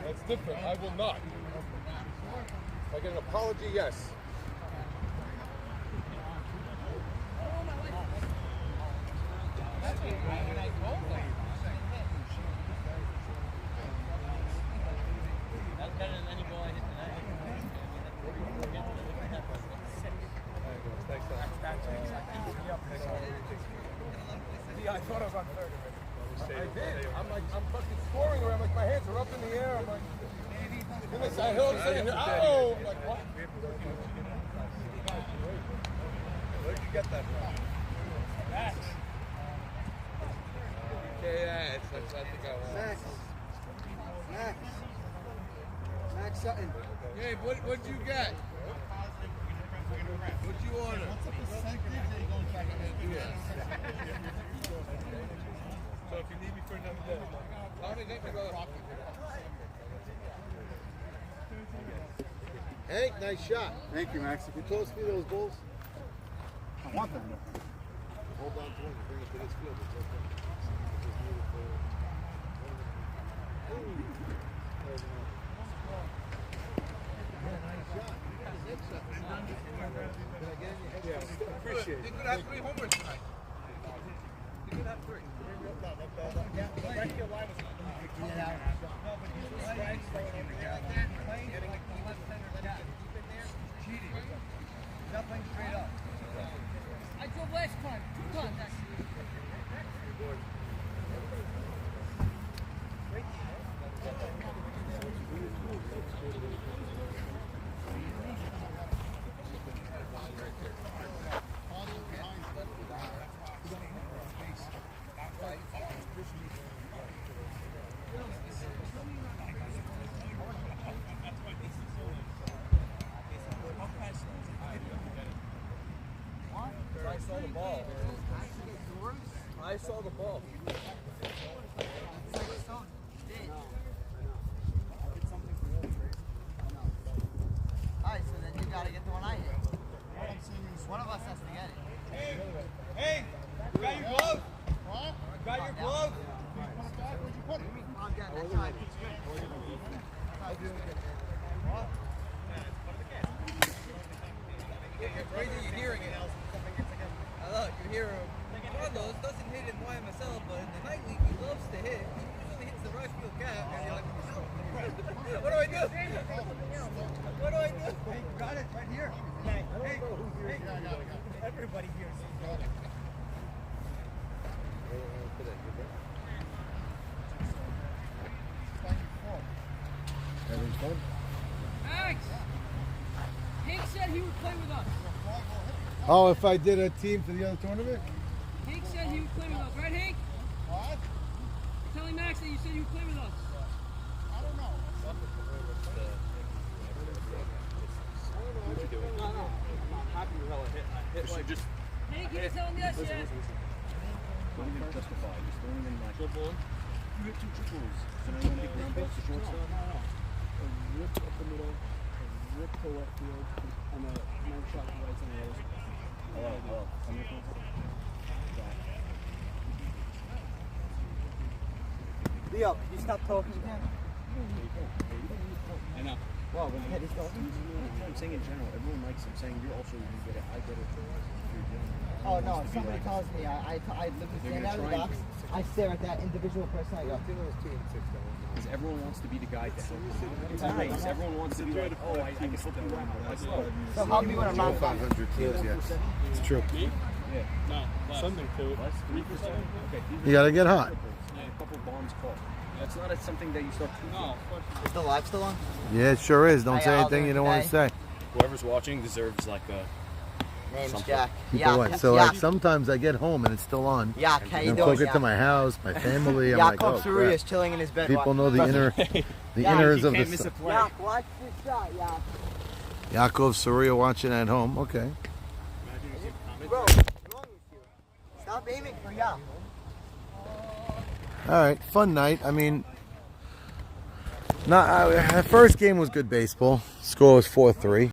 That's different. I will not. If I get an apology, yes. That's better than any ball I hit tonight. Yeah, I thought I was on third already. I did. I'm fucking scoring around. Like my hands are up in the air. I'm like, I heard him saying, oh! I'm like, what? Where'd you get that from? Max. Yeah, I think I won. Max Sutton. Hey, what'd you get? What'd you order? So if you need me for another day. Tommy, thank you, brother. Hank, nice shot. Thank you, Max. You toast me those balls? I want them. Hold on to one and bring it to this field. It's okay. Appreciate it. You could have 3 homers tonight. You could have 3. I drove last time, 2 times actually. I saw the ball. I saw the ball. Alright, so then you gotta get the one I hit. One of us has to get it. Hey, you got your glove? What? Got your glove? Where'd you put it? I'm getting that side. You're crazy, you're hearing it. Look, you hear him. Carlos doesn't hit in YMSL, but in the night league he loves to hit. He usually hits the right field gap, and you're like, what do I do? What do I do? Hey, you got it right here. Hey, everybody hears it. Having fun? Max! Hank said he would play with us. Oh, if I did a team for the other tournament? Hank said he would play with us, right, Hank? What? Telling Max that you said you would play with us. I don't know. No. I'm happy with how I hit like just. Hank, you didn't tell him yes yet. Don't even justify. Just don't even like. Triple. You hit 2 triples. So now you want to take the base to shortstop? A rip up the middle, a rip to left field, and a nice shot to right center. Oh. Leo, can you stop talking again? I know. Well, when Petty's talking. I'm saying in general, everyone likes him saying you're also going to get it. I get it. Oh no, if somebody tells me I literally stand out of the box, I stare at that individual person, I go. Because everyone wants to be the guy to help you. It's nice. Everyone wants to be like, oh, I can help you out. So help me when I'm not 500 teams, yeah. It's true. No, something to it. 3%. Okay. You gotta get hot. A couple bombs caught. That's not something that you start to. No. Is the live still on? Yeah, it sure is. Don't How say y'all anything doing you don't want to today? say. Whoever's watching deserves like a. Jack. People what? So like sometimes I get home and it's still on. Yeah, how you And doing? cook it to my house, my family. I'm like, Jakob oh, Saruya crap. is chilling in his bed. People know the inner, the inners of the. Yak, watch this shot, Yak. Yaakov Saruya watching at home. Okay. Bro, what's wrong with you? Stop aiming for Yak. All right, fun night. I mean, the first game was good baseball. Score was 4-3.